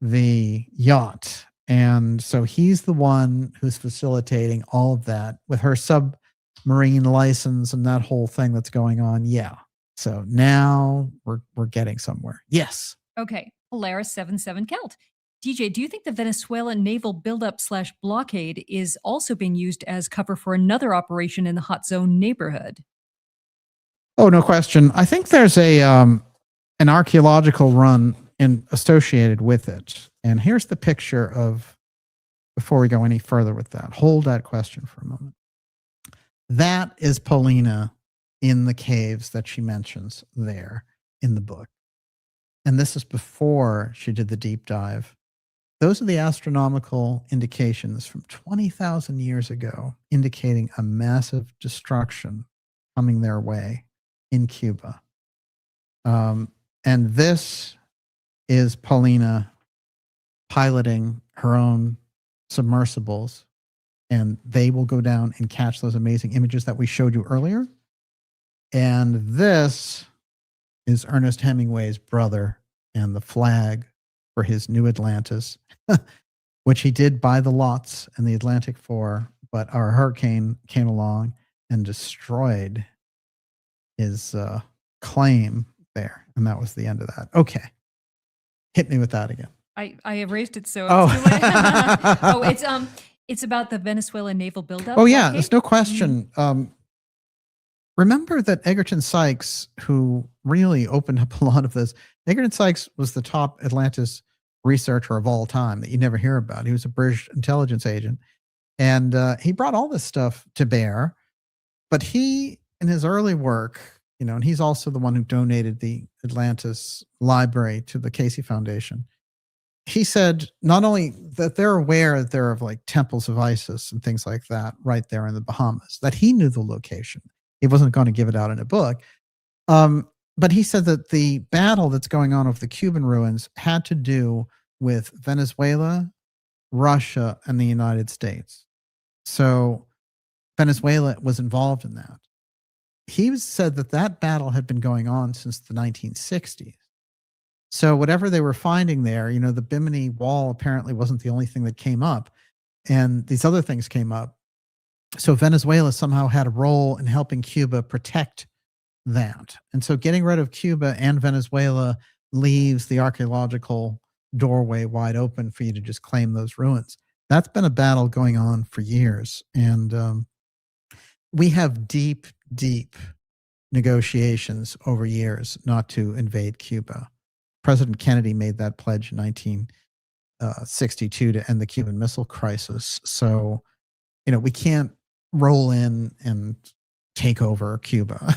the yacht. And so he's the one who's facilitating all of that with her submarine license and that whole thing that's going on. Yeah. So now we're getting somewhere. Yes. Okay. Polaris 77 Kelt. DJ, do you think the Venezuelan naval buildup / blockade is also being used as cover for another operation in the hot zone neighborhood? Oh, no question. I think there's an archaeological run associated with it. And here's the picture of, before we go any further with that, hold that question for a moment. That is Paulina in the caves that she mentions there in the book. And this is before she did the deep dive. Those are the astronomical indications from 20,000 years ago, indicating a massive destruction coming their way in Cuba. And this is Paulina piloting her own submersibles, and they will go down and catch those amazing images that we showed you earlier. And this is Ernest Hemingway's brother and the flag for his new Atlantis, which he did buy the lots in the Atlantic for, but our hurricane came along and destroyed his claim there. And that was the end of that. Okay. Hit me with that again. I erased it, so it's too late. It's about the Venezuelan naval buildup. Oh yeah, there's no question. Remember that Egerton Sykes, who really opened up a lot of this, Egerton Sykes was the top Atlantis researcher of all time that you never hear about. He was a British intelligence agent, and he brought all this stuff to bear. But he, in his early work, and he's also the one who donated the Atlantis library to the Casey Foundation. He said not only that they're aware that there are like temples of Isis and things like that right there in the Bahamas, that he knew the location. He wasn't going to give it out in a book. But he said that the battle that's going on over the Cuban ruins had to do with Venezuela, Russia, and the United States. So Venezuela was involved in that. He said that that battle had been going on since the 1960s. So whatever they were finding there, the Bimini Wall apparently wasn't the only thing that came up, and these other things came up. So Venezuela somehow had a role in helping Cuba protect that. And so getting rid of Cuba and Venezuela leaves the archaeological doorway wide open for you to just claim those ruins. That's been a battle going on for years. And we have deep, deep negotiations over years not to invade Cuba. President Kennedy made that pledge in 1962 to end the Cuban Missile Crisis. So, we can't roll in and take over Cuba.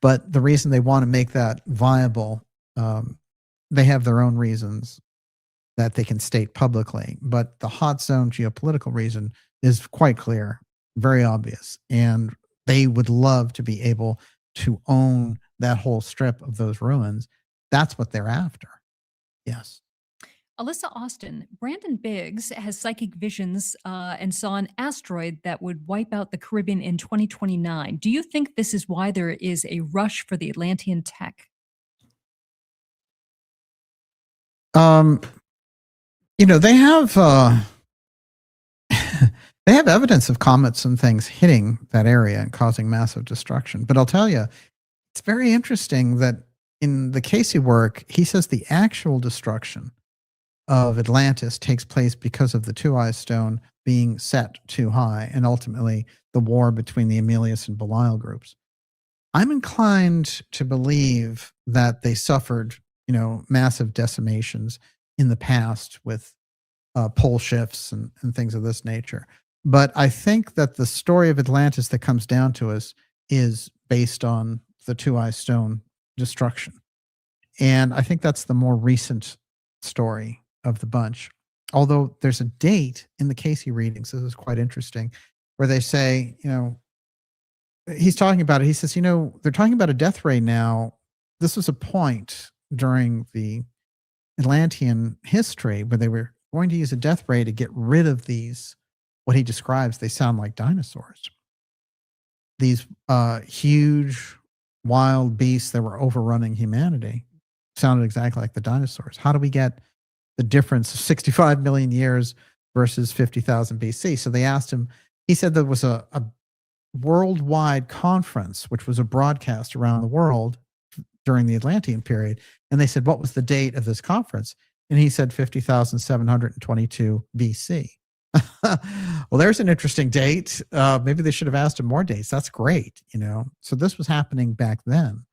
But the reason they want to make that viable, they have their own reasons that they can state publicly. But the hot zone geopolitical reason is quite clear, very obvious. And they would love to be able to own that whole strip of those ruins. That's what they're after. Yes. Alyssa Austin, Brandon Biggs has psychic visions and saw an asteroid that would wipe out the Caribbean in 2029. Do you think this is why there is a rush for the Atlantean tech? They have they have evidence of comets and things hitting that area and causing massive destruction. But I'll tell you, it's very interesting that in the Casey work, he says the actual destruction of Atlantis takes place because of the Two-Eyes Stone being set too high and ultimately the war between the Emilius and Belial groups. I'm inclined to believe that they suffered, massive decimations in the past with pole shifts and things of this nature. But I think that the story of Atlantis that comes down to us is based on the Two-Eyes Stone destruction. And I think that's the more recent story of the bunch. Although there's a date in the Casey readings, this is quite interesting, where they say, he's talking about it. He says, they're talking about a death ray now. This was a point during the Atlantean history where they were going to use a death ray to get rid of these, what he describes, they sound like dinosaurs. These huge wild beasts that were overrunning humanity sounded exactly like the dinosaurs. How do we get the difference of 65 million years versus 50,000 BC? So they asked him, he said there was a worldwide conference, which was a broadcast around the world during the Atlantean period. And they said, what was the date of this conference? And he said 50,722 BC. Well, there's an interesting date. Maybe they should have asked him more dates. That's great, So this was happening back then.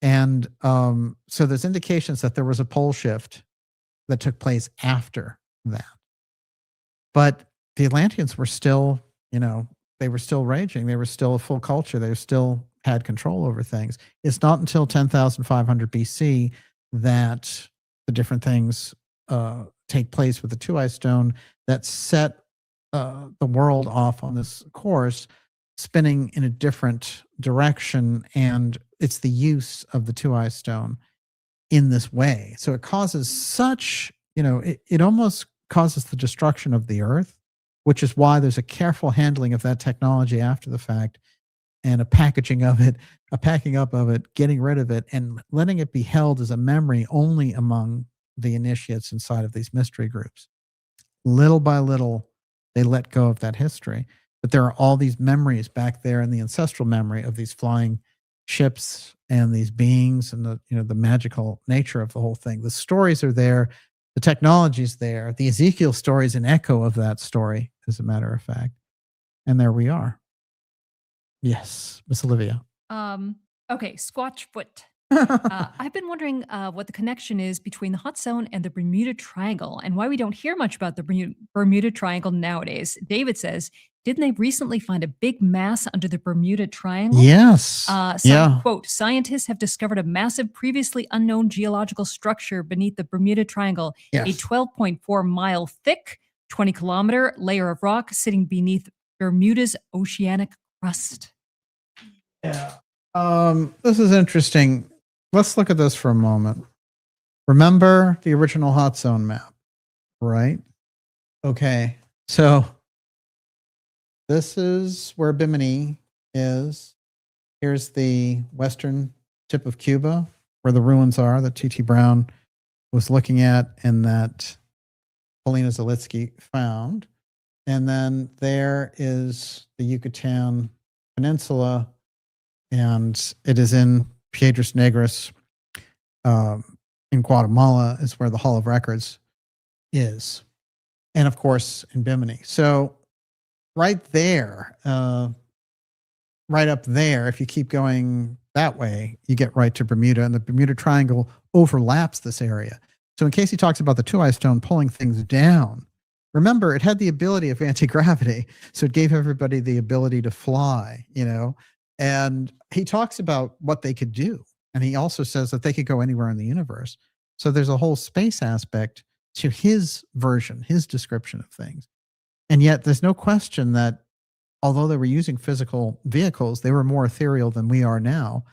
And so there's indications that there was a pole shift that took place after that. But the Atlanteans were still, they were still raging. They were still a full culture. They still had control over things. It's not until 10,500 BC that the different things take place with the Two-Eyes Stone that set the world off on this course, spinning in a different direction. And it's the use of the Two-Eyes Stone in this way. So it causes such, it almost causes the destruction of the earth, which is why there's a careful handling of that technology after the fact and a packaging of it, a packing up of it, getting rid of it, and letting it be held as a memory only among the initiates inside of these mystery groups. Little by little, they let go of that history. But there are all these memories back there in the ancestral memory of these flying ships and these beings and the magical nature of the whole thing. The stories are there. The technology's there. The Ezekiel story is an echo of that story, as a matter of fact. And there we are. Yes, Miss Olivia. Okay, Squatchfoot. I've been wondering what the connection is between the hot zone and the Bermuda Triangle and why we don't hear much about the Bermuda Triangle nowadays. David says, didn't they recently find a big mass under the Bermuda Triangle? Yes. Yeah. Quote, scientists have discovered a massive, previously unknown geological structure beneath the Bermuda Triangle, a Yes. 12.4 mile thick, 20-kilometer layer of rock sitting beneath Bermuda's oceanic crust. Yeah. This is interesting. Let's look at this for a moment. Remember the original hot zone map, right? Okay. So this is where Bimini is. Here's the western tip of Cuba, where the ruins are that T.T. Brown was looking at and that Polina Zalitsky found. And then there is the Yucatan Peninsula, and it is in Piedras Negras in Guatemala is where the Hall of Records is. And of course, in Bimini. So right there, right up there, if you keep going that way, you get right to Bermuda, and the Bermuda Triangle overlaps this area. So in case he talks about the two-eye stone pulling things down, remember, it had the ability of anti-gravity, so it gave everybody the ability to fly, you know, and he talks about what they could do. And he also says that they could go anywhere in the universe. So there's a whole space aspect to his version, his description of things. And yet there's no question that although they were using physical vehicles, they were more ethereal than we are now.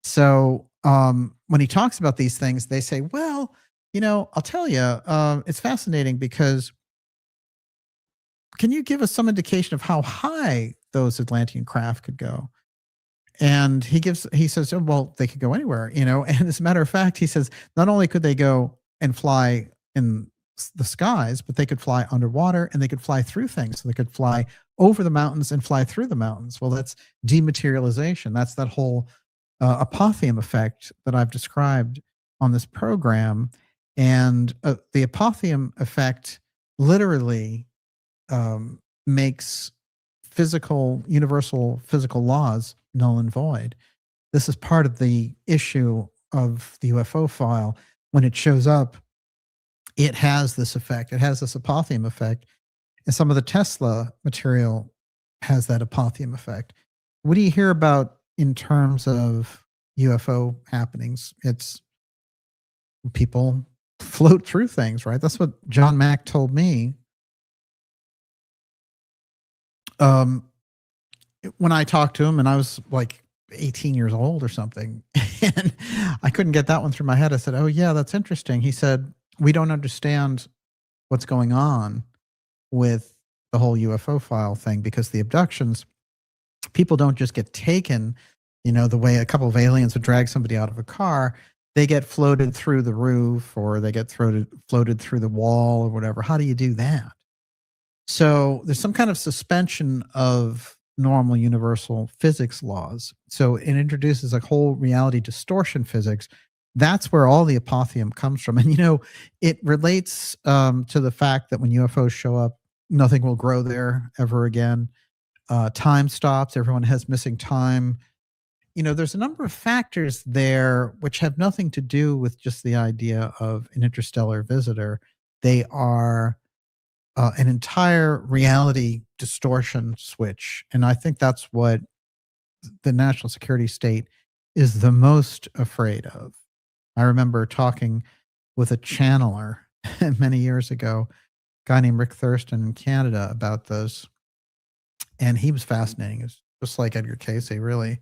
So when he talks about these things, they say, well, you know, I'll tell you, it's fascinating because can you give us some indication of how high those Atlantean craft could go? And he says, oh, well, they could go anywhere, you know. And as a matter of fact, he says, not only could they go and fly in the skies, but they could fly underwater and they could fly through things. So they could fly over the mountains and fly through the mountains. Well, that's dematerialization. That's that whole apotheum effect that I've described on this program. And the apotheum effect literally makes universal physical laws null and void. This is part of the issue of the UFO file. When it shows up, it has this effect. It has this apotheum effect. And some of the Tesla material has that apotheum effect. What do you hear about in terms of UFO happenings? It's people float through things, right? That's what John Mack told me. When I talked to him, and I was like 18 years old or something, and I couldn't get that one through my head. I said, oh yeah, that's interesting. He said, we don't understand what's going on with the whole UFO file thing, because the abductions, people don't just get taken, you know, the way a couple of aliens would drag somebody out of a car. They get floated through the roof, or they get floated through the wall or whatever. How do you do that? So there's some kind of suspension of normal universal physics laws. So it introduces a whole reality distortion physics. That's where all the apotheum comes from. And, you know, it relates to the fact that when UFOs show up, nothing will grow there ever again. Time stops. Everyone has missing time. You know, there's a number of factors there which have nothing to do with just the idea of an interstellar visitor. They are an entire reality distortion switch. And I think that's what the national security state is the most afraid of. I remember talking with a channeler many years ago, a guy named Rick Thurston in Canada, about this. And he was fascinating. It's just like Edgar Cayce, really.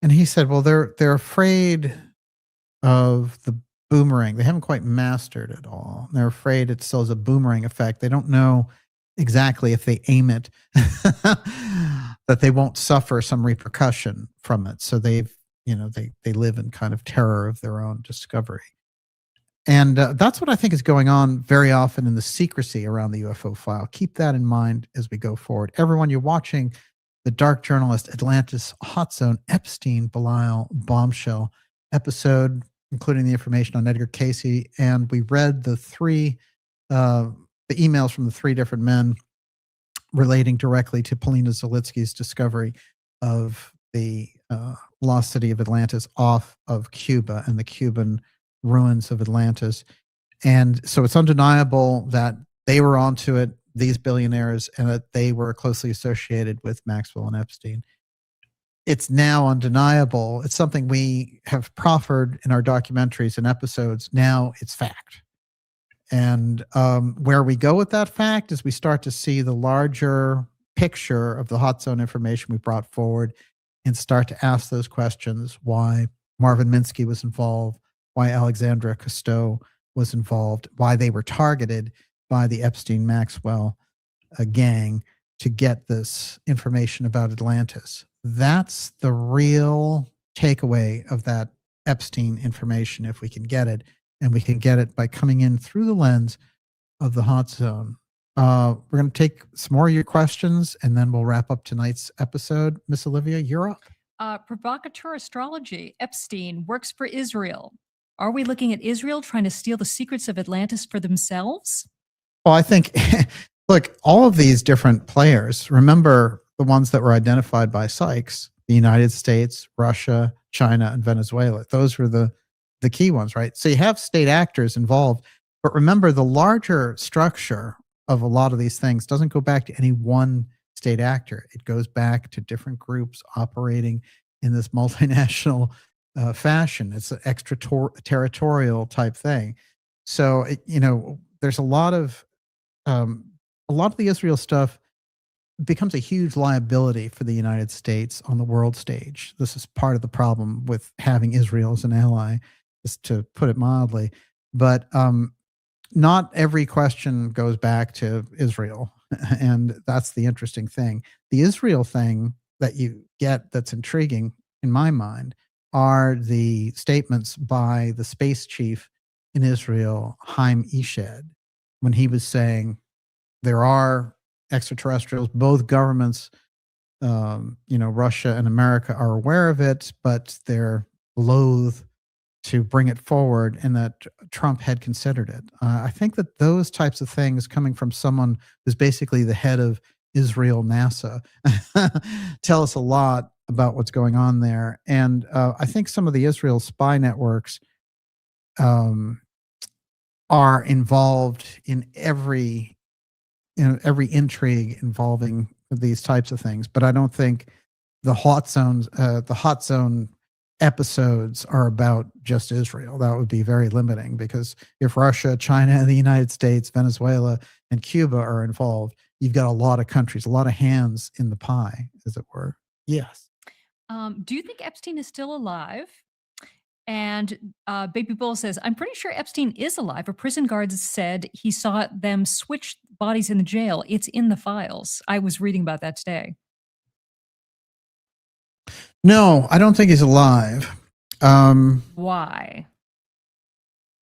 And he said, well, they're afraid of the boomerang. They haven't quite mastered it all. They're afraid it still has a boomerang effect. They don't know exactly if they aim it, that they won't suffer some repercussion from it. So they live in kind of terror of their own discovery. And that's what I think is going on very often in the secrecy around the UFO file. Keep that in mind as we go forward. Everyone, you're watching the Dark Journalist Atlantis HotZone Epstein Belial Bombshell episode, including the information on Edgar Cayce. And we read the emails from the three different men relating directly to Polina Zalitsky's discovery of the lost city of Atlantis off of Cuba and the Cuban ruins of Atlantis. And so it's undeniable that they were onto it. these billionaires and that they were closely associated with Maxwell and Epstein. It's now undeniable. It's something we have proffered in our documentaries and episodes. Now it's fact. And where we go with that fact is we start to see the larger picture of the hot zone information we brought forward and start to ask those questions: why Marvin Minsky was involved, why Alexandra Cousteau was involved, why they were targeted by the Epstein-Maxwell gang to get this information about Atlantis. That's the real takeaway of that Epstein information, if we can get it. And we can get it by coming in through the lens of the hot zone. We're going to take some more of your questions, and then we'll wrap up tonight's episode. Miss Olivia, you're up. Provocateur astrology. Epstein works for Israel. Are we looking at Israel trying to steal the secrets of Atlantis for themselves? Well, I think, look, all of these different players, remember the ones that were identified by Sykes, the United States, Russia, China, and Venezuela. Those were the key ones, right? So you have state actors involved, but remember the larger structure of a lot of these things doesn't go back to any one state actor. It goes back to different groups operating in this multinational fashion. It's an extraterritorial type thing. So, there's a lot of the Israel stuff becomes a huge liability for the United States on the world stage. This is part of the problem with having Israel as an ally, just to put it mildly. But not every question goes back to Israel. And that's the interesting thing. The Israel thing that you get that's intriguing in my mind are the statements by the space chief in Israel, Haim Eshed, when he was saying there are extraterrestrials. Both governments, Russia and America, are aware of it, but they're loath to bring it forward, and that Trump had considered it. I think that those types of things coming from someone who's basically the head of Israel NASA tell us a lot about what's going on there. And I think some of the Israel spy networks are involved in every intrigue involving these types of things. But I don't think the hot zone episodes are about just Israel. That would be very limiting, because if Russia, China, the United States, Venezuela, and Cuba are involved, you've got a lot of countries, a lot of hands in the pie, as it were. Yes. Do you think Epstein is still alive? And Baby Bull says, I'm pretty sure Epstein is alive. A prison guard said he saw them switch bodies in the jail. It's in the files. I was reading about that today. No, I don't think he's alive. Why?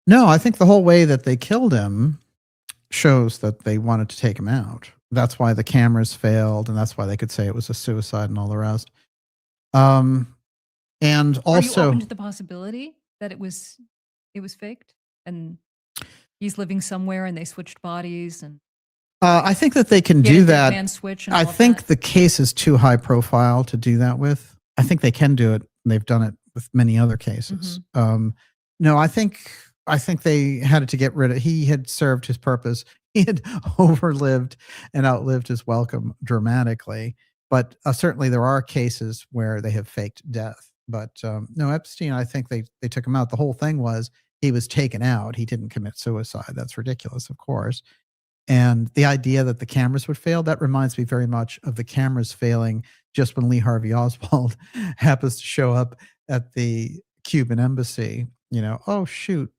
No, I think the whole way that they killed him shows that they wanted to take him out. That's why the cameras failed, and that's why they could say it was a suicide and all the rest. And also, are you open to the possibility that it was faked and he's living somewhere and they switched bodies? And I think that they can do that. Man switch and I think the case is too high profile to do that with. I think they can do it. They've done it with many other cases. Mm-hmm. No, I think they had to get rid of. He had served his purpose. He had overlived and outlived his welcome dramatically. But certainly there are cases where they have faked death. But no, Epstein, I think they took him out. The whole thing was he was taken out. He didn't commit suicide. That's ridiculous, of course. And the idea that the cameras would fail, that reminds me very much of the cameras failing just when Lee Harvey Oswald happens to show up at the Cuban embassy. Oh, shoot,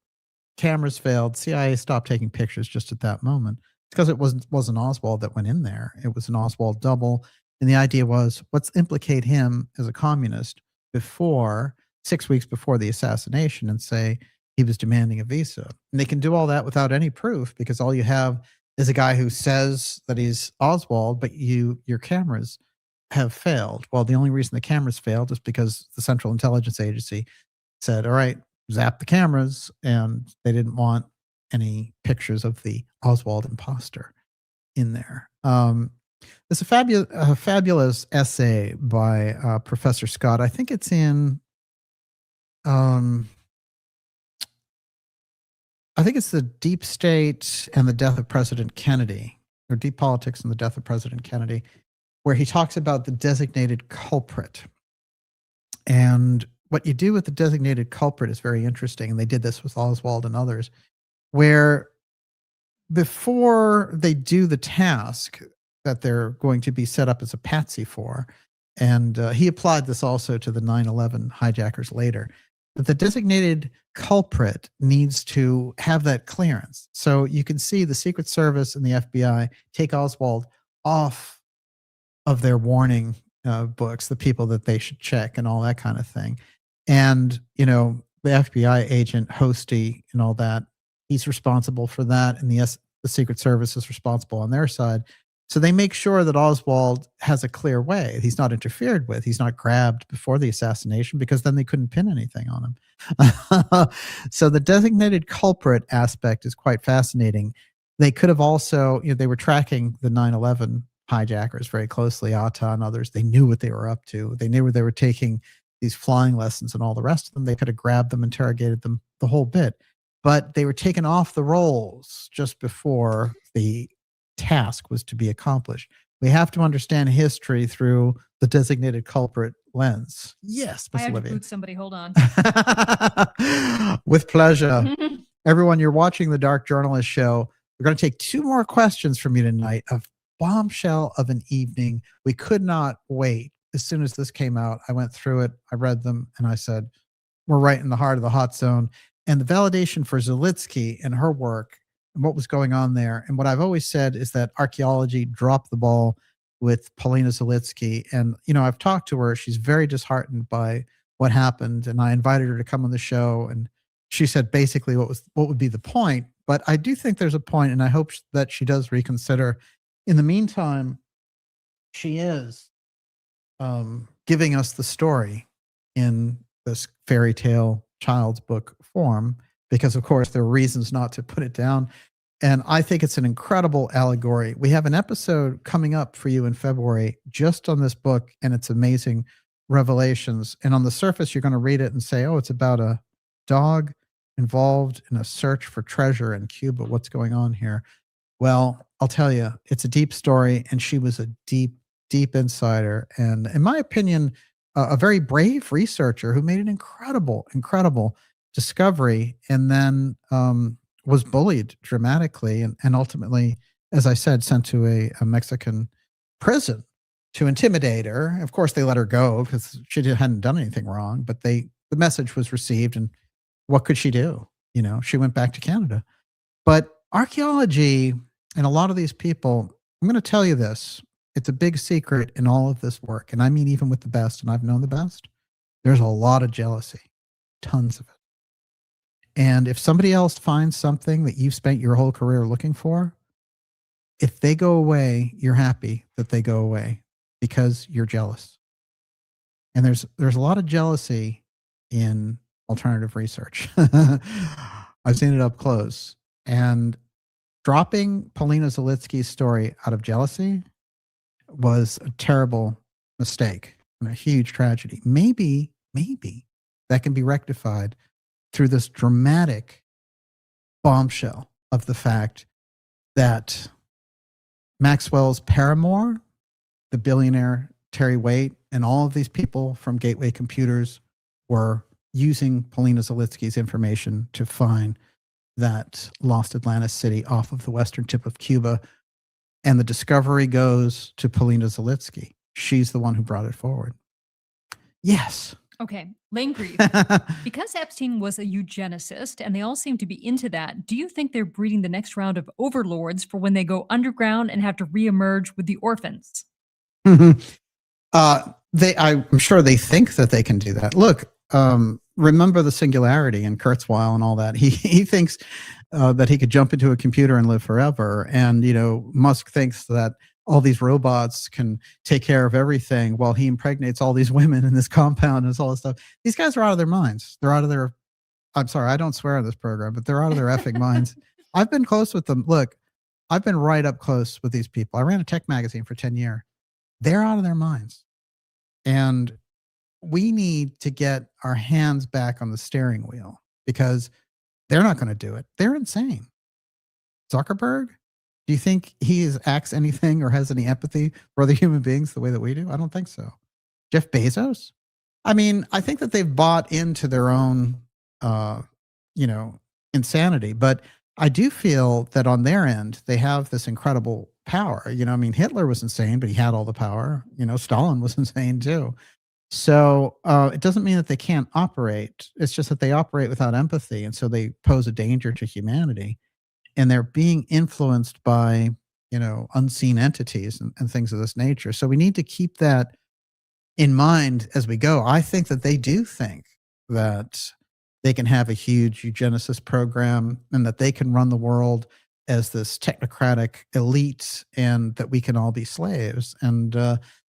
cameras failed. CIA stopped taking pictures just at that moment. It's because it wasn't Oswald that went in there. It was an Oswald double. And the idea was, let's implicate him as a communist 6 weeks before the assassination and say he was demanding a visa. And they can do all that without any proof, because all you have is a guy who says that he's Oswald, but your cameras have failed. Well, the only reason the cameras failed is because the Central Intelligence Agency said, all right, zap the cameras, and they didn't want any pictures of the Oswald imposter in there. There's a fabulous essay by Professor Scott. I think it's in, I think it's The Deep State and the Death of President Kennedy. or Deep Politics in the Death of President Kennedy, where he talks about the designated culprit. And what you do with the designated culprit is very interesting. And they did this with Oswald and others, where before they do the task that they're going to be set up as a patsy for, and he applied this also to the 9/11 hijackers later, that the designated culprit needs to have that clearance. So you can see the Secret Service and the FBI take Oswald off of their warning books, the people that they should check and all that kind of thing. And, you know, the FBI agent, Hosty and all that, he's responsible for that. And the Secret Service is responsible on their side. So they make sure that Oswald has a clear way. He's not interfered with. He's not grabbed before the assassination, because then they couldn't pin anything on him. So the designated culprit aspect is quite fascinating. They could have also, you know, they were tracking the 9/11 hijackers very closely, Atta and others. They knew what they were up to. They knew where they were taking these flying lessons and all the rest of them. They could have grabbed them, interrogated them, the whole bit. But they were taken off the rolls just before the task was to be accomplished. We have to understand history through the designated culprit lens. Yes, I Miss have to Olivia. boot somebody. Hold on. With pleasure. Everyone, you're watching the Dark Journalist Show. We're going to take 2 more questions from you tonight. A bombshell of an evening. We could not wait. As soon as this came out, I went through it, I read them, and I said, we're right in the heart of the hot zone. And the validation for Zalitsky and her work and what was going on there. And what I've always said is that archaeology dropped the ball with Paulina Zalitsky. And, you know, I've talked to her. She's very disheartened by what happened. And I invited her to come on the show. And she said basically what would be the point. But I do think there's a point, and I hope that she does reconsider. In the meantime, she is giving us the story in this fairy tale child's book form, because of course there are reasons not to put it down. And I think it's an incredible allegory. We have an episode coming up for you in February just on this book and its amazing revelations. And on the surface, you're going to read it and say, oh, it's about a dog involved in a search for treasure in Cuba. What's going on here? Well, I'll tell you, it's a deep story, and she was a deep, deep insider. And in my opinion, a very brave researcher who made an incredible, incredible discovery, and then was bullied dramatically and ultimately, as I said, sent to a Mexican prison to intimidate her. Of course, they let her go because she hadn't done anything wrong, but the message was received, and what could she do? You know, she went back to Canada. But archaeology and a lot of these people, I'm going to tell you this, it's a big secret in all of this work. And I mean, even with the best, and I've known the best, there's a lot of jealousy, tons of it. And if somebody else finds something that you've spent your whole career looking for, if they go away, you're happy that they go away because you're jealous. And there's a lot of jealousy in alternative research. I've seen it up close. And dropping Paulina Zalitsky's story out of jealousy was a terrible mistake and a huge tragedy. Maybe that can be rectified through this dramatic bombshell of the fact that Maxwell's paramour, the billionaire Terry Waite, and all of these people from Gateway Computers were using Paulina Zalitsky's information to find that lost Atlantis city off of the western tip of Cuba. And the discovery goes to Paulina Zalitsky. She's the one who brought it forward. Yes. Okay, Lane Grieve. Because Epstein was a eugenicist and they all seem to be into that, do you think they're breeding the next round of overlords for when they go underground and have to reemerge with the orphans? I'm sure they think that they can do that. Look, remember the singularity in Kurzweil and all that. He thinks that he could jump into a computer and live forever. And, you know, Musk thinks that all these robots can take care of everything while he impregnates all these women in this compound and all this stuff. These guys are out of their minds. They're out of their, I'm sorry, I don't swear on this program, but they're out of their effing minds. I've been close with them. Look, I've been right up close with these people. I ran a tech magazine for 10 years. They're out of their minds. And we need to get our hands back on the steering wheel because they're not going to do it. They're insane. Zuckerberg, Do you think he acts anything or has any empathy for other human beings the way that we do? I don't think so. Jeff Bezos? I mean, I think that they've bought into their own, insanity. But I do feel that on their end, they have this incredible power. I mean, Hitler was insane, but he had all the power. Stalin was insane too. So it doesn't mean that they can't operate. It's just that they operate without empathy. And so they pose a danger to humanity. And they're being influenced by, unseen entities and things of this nature. So we need to keep that in mind as we go. I think that they do think that they can have a huge eugenicist program and that they can run the world as this technocratic elite and that we can all be slaves. And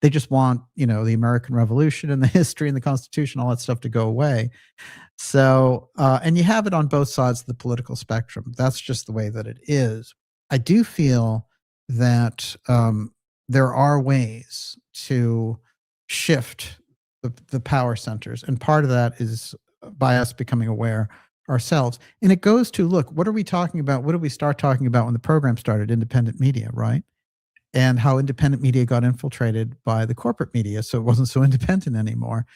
they just want, the American Revolution and the history and the Constitution, all that stuff to go away. So, and you have it on both sides of the political spectrum. That's just the way that it is. I do feel that there are ways to shift the power centers. And part of that is by us becoming aware ourselves. And it goes to, look, what are we talking about? What did we start talking about when the program started? Independent media, right? And how independent media got infiltrated by the corporate media. So it wasn't so independent anymore.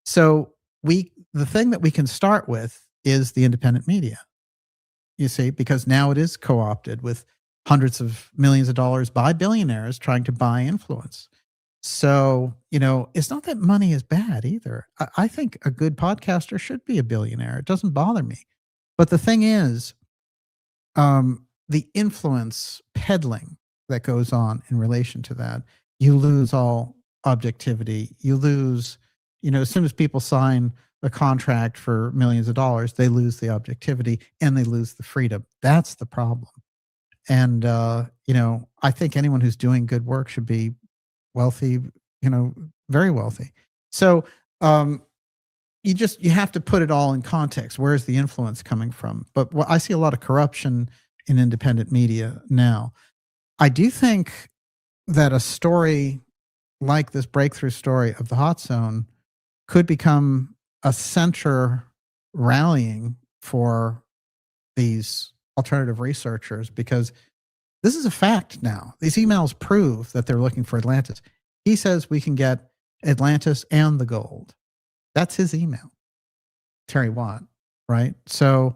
So the thing that we can start with is the independent media, you see, because now it is co-opted with hundreds of millions of dollars by billionaires trying to buy influence. So, it's not that money is bad either. I think a good podcaster should be a billionaire. It doesn't bother me. But the thing is, the influence peddling that goes on in relation to that, you lose all objectivity. You lose, as soon as people sign a contract for millions of dollars, they lose the objectivity and they lose the freedom. That's the problem. And, I think anyone who's doing good work should be wealthy, very wealthy. So you have to put it all in context. Where's the influence coming from? But I see a lot of corruption in independent media now. I do think that a story like this breakthrough story of the Hot Zone could become a center rallying for these alternative researchers, because this is a fact now. These emails prove that they're looking for Atlantis. He says we can get Atlantis and the gold. That's his email, Terry Watt, right? So,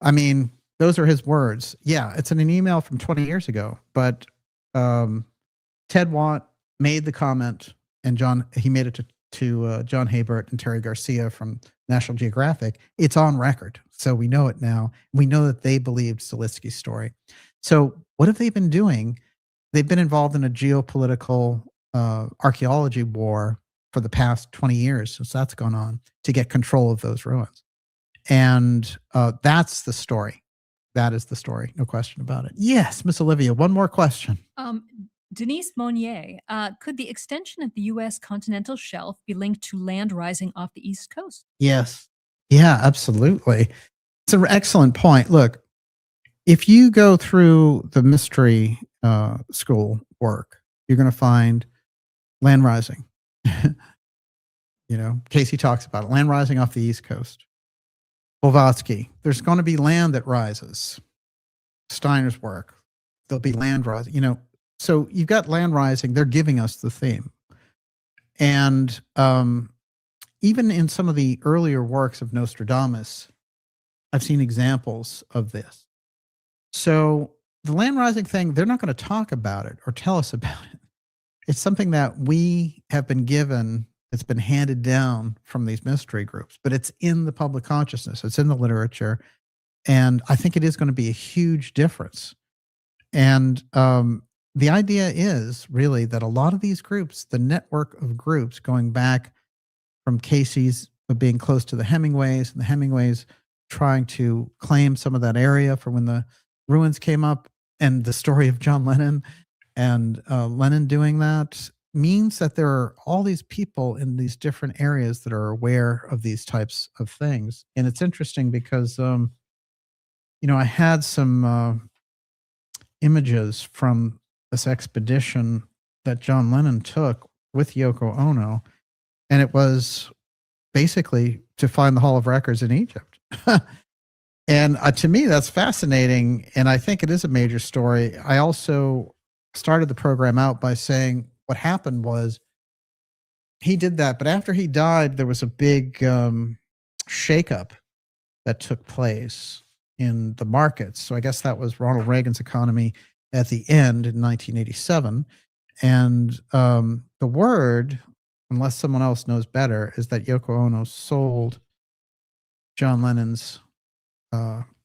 I mean, those are his words. Yeah, it's in an email from 20 years ago, but Ted Watt made the comment, and he made it to John Habert and Terry Garcia from National Geographic. It's on record, so we know it now. We know that they believed Zalitsky's story. So what have they been doing? They've been involved in a geopolitical archaeology war for the past 20 years since that's gone on to get control of those ruins. And that's the story. That is the story. No question about it. Yes, Miss Olivia, one more question. Denise Monnier, could the extension of the U.S. continental shelf be linked to land rising off the East Coast? Yes. Yeah, absolutely. It's an excellent point. Look, if you go through the mystery school work, you're going to find land rising. Casey talks about it, land rising off the East Coast. Blavatsky, there's going to be land that rises. Steiner's work, there'll be land rising. So you've got land rising. They're giving us the theme. And even in some of the earlier works of Nostradamus, I've seen examples of this. So the land rising thing, they're not going to talk about it or tell us about it. It's something that we have been given. It's been handed down from these mystery groups, but it's in the public consciousness. It's in the literature. And I think it is going to be a huge difference. And the idea is really that a lot of these groups, the network of groups going back from Casey's being close to the Hemingways, and the Hemingways trying to claim some of that area for when the ruins came up, and the story of John Lennon and Lennon doing that, means that there are all these people in these different areas that are aware of these types of things. And it's interesting because, I had some images from this expedition that John Lennon took with Yoko Ono, and it was basically to find the Hall of Records in Egypt. And to me, that's fascinating. And I think it is a major story. I also started the program out by saying what happened was he did that. But after he died, there was a big shakeup that took place in the markets. So I guess that was Ronald Reagan's economy at the end in 1987. And the word, unless someone else knows better, is that Yoko Ono sold John Lennon's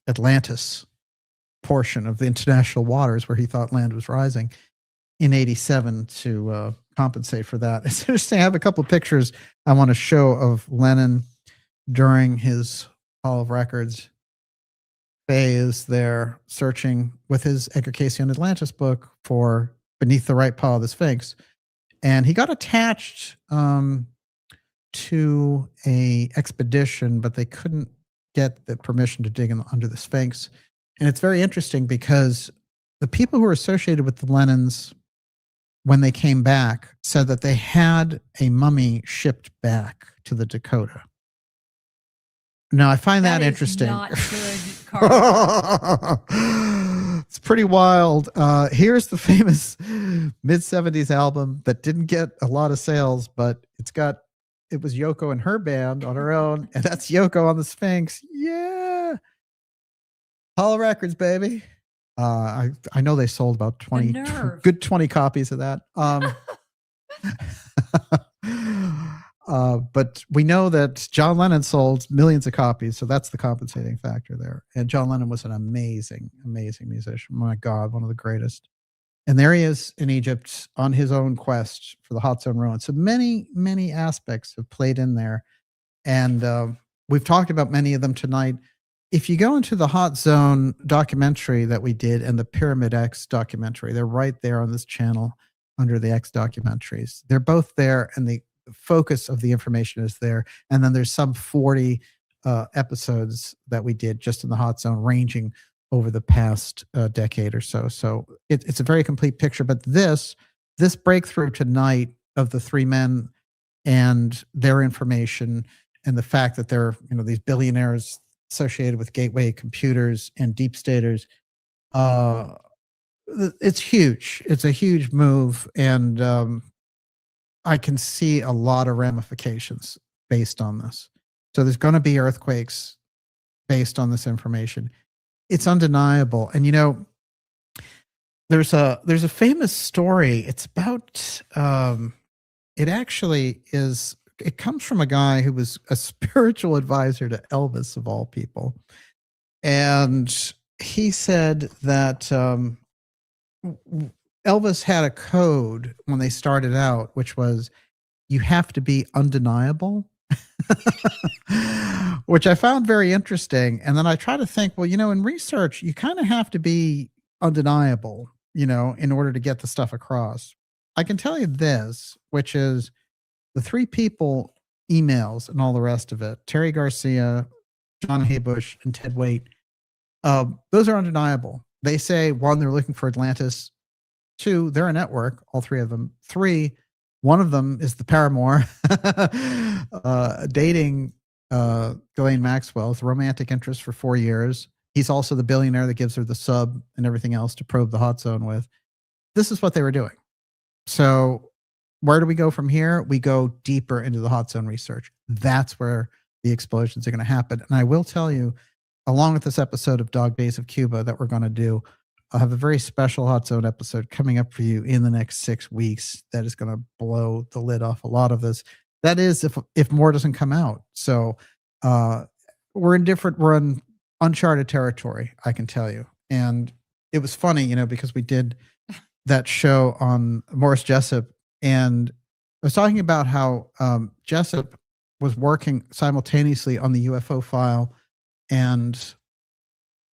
Atlantis portion of the international waters where he thought land was rising in 87 to compensate for that. It's interesting. I have a couple of pictures I want to show of Lennon during his Hall of Records phase there, searching with his Edgar Cayce on Atlantis book for Beneath the Right Paw of the Sphinx. And he got attached to a expedition, but they couldn't get the permission to dig under the Sphinx. And it's very interesting because the people who were associated with the Lennons, when they came back, said that they had a mummy shipped back to the Dakota. Now, I find that interesting. Not good, Carl. It's pretty wild. Here's the famous mid-70s album that didn't get a lot of sales, but it was Yoko and her band on her own, and that's Yoko on the Sphinx. Yeah. Hall of Records, baby. I know they sold about 20 copies of that. But we know that John Lennon sold millions of copies, so that's the compensating factor there. And John Lennon was an amazing, amazing musician. My God, one of the greatest. And there he is in Egypt on his own quest for the Hot Zone ruins. So many, many aspects have played in there. And we've talked about many of them tonight. If you go into the Hot Zone documentary that we did and the Pyramid X documentary, they're right there on this channel under the X documentaries. They're both there, and the focus of the information is there. And then there's some 40 episodes that we did just in the Hot Zone, ranging over the past decade or so. So it's a very complete picture. But this breakthrough tonight of the three men and their information, and the fact that they're these billionaires associated with gateway computers and deep staters, it's huge. It's a huge move, and I can see a lot of ramifications based on this. So there's going to be earthquakes based on this information. It's undeniable. And there's a famous story. It's about it comes from a guy who was a spiritual advisor to Elvis, of all people. And he said that Elvis had a code when they started out, which was, you have to be undeniable, which I found very interesting. And then I try to think, well, in research, you kind of have to be undeniable, in order to get the stuff across. I can tell you this, which is the three people, emails and all the rest of it, Terry Garcia, John Haybush, and Ted Waite, those are undeniable. They say, one, they're looking for Atlantis. Two, they're a network, all three of them. Three, one of them is the paramour dating Ghislaine Maxwell with romantic interest for 4 years. He's also the billionaire that gives her the sub and everything else to probe the Hot Zone with. This is what they were doing. So where do we go from here? We go deeper into the Hot Zone research. That's where the explosions are going to happen. And I will tell you, along with this episode of Dog Days of Cuba that we're going to do, I'll have a very special Hot Zone episode coming up for you in the next 6 weeks that is going to blow the lid off a lot of this. That is if more doesn't come out. So we're in uncharted territory, I can tell you. And it was funny, because we did that show on Morris Jessup, and I was talking about how Jessup was working simultaneously on the UFO file and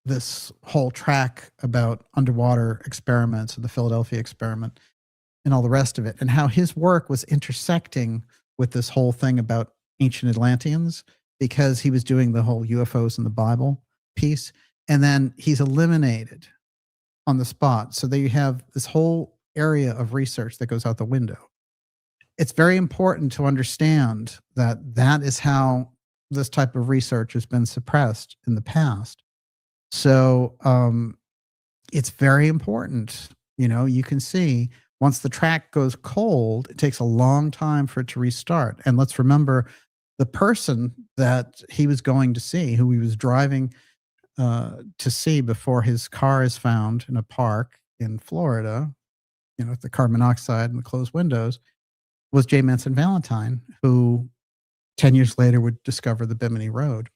this whole track about underwater experiments and the Philadelphia experiment and all the rest of it, and how his work was intersecting with this whole thing about ancient Atlanteans, because he was doing the whole UFOs in the Bible piece. And then he's eliminated on the spot. So there you have this whole area of research that goes out the window. It's very important to understand that is how this type of research has been suppressed in the past. So it's very important. You know, you can see once the track goes cold, it takes a long time for it to restart. And let's remember the person that he was going to see, who he was driving to see before his car is found in a park in Florida, you know, with the carbon monoxide and the closed windows, was J. Manson Valentine, who 10 years later would discover the Bimini Road.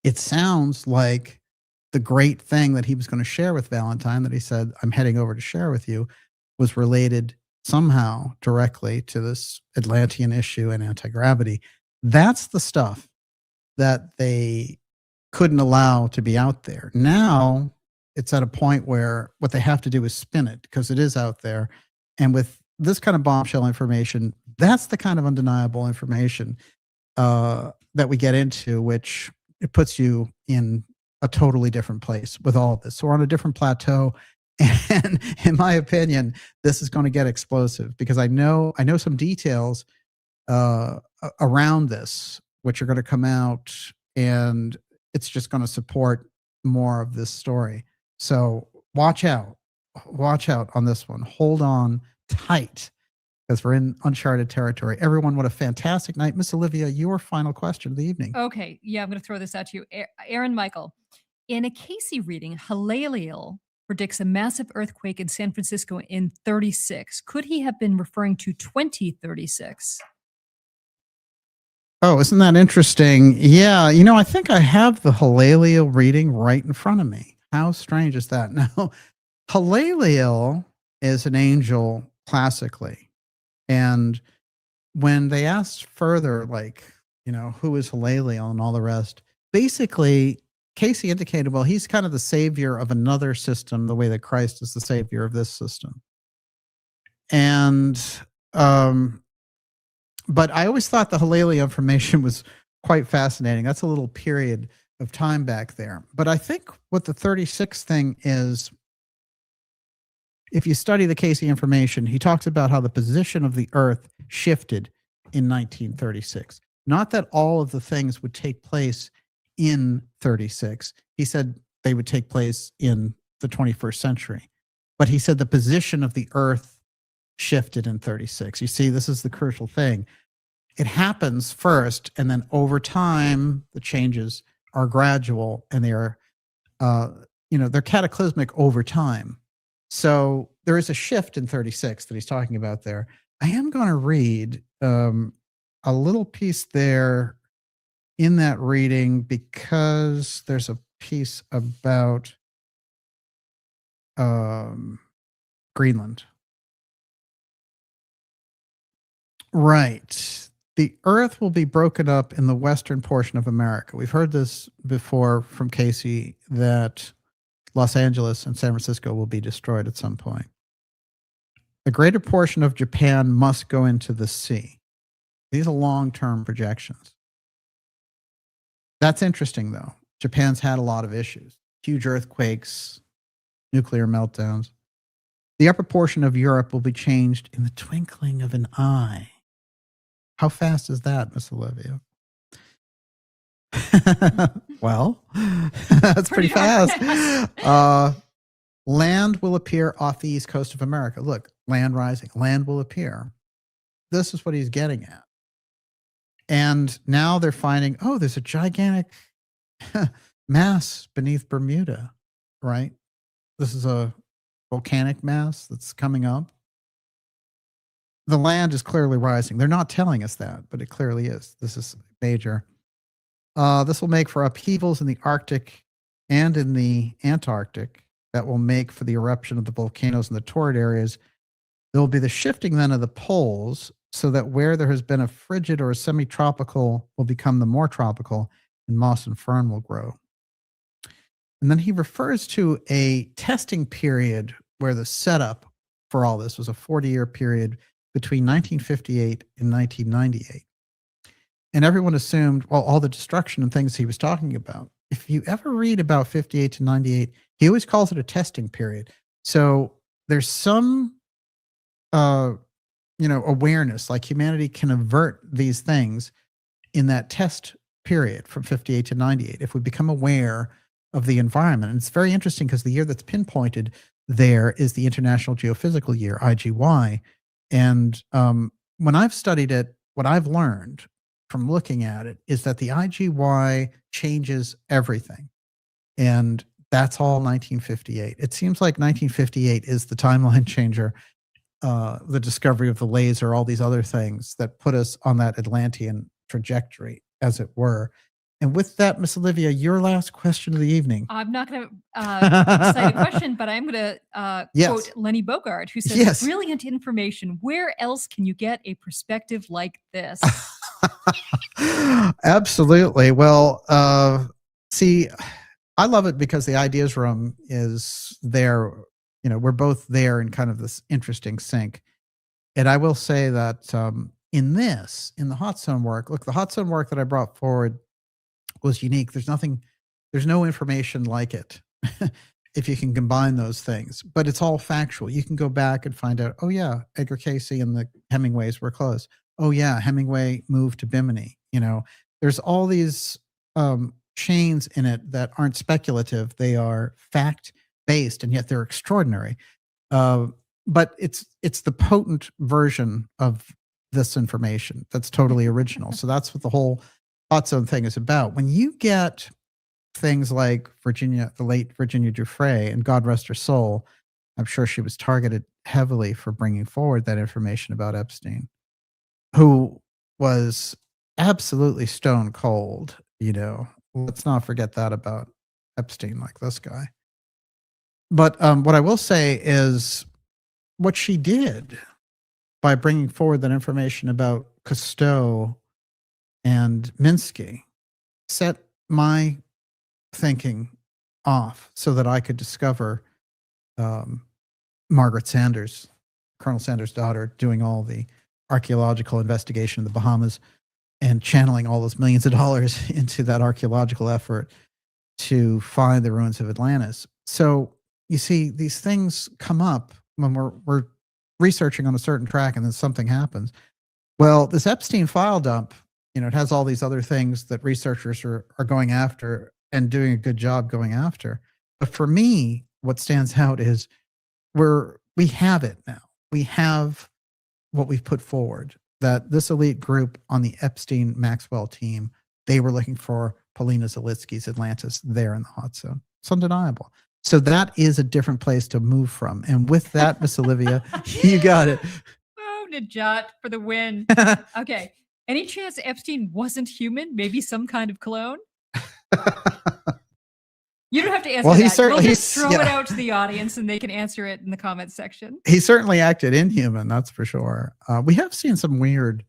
It sounds like the great thing that he was going to share with Valentine, that he said, I'm heading over to share with you, was related somehow directly to this Atlantean issue and anti-gravity. That's the stuff that they couldn't allow to be out there. Now it's at a point where what they have to do is spin it, because it is out there. And with this kind of bombshell information, that's the kind of undeniable information that we get into, which it puts you in a totally different place with all of this. So we're on a different plateau. And in my opinion, this is going to get explosive, because I know some details around this, which are going to come out, and it's just going to support more of this story. So watch out on this one. Hold on tight, because we're in uncharted territory. Everyone, what a fantastic night. Miss Olivia, your final question of the evening. Okay. Yeah, I'm going to throw this out to you. Aaron Michael, in a Casey reading, Belial predicts a massive earthquake in San Francisco in 36. Could he have been referring to 2036? Oh, isn't that interesting? Yeah, you know, I think I have the Belial reading right in front of me. How strange is that? Now, Belial is an angel classically. And when they asked further, like, you know, who is Belial and all the rest, basically, Casey indicated, well, he's kind of the savior of another system, the way that Christ is the savior of this system. And, but I always thought the Belial information was quite fascinating. That's a little period of time back there. But I think what the 36 thing is, if you study the Casey information, he talks about how the position of the Earth shifted in 1936. Not that all of the things would take place in 36. He said they would take place in the 21st century. But he said the position of the Earth shifted in 36. You see, this is the crucial thing. It happens first, and then over time, the changes are gradual, and they are, they're cataclysmic over time. So there is a shift in 36 that he's talking about there. I am going to read a little piece there in that reading, because there's a piece about Greenland. Right. The Earth will be broken up in the western portion of America. We've heard this before from Casey, that Los Angeles and San Francisco will be destroyed at some point. A greater portion of Japan must go into the sea. These are long-term projections. That's interesting, though. Japan's had a lot of issues. Huge earthquakes, nuclear meltdowns. The upper portion of Europe will be changed in the twinkling of an eye. How fast is that, Miss Olivia? Well, that's pretty fast. Land will appear off the east coast of America. Look, land rising. Land will appear. This is what he's getting at. And now they're finding, oh, there's a gigantic mass beneath Bermuda, right? This is a volcanic mass that's coming up. The land is clearly rising. They're not telling us that, but it clearly is. This is major. This will make for upheavals in the Arctic and in the Antarctic that will make for the eruption of the volcanoes in the torrid areas. There will be the shifting then of the poles, so that where there has been a frigid or a semi-tropical will become the more tropical, and moss and fern will grow. And then he refers to a testing period where the setup for all this was a 40-year period between 1958 and 1998. And everyone assumed, well, all the destruction and things he was talking about. If you ever read about 58 to 98, he always calls it a testing period. So there's some, awareness, like humanity can avert these things in that test period from 58 to 98. If we become aware of the environment. And it's very interesting because the year that's pinpointed there is the International Geophysical Year, IGY. And when I've studied it, what I've learned from looking at it is that the IGY changes everything. And that's all 1958. It seems like 1958 is the timeline changer, the discovery of the laser, all these other things that put us on that Atlantean trajectory, as it were. And with that, Miss Olivia, your last question of the evening. I'm not going to cite a question, but I'm going to quote Lenny Bogart, who says, brilliant information. Where else can you get a perspective like this? Absolutely. Well, see, I love it because the ideas room is there. You know, we're both there in kind of this interesting sync. And I will say that in the hot zone work, look, the hot zone work that I brought forward was unique. There's no information like it if you can combine those things, but it's all factual. You can go back and find out, oh yeah, Edgar Cayce and the Hemingways were close. Oh yeah, Hemingway moved to Bimini. You know, there's all these chains in it that aren't speculative. They are fact-based, and yet they're extraordinary. But it's the potent version of this information that's totally original. So that's what the whole hot zone thing is about. When you get things like the late Virginia Giuffre, and God rest her soul, I'm sure she was targeted heavily for bringing forward that information about Epstein, who was absolutely stone cold. You know, let's not forget that about Epstein, like this guy. But what I will say is what she did by bringing forward that information about Cousteau and Minsky set my thinking off so that I could discover Margaret Sanders, Colonel Sanders' daughter, doing all the archaeological investigation in the Bahamas and channeling all those millions of dollars into that archaeological effort to find the ruins of Atlantis. So you see, these things come up when we're researching on a certain track and then something happens. Well, this Epstein file dump, you know, it has all these other things that researchers are going after and doing a good job going after. But for me, what stands out is we have it now. We have what we've put forward, that this elite group on the Epstein Maxwell team, they were looking for Polina Zalitsky's Atlantis there in the hot zone. It's undeniable. So that is a different place to move from. And with that, Miss Olivia, you got it. Oh, Najat for the win. Okay. Any chance Epstein wasn't human? Maybe some kind of clone? You don't have to answer that. We'll just throw it out to the audience and they can answer it in the comments section. He certainly acted inhuman, that's for sure. We have seen some weird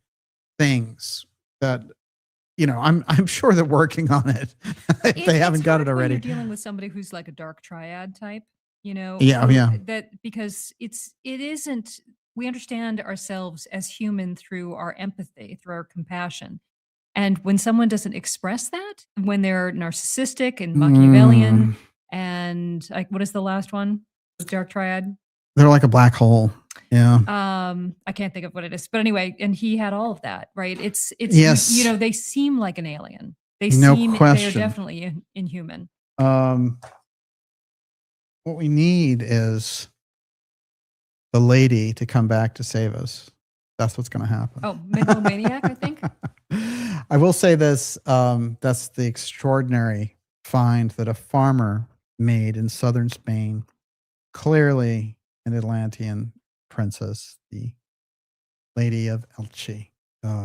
things that, you know, I'm sure they're working on it. If they haven't got it already. You're dealing with somebody who's like a dark triad type, you know? Yeah. That because it isn't, we understand ourselves as human through our empathy, through our compassion. And when someone doesn't express that, when they're narcissistic and Machiavellian, and like, what is the last one? Dark triad? They're like a black hole. Yeah. I can't think of what it is, but anyway, and he had all of that, right? It's yes. You know, they seem like an alien. They question. They are definitely inhuman. What we need is the lady to come back to save us. That's what's going to happen. Oh, megalomaniac, I think. I will say this. That's the extraordinary find that a farmer made in southern Spain. Clearly an Atlantean princess, the Lady of Elche.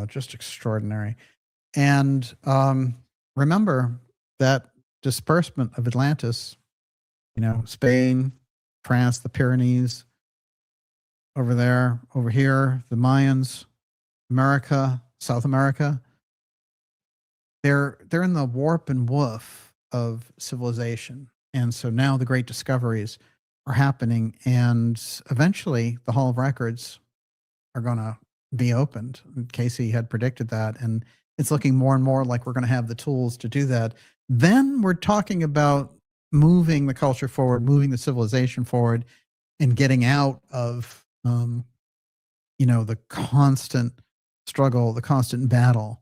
Just extraordinary. And remember that disbursement of Atlantis, you know, Spain, France, the Pyrenees, over there, over here, the Mayans, America, South America. They're in the warp and woof of civilization. And so now the great discoveries are happening, and eventually the Hall of Records are going to be opened. Cayce had predicted that, and it's looking more and more like we're going to have the tools to do that. Then we're talking about moving the culture forward, moving the civilization forward, and getting out of you know, the constant struggle, the constant battle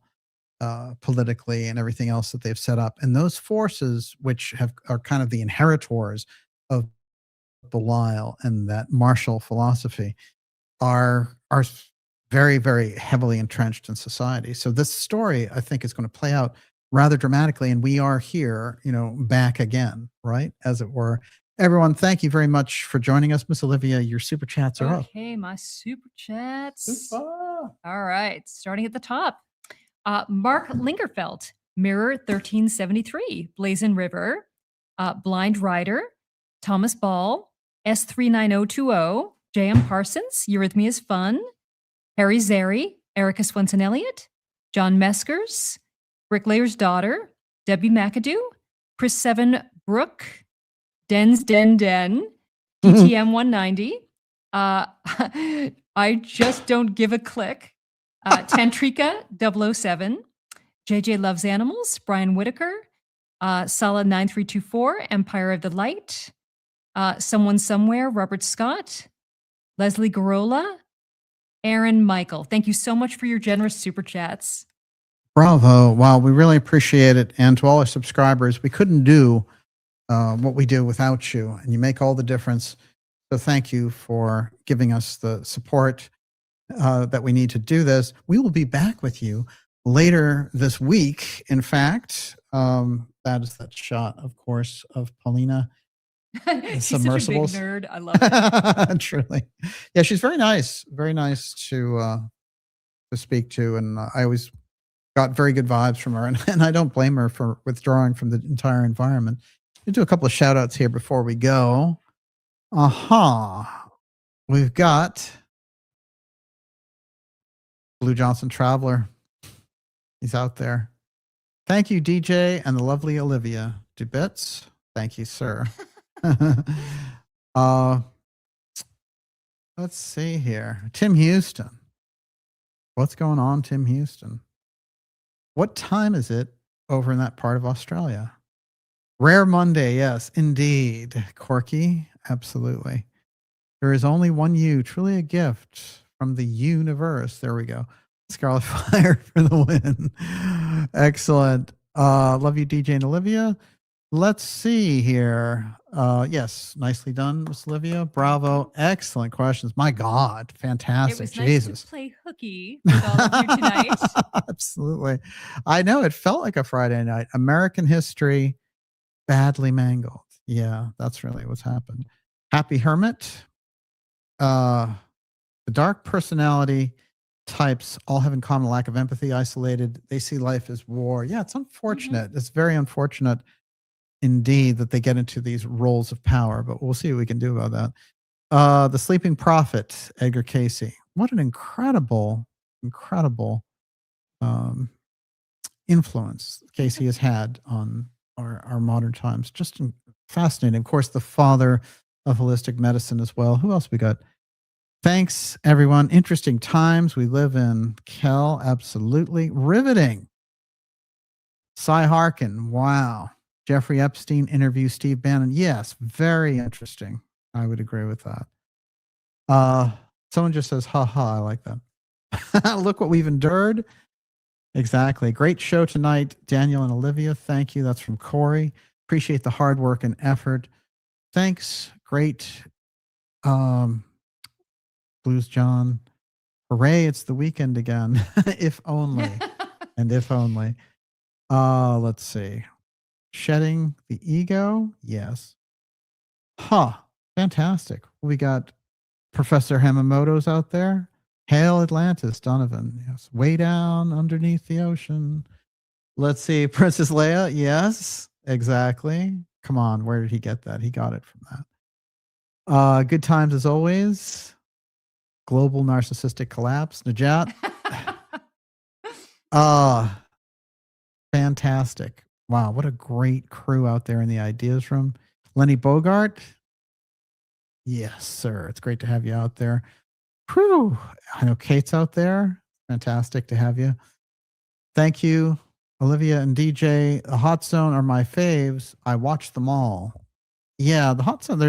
politically and everything else that they've set up. And those forces, which are kind of the inheritors of Belial and that martial philosophy, are very, very heavily entrenched in society. So this story, I think, is going to play out rather dramatically, and we are here, back again, right, as it were. Everyone, thank you very much for joining us. Miss Olivia, your super chats are up. Okay, my super chats. Super. All right, starting at the top. Mark Lingerfeld, Mirror 1373, Blazon River, Blind Rider, Thomas Ball, S39020, J.M. Parsons, Eurythmia's Fun, Harry Zeri, Erica Swenson Elliott, John Meskers, Bricklayer's Daughter, Debbie McAdoo, Chris Seven Brook, Den's Den, DTM 190, I Just Don't Give a Click, Tantrika 007, JJ Loves Animals, Brian Whitaker, Solid 9324, Empire of the Light, Someone Somewhere, Robert Scott, Leslie Garola, Aaron Michael. Thank you so much for your generous super chats. Bravo. Wow, we really appreciate it. And to all our subscribers, we couldn't do what we do without you, and you make all the difference. So thank you for giving us the support that we need to do this. We will be back with you later this week. In fact, that is that shot, of course, of Paulina. She's Submersibles. such a big nerd. I love it. Truly. Yeah, she's very nice to speak to, and I always got very good vibes from her, and I don't blame her for withdrawing from the entire environment. We'll do a couple of shout outs here before we go. We've got Blue Johnson Traveler. He's out there. Thank you, DJ, and the lovely Olivia. Do bits. Thank you, sir. Let's see here. Tim Houston. What's going on, Tim Houston? What time is it over in that part of Australia? Rare Monday, yes, indeed. Corky, absolutely. There is only one you, truly a gift from the universe. There we go. Scarlet Fire for the win. Excellent. Love you, DJ and Olivia. Let's see here. Yes, nicely done, Miss Olivia. Bravo. Excellent questions. My God, fantastic. It was Jesus. nice to play hooky with all of you tonight. Absolutely. I know it felt like a Friday night. American history badly mangled. Yeah, that's really what's happened. Happy Hermit. The dark personality types all have in common a lack of empathy, isolated. They see life as war. Yeah, it's unfortunate. It's very unfortunate indeed that they get into these roles of power, but we'll see what we can do about that. The Sleeping Prophet, Edgar Casey. What an incredible influence Casey has had on our modern times. Just fascinating. Of course, the father of holistic medicine as well. Who else we got? Thanks, everyone. Interesting times we live in. Kel, absolutely. Riveting. Cy Harkin, wow. Jeffrey Epstein interview Steve Bannon. Yes, very interesting. I would agree with that. Someone just says, haha, I like that. Look what we've endured. Exactly. Great show tonight, Daniel and Olivia. Thank you. That's from Corey. Appreciate the hard work and effort. Thanks. Great. Blues John. Hooray, it's the weekend again. If only. And if only. Let's see. Shedding the ego. Yes. Fantastic. We got Professor Hamamoto's out there. Hail Atlantis, Donovan. Yes. Way down underneath the ocean. Let's see. Princess Leia. Yes, exactly. Come on. Where did he get that? He got it from that. Good times as always. Global narcissistic collapse. Najat. Fantastic. Wow. What a great crew out there in the ideas room. Lenny Bogart. Yes, sir. It's great to have you out there. Whew. I know Kate's out there. Fantastic to have you. Thank you, Olivia and DJ. The Hot Zone are my faves. I watch them all. Yeah, the Hot Zone,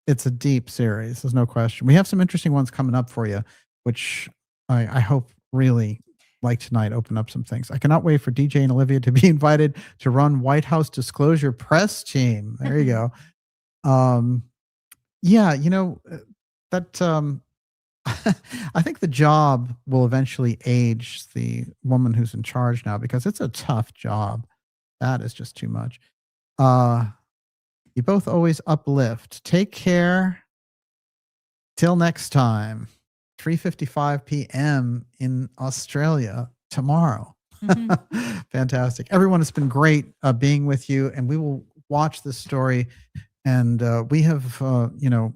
it's a deep series. There's no question. We have some interesting ones coming up for you, which I hope really like tonight, open up some things. I cannot wait for DJ and Olivia to be invited to run White House Disclosure Press Team. There you go. Yeah, that I think the job will eventually age the woman who's in charge now, because it's a tough job. That is just too much. You both always uplift. Take care. Till next time. 3:55 p.m. in Australia tomorrow. Fantastic. Everyone, it's been great being with you, and we will watch this story. And we have, kind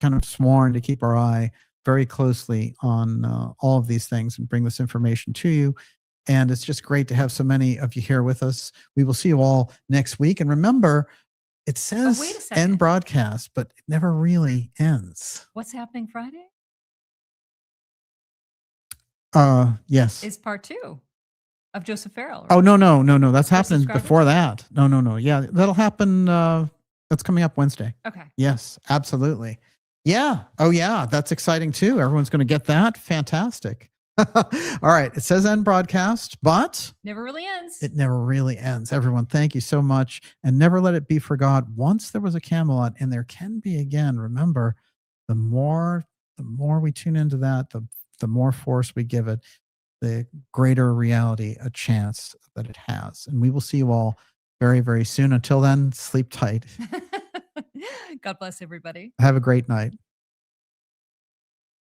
of sworn to keep our eye very closely on all of these things and bring this information to you. And it's just great to have so many of you here with us. We will see you all next week. And remember, it says end broadcast, but it never really ends. What's happening Friday? Yes. Is part 2 of Joseph Farrell. Right? Oh, no. That's happening before that. No. Yeah, that'll happen. That's coming up Wednesday. Okay. Yes, absolutely. Yeah. Oh, yeah. That's exciting too. Everyone's going to get that. Fantastic. All right. It says end broadcast, but never really ends. It never really ends. Everyone, thank you so much. And never let it be forgot. Once there was a Camelot, and there can be again. Remember, the more we tune into that, the more force we give it, the greater reality a chance that it has. And we will see you all very, very soon. Until then, sleep tight. God bless everybody. Have a great night.